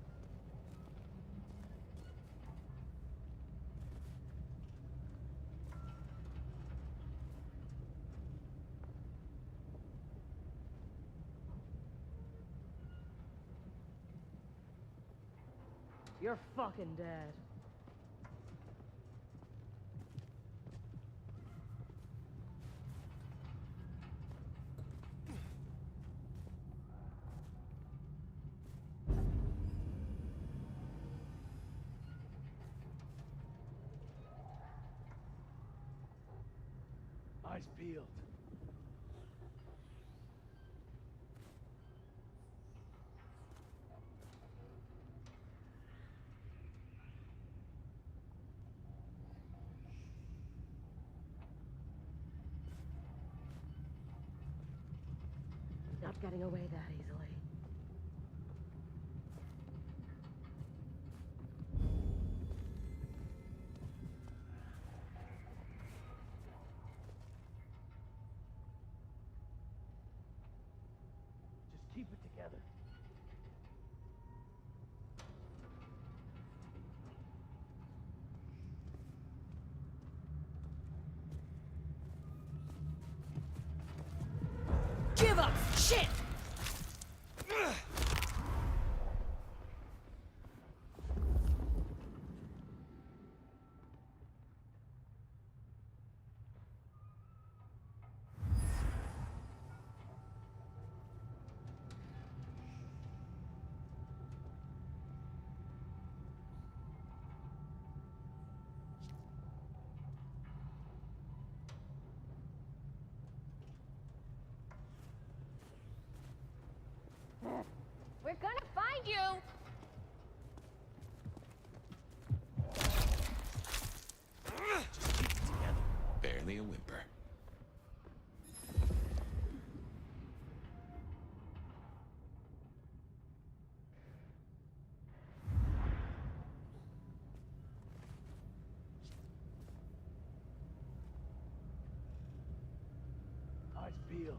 You're fucking dead. Eyes peeled. Not getting away that easily. Just keep it together. Give up! Shit! We're gonna find you! Just keep it together. Barely a whimper. Eyes peeled.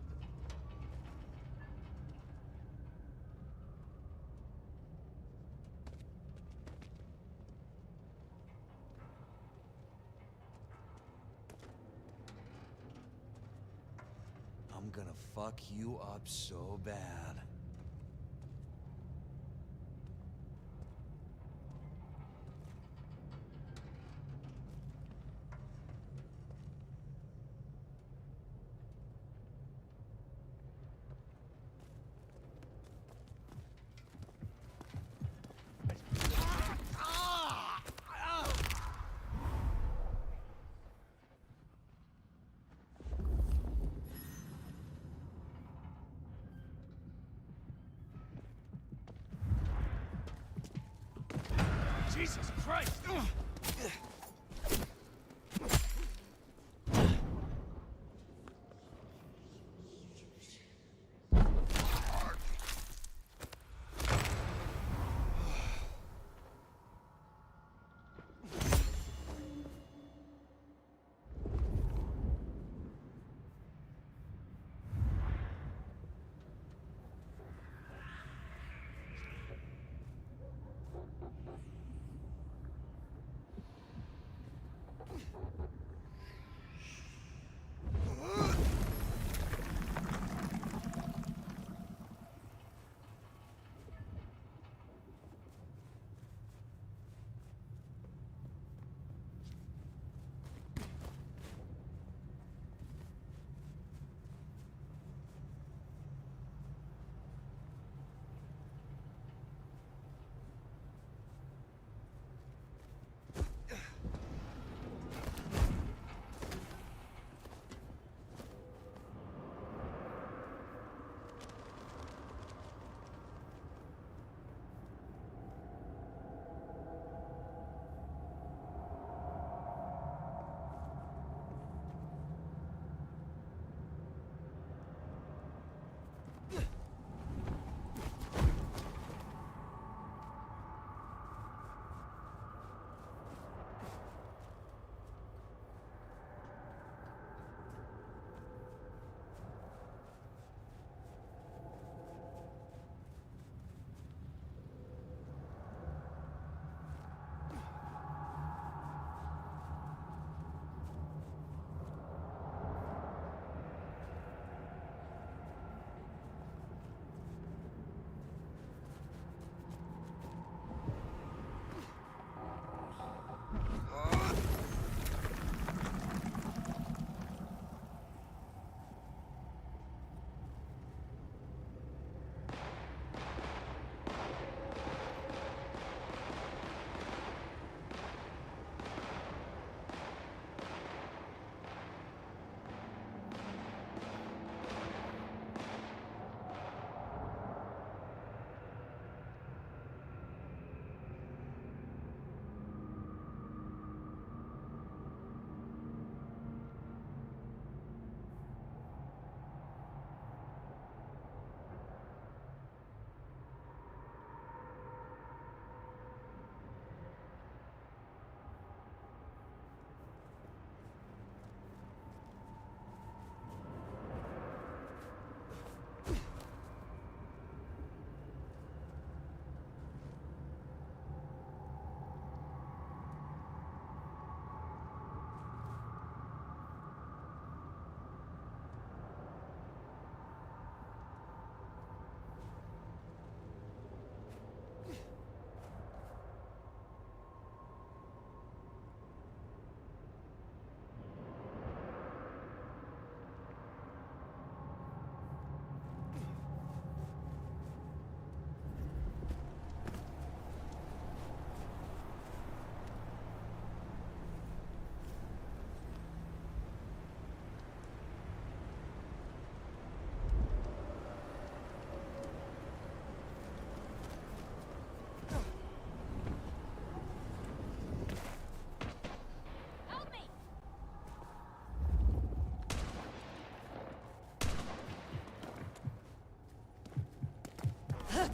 I'm gonna fuck you up so bad. Jesus Christ!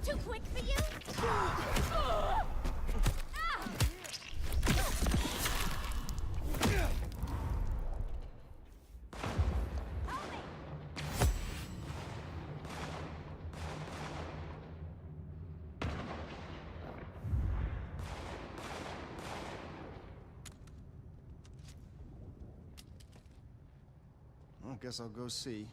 Too quick for you? I guess I'll go see.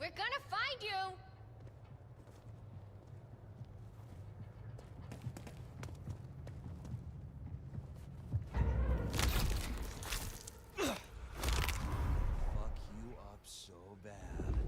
We're gonna find you! Fuck you up so bad.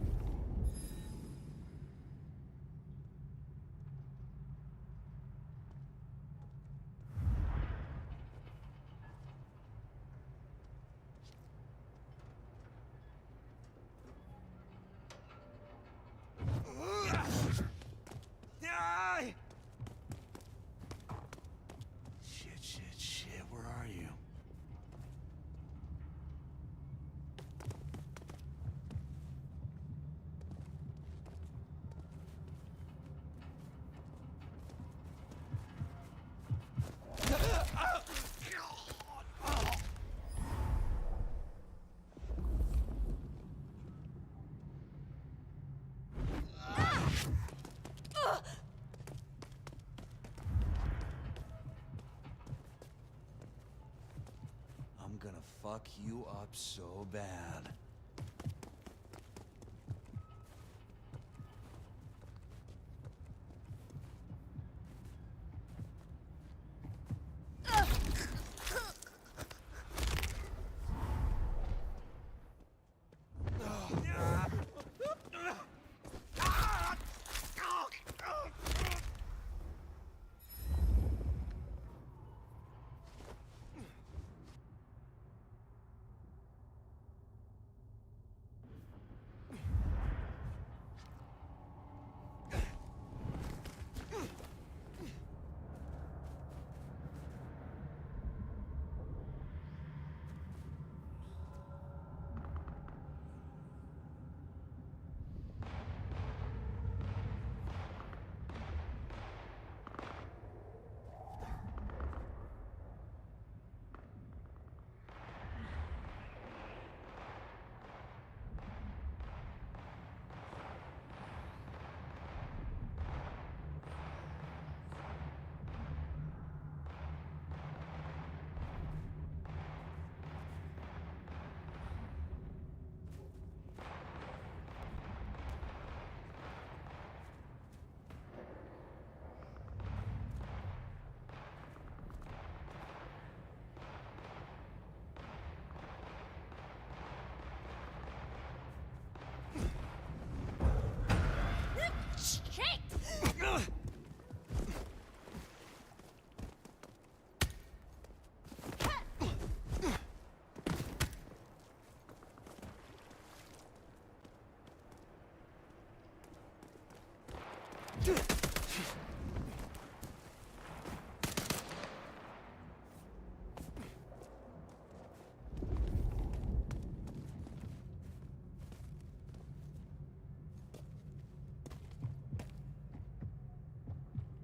gonna fuck you up so bad.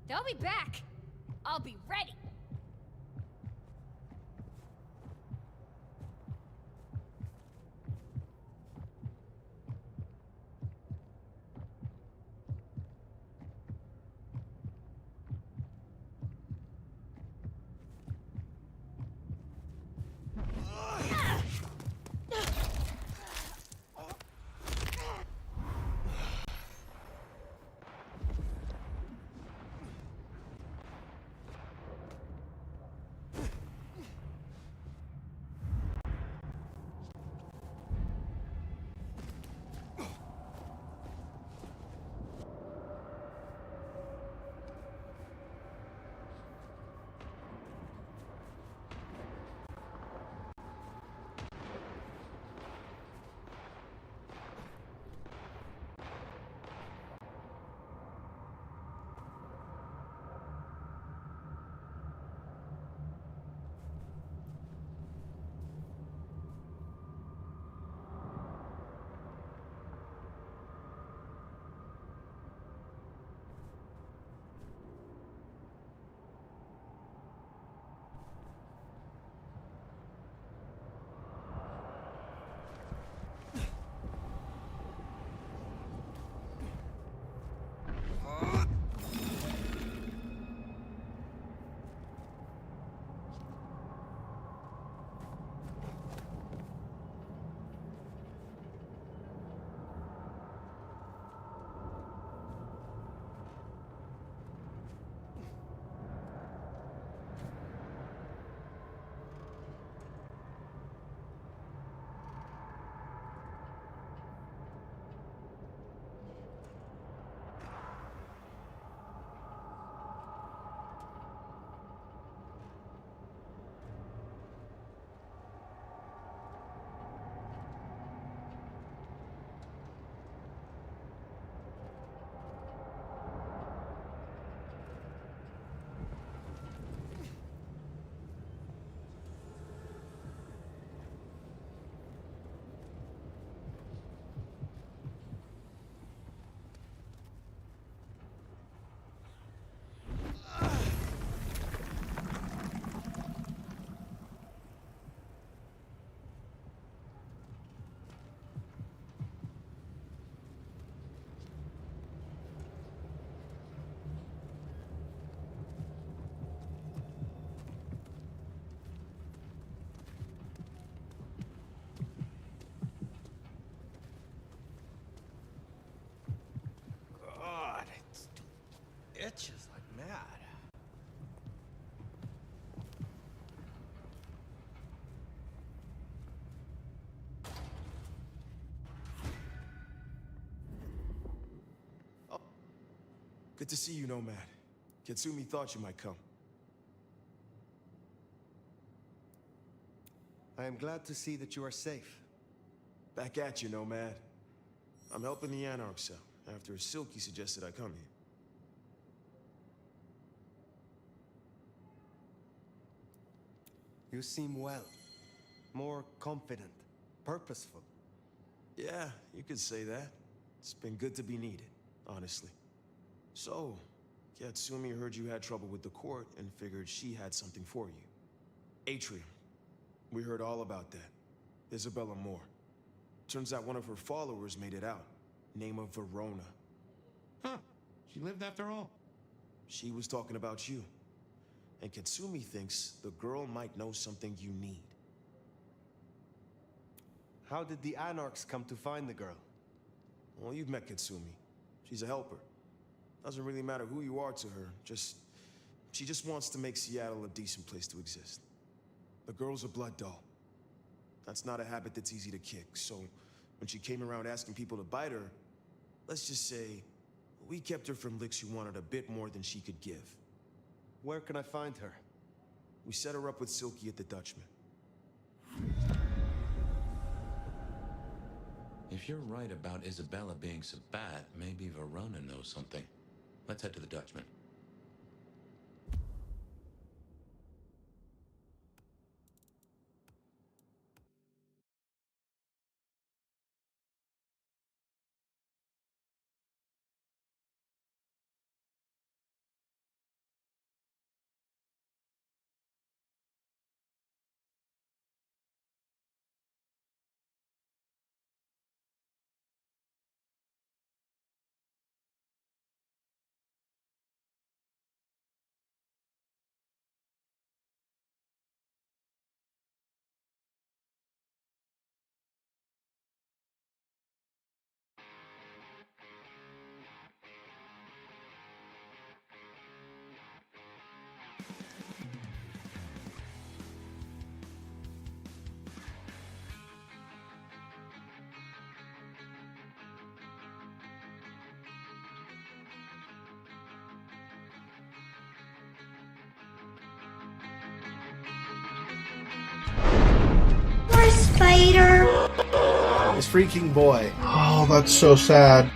They'll be back. I'll be ready. Good to see you, Nomad. Katsumi thought you might come. I am glad to see that you are safe. Back at you, Nomad. I'm helping the Anarchs out, after Silky suggested I come here. You seem well. More confident. Purposeful. Yeah, you could say that. It's been good to be needed, honestly. So, Katsumi heard you had trouble with the court and figured she had something for you. Atrium. We heard all about that. Isabella Moore. Turns out one of her followers made it out. Name of Verona. Huh. She lived after all. She was talking about you. And Katsumi thinks the girl might know something you need. How did the Anarchs come to find the girl? Well, you've met Katsumi. She's a helper. Doesn't really matter who you are to her, she just wants to make Seattle a decent place to exist. The girl's a blood doll. That's not a habit that's easy to kick, so when she came around asking people to bite her, let's just say, we kept her from licks who wanted a bit more than she could give. Where can I find her? We set her up with Silky at the Dutchman. If you're right about Isabella being so bad, maybe Verona knows something. Let's head to the Dutchman. Spider. This freaking boy. Oh, that's so sad.